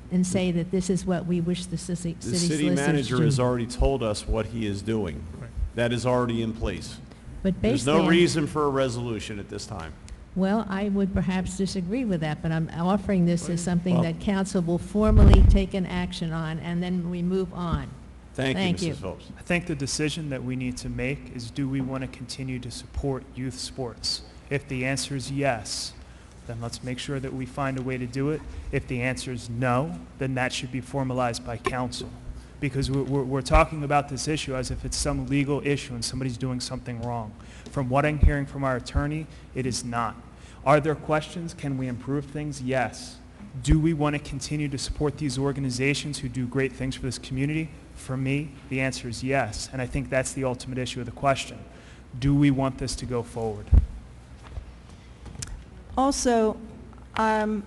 and say that this is what we wish the city The solicitor city to manager do. has already told us what he is doing. Right. That is already in place. But There's basically, no reason for a resolution at this time. well, I would perhaps disagree with that, but I'm offering this as something Well- that council will formally take an action on, and then we move on. Thank you, Mrs. Phillips. I think the decision that we need to make is, do we want to continue to support youth sports? If the answer is yes, then let's make sure that we find a way to do it. If the answer is no, then that should be formalized by council. Because we're talking about this issue as if it's some legal issue and somebody's doing something wrong. From what I'm hearing from our attorney, it is not. Are there questions? Can we improve things? Yes. Do we want to continue to support these organizations who do great things for this community? For me, the answer is yes, and I think that's the ultimate issue of the question. Do we want this to go forward? Also, I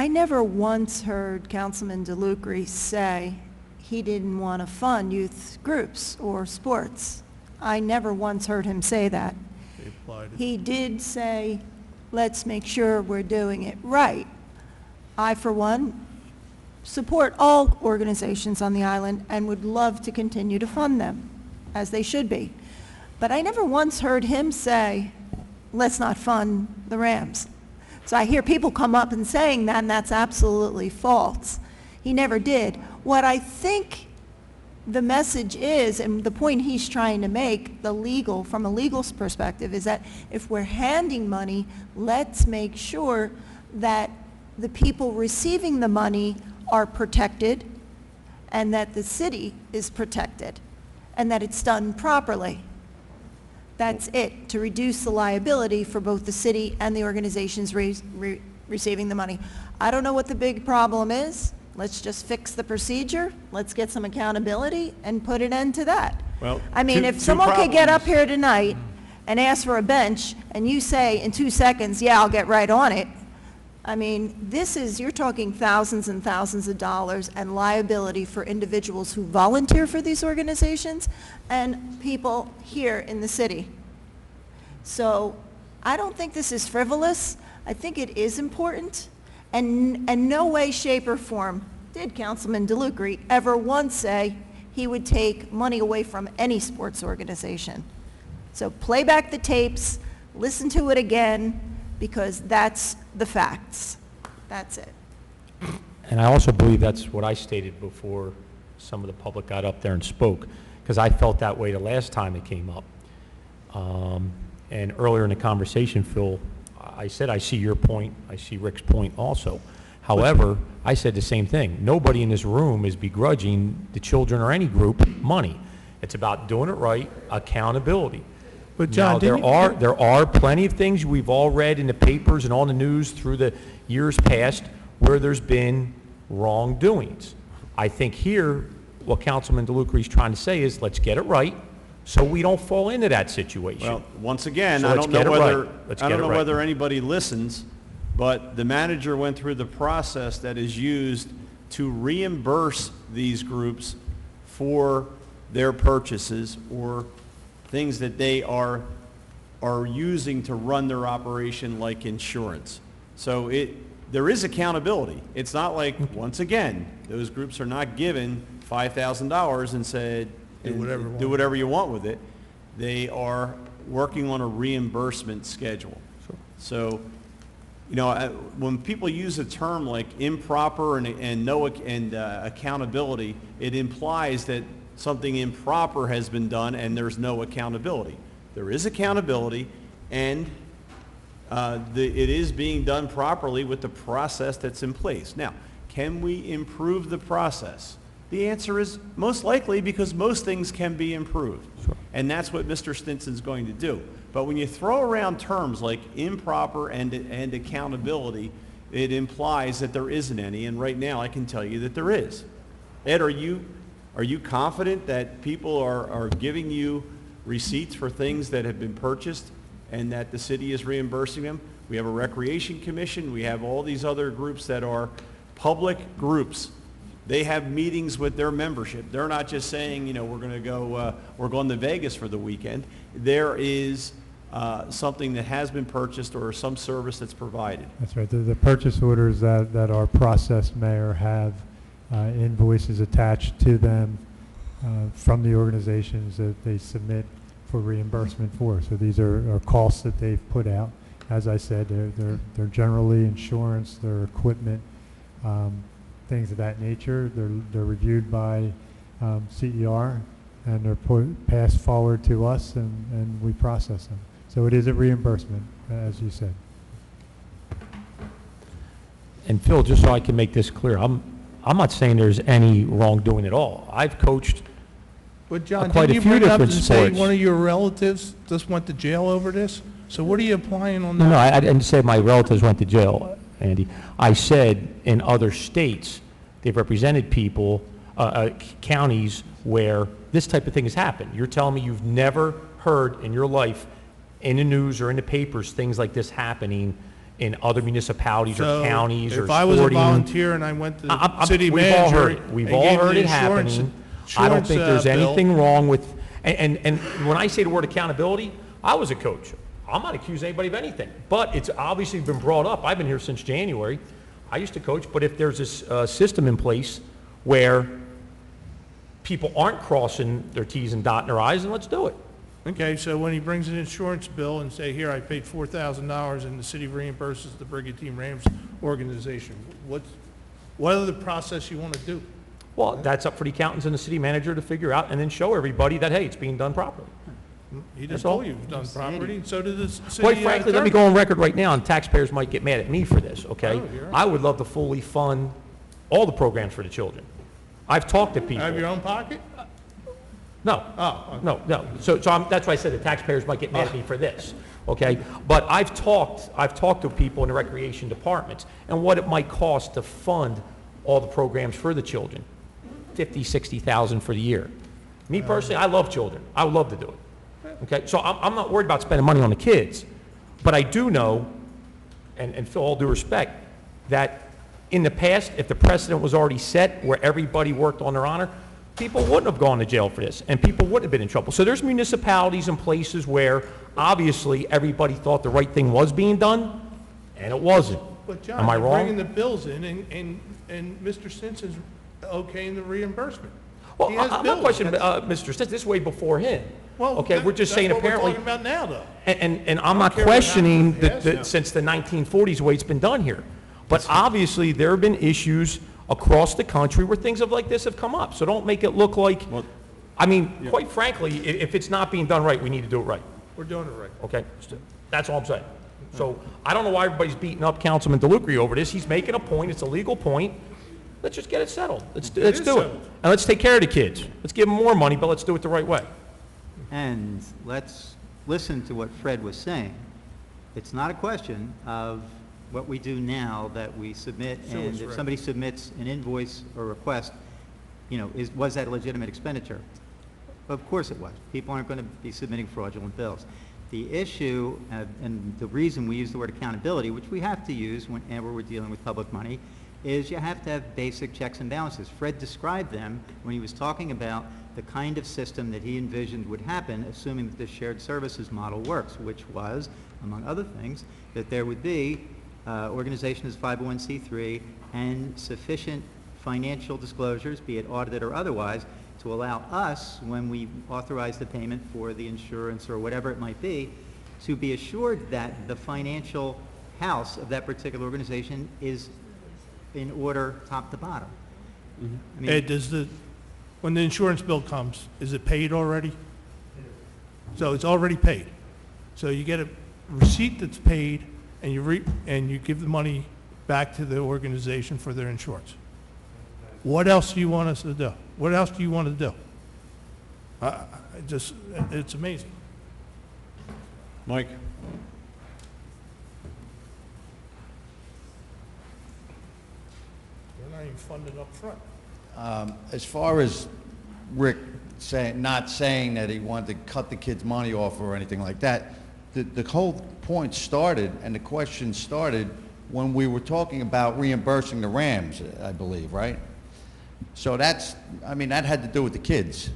never once heard Councilman DeLucre say he didn't want to fund youth groups or sports. I never once heard him say that. They applied it. He did say, let's make sure we're doing it right. I, for one, support all organizations on the island and would love to continue to fund them, as they should be. But I never once heard him say, let's not fund the Rams. So I hear people come up and saying that, and that's absolutely false. He never did. What I think the message is, and the point he's trying to make, from a legal perspective, is that if we're handing money, let's make sure that the people receiving the money are protected, and that the city is protected, and that it's done properly. That's it, to reduce the liability for both the city and the organizations receiving the money. I don't know what the big problem is. Let's just fix the procedure. Let's get some accountability and put an end to that. Well, I mean, if someone could get up here tonight and ask for a bench, and you say in 2 seconds, yeah, I'll get right on it, I mean, you're talking thousands and thousands of dollars and liability for individuals who volunteer for these organizations and people here in the city. So I don't think this is frivolous. I think it is important. And in no way, shape, or form did Councilman DeLucre ever once say he would take money away from any sports organization. So play back the tapes, listen to it again, because that's the facts. That's it. And I also believe that's what I stated before some of the public got up there and spoke, because I felt that way the last time it came up. And earlier in the conversation, Phil, I said, I see your point, I see Rick's point also. However, I said the same thing. Nobody in this room is begrudging the children or any group money. It's about doing it right, accountability. But John, now, there are plenty of things we've all read in the papers and on the news through the years past where there's been wrongdoings. I think here, what Councilman DeLucre is trying to say is, let's get it right, so we don't fall into that situation. Well, once again, So I let's don't know get it whether, right. Let's I get don't it know right. whether anybody listens, but the manager went through the process that is used to reimburse these groups for their purchases or things that they are using to run their operation, like insurance. So there is accountability. It's not like, once again, those groups are not given $5,000 and said, do whatever you want with it. They are working on a reimbursement schedule. So, you know, when people use a term like improper and accountability, it implies that something improper has been done and there's no accountability. There is accountability, and it is being done properly with the process that's in place. Now, can we improve the process? The answer is most likely, because most things can be improved. Sure. And that's what Mr. Stinson's going to do. But when you throw around terms like improper and accountability, it implies that there isn't any, and right now I can tell you that there is. Ed, are you confident that people are giving you receipts for things that have been purchased and that the city is reimbursing them? We have a recreation commission. We have all these other groups that are public groups. They have meetings with their membership. They're not just saying, you know, we're going to Vegas for the weekend. There is something that has been purchased or some service that's provided. That's right. The purchase orders that are processed, Mayor, have invoices attached to them from the organizations that they submit for reimbursement for. So these are costs that they've put out. As I said, they're generally insurance, they're equipment, things of that nature. They're reviewed by CER, and they're passed forward to us, and we process them. So it is a reimbursement, as you said. And Phil, just so I can make this clear, I'm not saying there's any wrongdoing at all. I've coached But John, quite didn't a you few bring up different and say sports. one of your relatives just went to jail over this? So what are you applying on that? No, I didn't say my relatives went to jail, Andy. I said in other states, they've represented people, counties where this type of thing has happened. You're telling me you've never heard in your life, in the news or in the papers, things like this happening in other municipalities or counties or if I was a sporting- volunteer and I went to the city we've all manager heard it. We've and all gave heard the it happening. I don't think there's bill- anything wrong with, and when I say the word accountability, I was a coach. I'm not accusing anybody of anything, but it's obviously been brought up. I've been here since January. I used to coach, but if there's this system in place where people aren't crossing their T's and dotting their I's, then let's do it. Okay, so when he brings an insurance bill and say, here, I paid $4,000 and the city reimburses the Brigantine Rams organization, what other process you want to do? Well, that's up for the accountants and the city manager to figure out and then show everybody that, hey, it's being done properly. He That's just all. told you it was done properly, and so did the city Quite frankly, let me attorney. go on record right now, and taxpayers might get mad at me for this, okay? Oh, you're right. I would love to fully fund all the programs for the children. I've talked to people. Out of your own pocket? No. Oh, okay. No. So that's why I said the taxpayers might get mad at me for this, okay? But I've talked to people in the recreation departments and what it might cost to fund all the programs for the children. 50, 60,000 for the year. Me personally, I love children. I would love to do it. Okay? So I'm not worried about spending money on the kids. But I do know, and Phil, all due respect, that in the past, if the precedent was already set where everybody worked on their honor, people wouldn't have gone to jail for this, and people wouldn't have been in trouble. So there's municipalities and places where obviously everybody thought the right thing was being done, and it wasn't. But John, Am I you're wrong? bringing the bills in, and Mr. Simpson's okaying the reimbursement. Well, He has I'm not bills. questioning That's- Mr. Stitt, this is way before him. Well, Okay, we're just saying apparently. That's what we're talking about now, though. And I'm not care what questioning happens in the past. since the 1940s, the way it's been done here. But obviously, there have been issues across the country where things like this have come up. So don't make it look like, I mean, quite frankly, if it's not being done right, we need to do it right. We're doing it right. Okay? That's all I'm saying. So I don't know why everybody's beating up Councilman DeLucre over this. He's making a point. It's a legal point. Let's just get it settled. Let's do it. settled. And let's take care of the kids. Let's give them more money, but let's do it the right way. And let's listen to what Fred was saying. It's not a question of what we do now that we submit, and if somebody submits an invoice or request, was that a legitimate expenditure? Of course it was. People aren't going to be submitting fraudulent bills. The issue, and the reason we use the word accountability, which we have to use whenever we're dealing with public money, is you have to have basic checks and balances. Fred described them when he was talking about the kind of system that he envisioned would happen, assuming that the shared services model works, which was, among other things, that there would be organization as 501c3 and sufficient financial disclosures, be it audited or otherwise, to allow us, when we authorize the payment for the insurance or whatever it might be, to be assured that the financial house of that particular organization is in order top to bottom. I mean, Ed, when the insurance bill comes, is it paid already? So it's already paid. So you get a receipt that's paid, and you give the money back to the organization for their insurance. What else do you want us to do? What else do you want to do? It's amazing. Mike? We're not even funded up front. As far as Rick not saying that he wanted to cut the kids' money off or anything like that, the whole point started, and the question started when we were talking about reimbursing the Rams, I believe, right? So that had to do with the kids.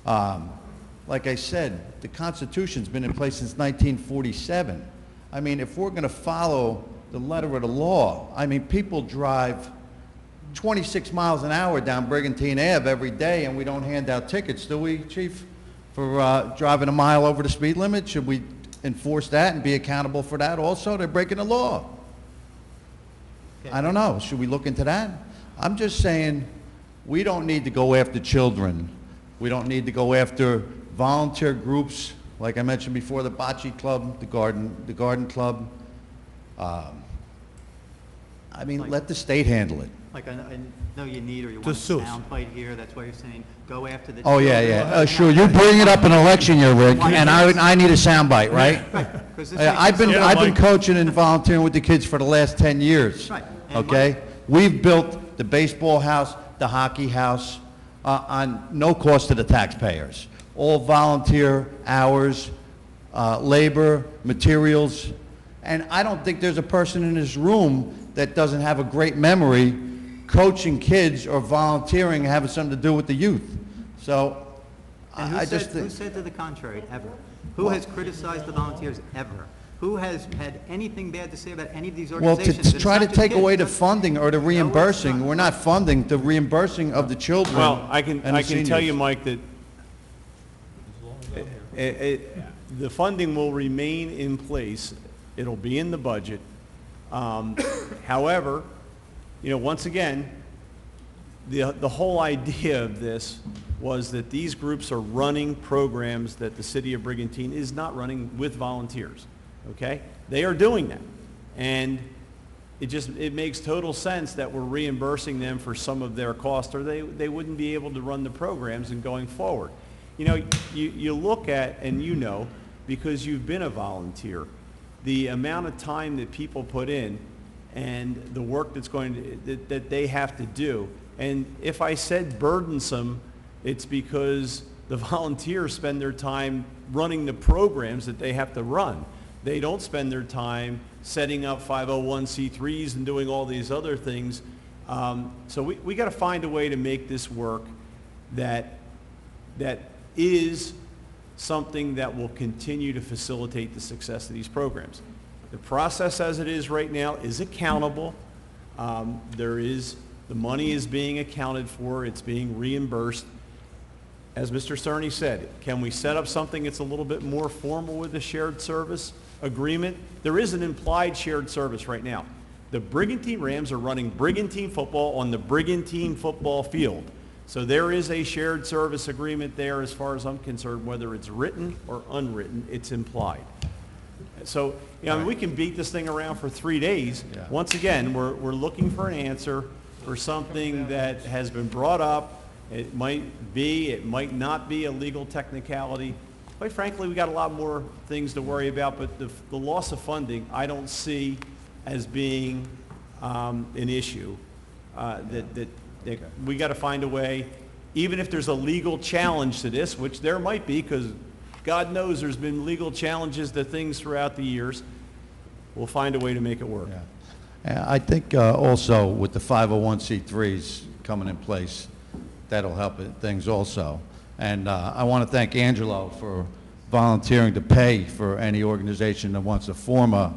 Like I said, the Constitution's been in place since 1947. I mean, if we're going to follow the letter of the law, I mean, people drive 26 miles an hour down Brigantine Ave every day, and we don't hand out tickets, do we, Chief, for driving a mile over the speed limit? Should we enforce that and be accountable for that also? They're breaking the law. I don't know. Should we look into that? I'm just saying we don't need to go after children. We don't need to go after volunteer groups, like I mentioned before, the bocce club, the garden club. I mean, let the state handle it. like I know you need or you want a Just sue us. sound bite here, that's why you're saying, go after the Oh, yeah, children. yeah. Sure, you bring it up in election year, Rick, and I need a soundbite, right? Right, 'cause this I've makes been sense. coaching and volunteering with the kids for the last 10 years. Right. And Okay? We've built the baseball house, the hockey house, on no cost to the taxpayers. All volunteer hours, labor, materials, and I don't think there's a person in this room that doesn't have a great memory coaching kids or volunteering, having something to do with the youth. So, And I just who think... said to the contrary, ever? Who has criticized the volunteers, ever? Who has had anything bad to say about any of these Well, organizations? to try to take away the funding or the reimbursing, we're not funding the reimbursing of the children Well, I can and the tell you, seniors. Mike, that the funding will remain in place. It'll be in the budget. However, once again, the whole idea of this was that these groups are running programs that the city of Brigantine is not running with volunteers, okay? They are doing that. And it makes total sense that we're reimbursing them for some of their costs, or they wouldn't be able to run the programs and going forward. You know, you look at, and you know, because you've been a volunteer, the amount of time that people put in and the work that's that they have to do. And if I said burdensome, it's because the volunteers spend their time running the programs that they have to run. They don't spend their time setting up 501c3s and doing all these other things. So we got to find a way to make this work that is something that will continue to facilitate the success of these programs. The process as it is right now is accountable. The money is being accounted for, it's being reimbursed. As Mr. Cerny said, can we set up something that's a little bit more formal with the shared service agreement? There is an implied shared service right now. The Brigantine Rams are running Brigantine football on the Brigantine football field. So there is a shared service agreement there as far as I'm concerned, whether it's written or unwritten, it's implied. So, you know, I mean, we can beat this thing around for 3 days. Yeah. Once again, we're looking for an answer for something that has been brought up. It might be, it might not be a legal technicality. Quite frankly, we got a lot more things to worry about, but the loss of funding, I don't see as being an issue. That we got to find a way, even if there's a legal challenge to this, which there might be, because God knows there's been legal challenges to things throughout the years, we'll find a way to make it work. Yeah. I think also with the 501c3s coming in place, that'll help things also. And I want to thank Angelo for volunteering to pay for any organization that wants to form a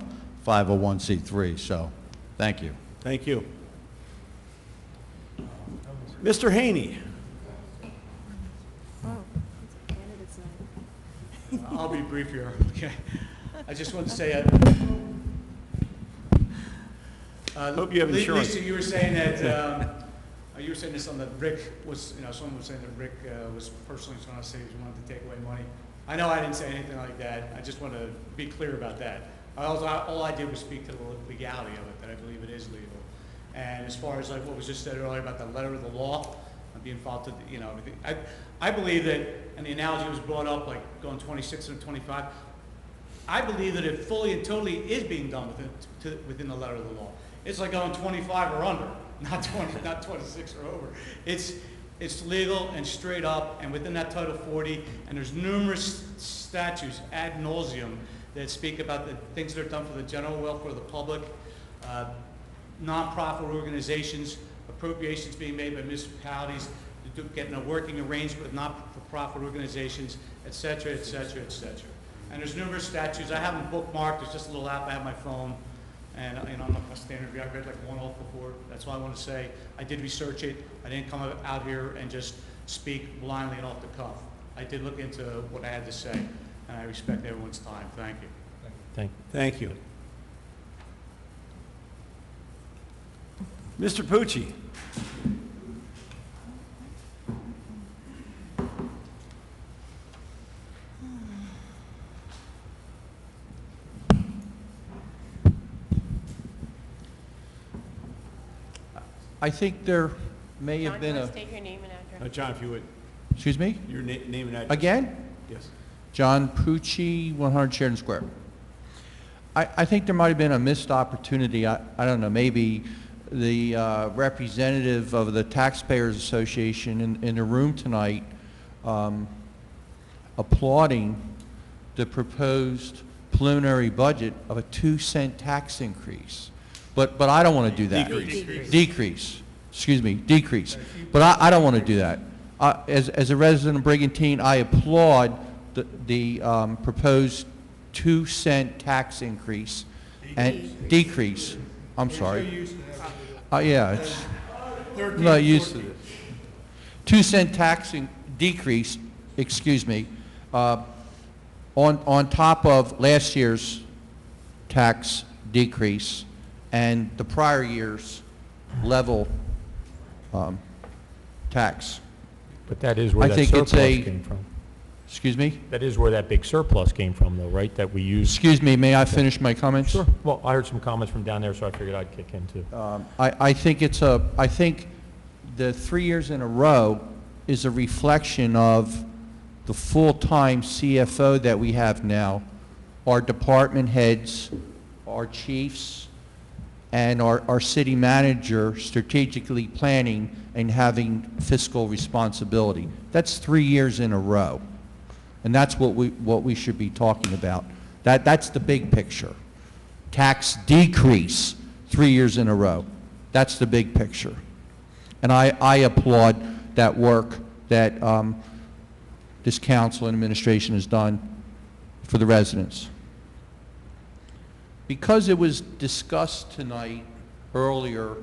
501c3. So, thank you. Thank you. Mr. Haney. I'll be brief here, okay? I just want to say, Hope you have insurance. Lisa, you were saying that, you were saying this on the Rick was, you know, someone was saying that Rick was personally trying to say he wanted to take away money. I know I didn't say anything like that. I just want to be clear about that. All I did was speak to the legality of it, that I believe it is legal. And as far as like what was just said earlier about the letter of the law, being filed to, you know, everything. I believe that, and the analogy was brought up, like going 26 and 25. I believe that it fully and totally is being done within the letter of the law. It's like going 25 or under, not 26 or over. It's legal and straight up, and within that Title 40, and there's numerous statutes ad nauseum that speak about the things that are done for the general welfare of the public, nonprofit organizations, appropriations being made by municipalities, getting a working arrangement with not-for-profit organizations, et cetera, et cetera, et cetera. And there's numerous statutes. I have them bookmarked. There's just a little app I have on my phone. And you know, I'm not going to stand here. I've read like one off before. That's why I want to say I did research it. I didn't come out here and just speak blindly and off the cuff. I did look into what I had to say, and I respect everyone's time. Thank you. Thank you. Mr. Pucci. I think there may have been a... State your name and address. John, if you would. Excuse me? Your name and address. Again? Yes. John Pucci, 100 Sheridan Square. I think there might have been a missed opportunity. I don't know, maybe the representative of the Taxpayers Association in the room tonight applauding the proposed preliminary budget of a 2-cent tax increase. But I don't want to do that. Decrease. Excuse me, decrease. But I don't want to do that. As a resident of Brigantine, I applaud the proposed 2-cent tax increase and decrease. I'm sorry. Yeah, I'm not used to this. 2-cent tax decrease, excuse me, on top of last year's tax decrease and the prior year's level tax. But that is where that surplus came from. Excuse me? That is where that big surplus came from, though, right? That we used. Excuse me, may I finish my comments? Sure. Well, I heard some comments from down there, so I figured I'd kick in, too. I think I think the 3 years in a row is a reflection of the full-time CFO that we have now, our department heads, our chiefs, and our city manager strategically planning and having fiscal responsibility. That's 3 years in a row. And that's what we should be talking about. That's the big picture. Tax decrease 3 years in a row. That's the big picture. And I applaud that work that this council and administration has done for the residents. Because it was discussed tonight earlier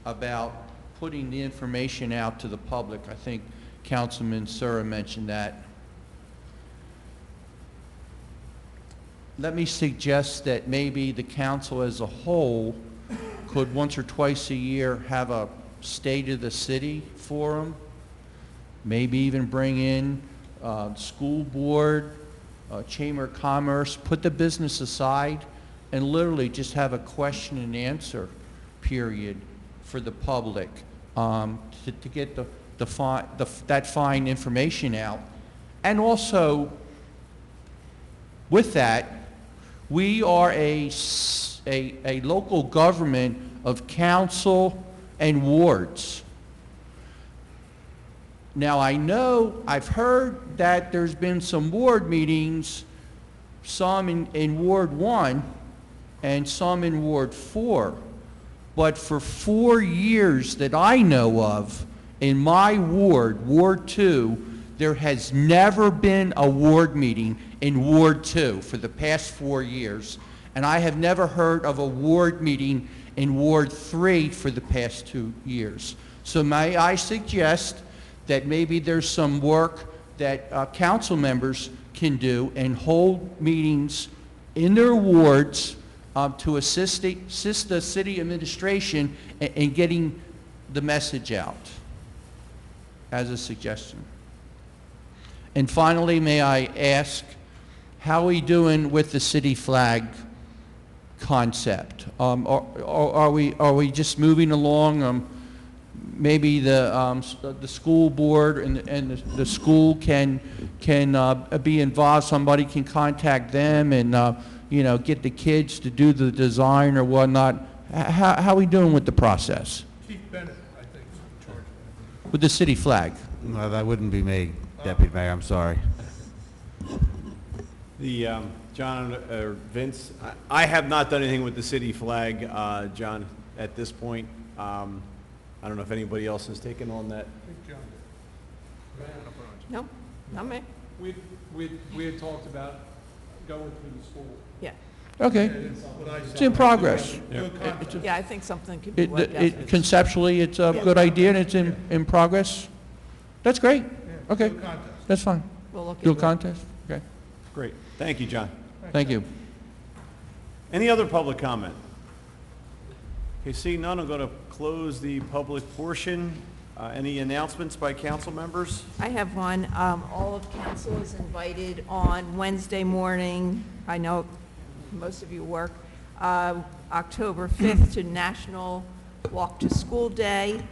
about putting the information out to the public, I think Councilman Sura mentioned that. Let me suggest that maybe the council as a whole could once or twice a year have a State of the City forum, maybe even bring in school board, Chamber of Commerce, put the business aside, and literally just have a question and answer period for the public to get that fine information out. And also, with that, we are a local government of council and wards. Now, I've heard that there's been some ward meetings, some in Ward 1 and some in Ward 4. But for 4 years that I know of, in my ward, Ward 2, there has never been a ward meeting in Ward 2 for the past 4 years. And I have never heard of a ward meeting in Ward 3 for the past 2 years. So may I suggest that maybe there's some work that council members can do and hold meetings in their wards to assist the city administration in getting the message out, as a suggestion. And finally, may I ask, how are we doing with the city flag concept? Are we just moving along? Maybe the school board and the school can be involved. Somebody can contact them and get the kids to do the design or whatnot. How are we doing with the process? Chief Bennett, I think, is in charge. With the city flag? No, that wouldn't be me, Deputy Mayor, I'm sorry. John or Vince, I have not done anything with the city flag, John, at this point. I don't know if anybody else has taken on that. No, not me. We had talked about going through the school. Yeah. Okay. It's in progress. Yeah, I think something could be worked out. Conceptually, it's a good idea and it's in progress. That's great. Okay. That's fine. We'll look Do a into it. contest? Okay. Great. Thank you, John. Thank you. Any other public comment? Okay, seeing none, I'm going to close the public portion. Any announcements by council members? I have one. All of council is invited on Wednesday morning. I know most of you work. October 5th to National Walk to School Day.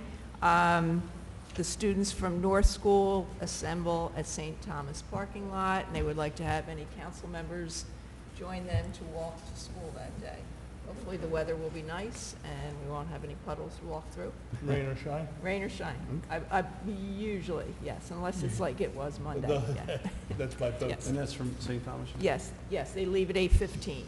The students from North School assemble at St. Thomas parking lot, and they would like to have any council members join them to walk to school that day. Hopefully the weather will be nice and we won't have any puddles to walk through. Rain or shine? Rain or shine. I usually, yes, unless it's like it was Monday. Yeah. That's my vote. Yes. And that's from St. Thomas? Yes, they leave at 8:15.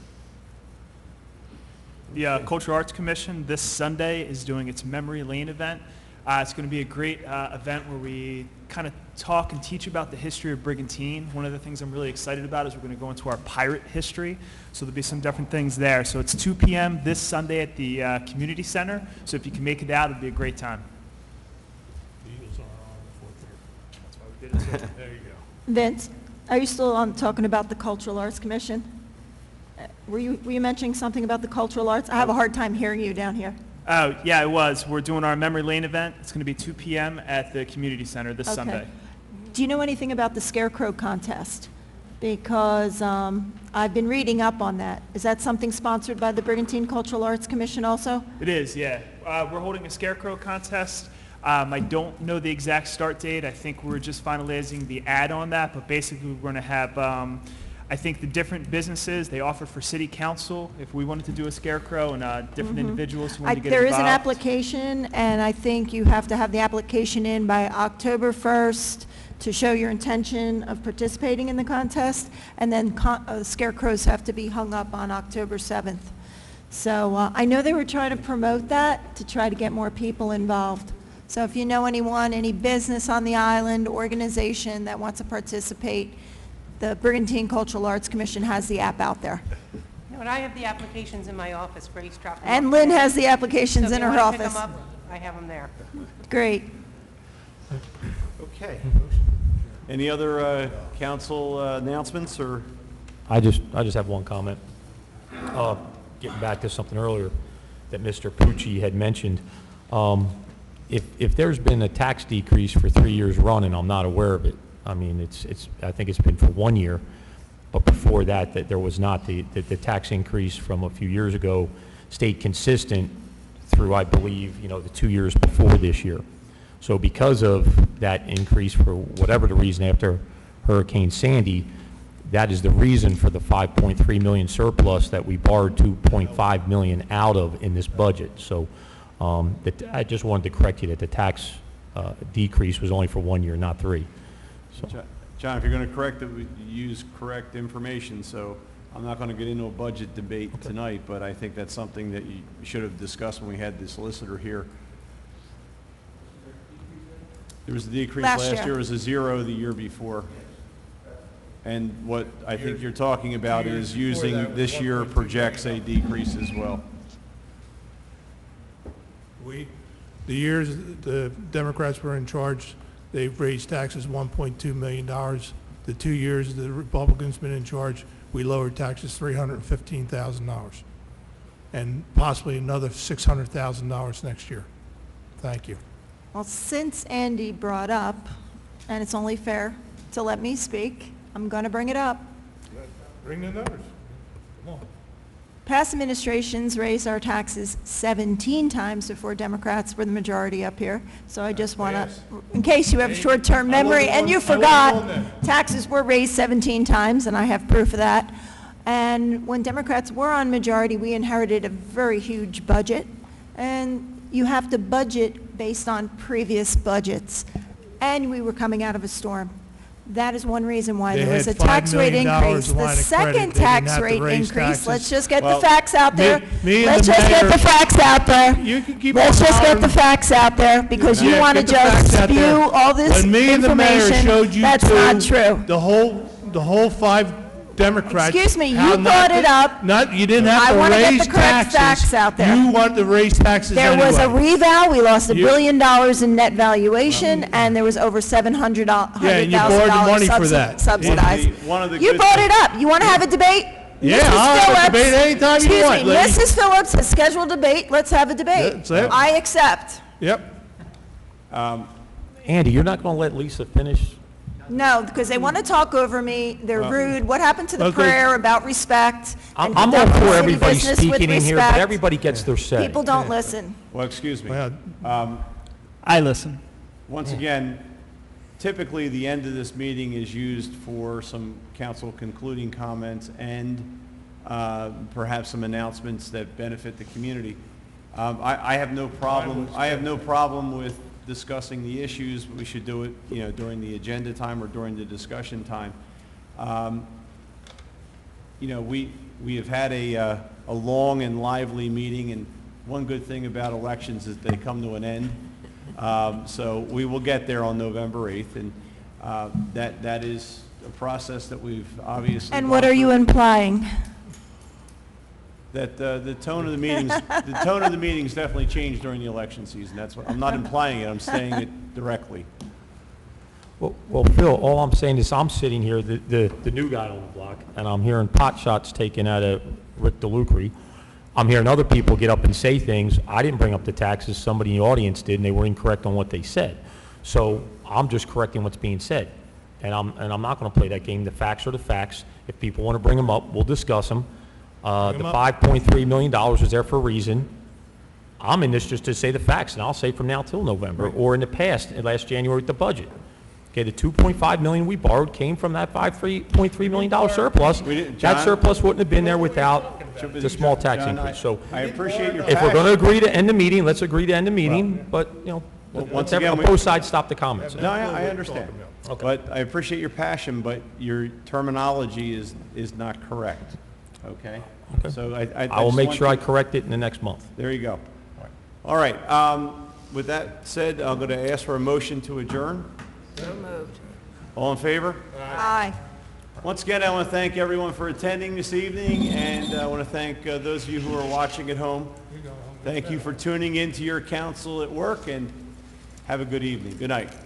The Cultural Arts Commission this Sunday is doing its Memory Lane event. It's going to be a great event where we kind of talk and teach about the history of Brigantine. One of the things I'm really excited about is we're going to go into our pirate history. So there'll be some different things there. So it's 2 p.m. this Sunday at the community center. So if you can make it out, it'll be a great time. The Eagles are on 4:30. That's why we did it. So there you go. Vince, are you still on talking about the Cultural Arts Commission? Were you mentioning something about the cultural arts? I have a hard time hearing you down here. Oh, yeah, it was. We're doing our Memory Lane event. It's going to be 2 p.m. at the community center this Sunday. Do you know anything about the Scarecrow contest? Because I've been reading up on that. Is that something sponsored by the Brigantine Cultural Arts Commission also? It is, yeah. We're holding a Scarecrow contest. I don't know the exact start date. I think we're just finalizing the ad on that, but basically we're going to have, I think the different businesses, they offer for city council, if we wanted to do a scarecrow, and different individuals who wanted to get There is involved. an application, and I think you have to have the application in by October 1st to show your intention of participating in the contest, and then scarecrows have to be hung up on October 7th. So I know they were trying to promote that to try to get more people involved. So if you know anyone, any business on the island, organization that wants to participate, the Brigantine Cultural Arts Commission has the app out there. No, and I have the applications in my office. Grace dropped them And off Lynn today. has the applications So if in you her wanna pick office. them up, I have them there. Great. Okay. Any other council announcements, or? I just have one comment. Getting back to something earlier that Mr. Pucci had mentioned. If there's been a tax decrease for 3 years running, I'm not aware of it. I mean, I think it's been for 1 year, but before that there was not. The tax increase from a few years ago stayed consistent through, I believe, the 2 years before this year. So because of that increase, for whatever the reason after Hurricane Sandy, that is the reason for the $5.3 million surplus that we borrowed $2.5 million out of in this budget. So I just wanted to correct you that the tax decrease was only for 1 year, not 3. So. John, if you're going to correct it, we use correct information, so I'm not going to get into a budget debate tonight, but I think that's something that you should have discussed when we had the solicitor here. There was a decrease last year. It was a 0 the year before. And what I think you're talking about is using this year projects a decrease as well. The years the Democrats were in charge, they've raised taxes $1.2 million. The 2 years the Republicans been in charge, we lowered taxes $315,000, and possibly another $600,000 next year. Thank you. Well, since Andy brought up, and it's only fair to let me speak, I'm going to bring it up. Bring the numbers. Come on. Past administrations raised our taxes 17 times before Democrats were the majority up here. So I just want to, in case you have short-term memory and you forgot, taxes were raised 17 times, and I have proof of that. And when Democrats were on majority, we inherited a very huge budget. And you have to budget based on previous budgets. And we were coming out of a storm. That is one reason why there was a tax rate increase. The second tax rate increase, let's just get the facts out there. Let's just get the facts out there. Let's just get the facts out there, because you want to just spew all this information that's not true. The whole 5 Democrats. Excuse me, you brought it up. You didn't have to raise taxes. I want to get the correct facts out there. You want to raise taxes There anyway. was a revow, we lost $1 billion in net valuation, and there was over $700,000 Yeah, and you borrowed the money for that. subsidized. You brought it up. You want to have a debate? Yeah, Mrs. I'll have a Phillips- debate anytime you want, Excuse me, lady. Mrs. Phillips has scheduled a debate. Let's have a debate. That's it. I accept. Yep. Andy, you're not going to let Lisa finish? No, because they want to talk over me. They're Well, rude. What happened to the okay. prayer about respect? I'm and all conducting for city everybody business with speaking in here, but respect? everybody gets their say. People don't listen. Well, excuse me. I listen. Once again, typically, the end of this meeting is used for some council concluding comments and perhaps some announcements that benefit the community. I have no problem with discussing the issues. We should do it, during the agenda time or during the discussion time. We have had a long and lively meeting, and one good thing about elections is they come to an end. So we will get there on November 8th, and that is a process that we've obviously. And what are you implying? That the tone of the meetings definitely changed during the election season. That's what I'm not implying it. I'm saying it directly. Well, Phil, all I'm saying is I'm sitting here, the new guy on the block, and I'm hearing pot shots taken out of Rick DeLucre. I'm hearing other people get up and say things. I didn't bring up the taxes. Somebody in the audience did, and they were incorrect on what they said. So I'm just correcting what's being said. And I'm not going to play that game. The facts are the facts. If people want to bring them up, we'll discuss them. The $5.3 million was there for a reason. I'm in this just to say the facts, and I'll say from now till November, or in the past, last January with the budget. Okay, the $2.5 million we borrowed came from that $5.3 million surplus. That John- surplus wouldn't have been there without the small tax John, increase. So I appreciate your if we're going to passion. agree to end the meeting, let's agree to end the meeting, but, Well, let's once have again, both sides stop the comments. No, I understand. Okay. But I appreciate your passion, but your terminology is not correct, okay? So I will just make want sure I to- correct it in the next month. There you go. All right, with that said, I'm going to ask for a motion to adjourn. So moved. All in favor? Aye. Once again, I want to thank everyone for attending this evening, and I want to thank those of you who are watching at home. Thank you for tuning in to your council at work, and have a good evening. Good night.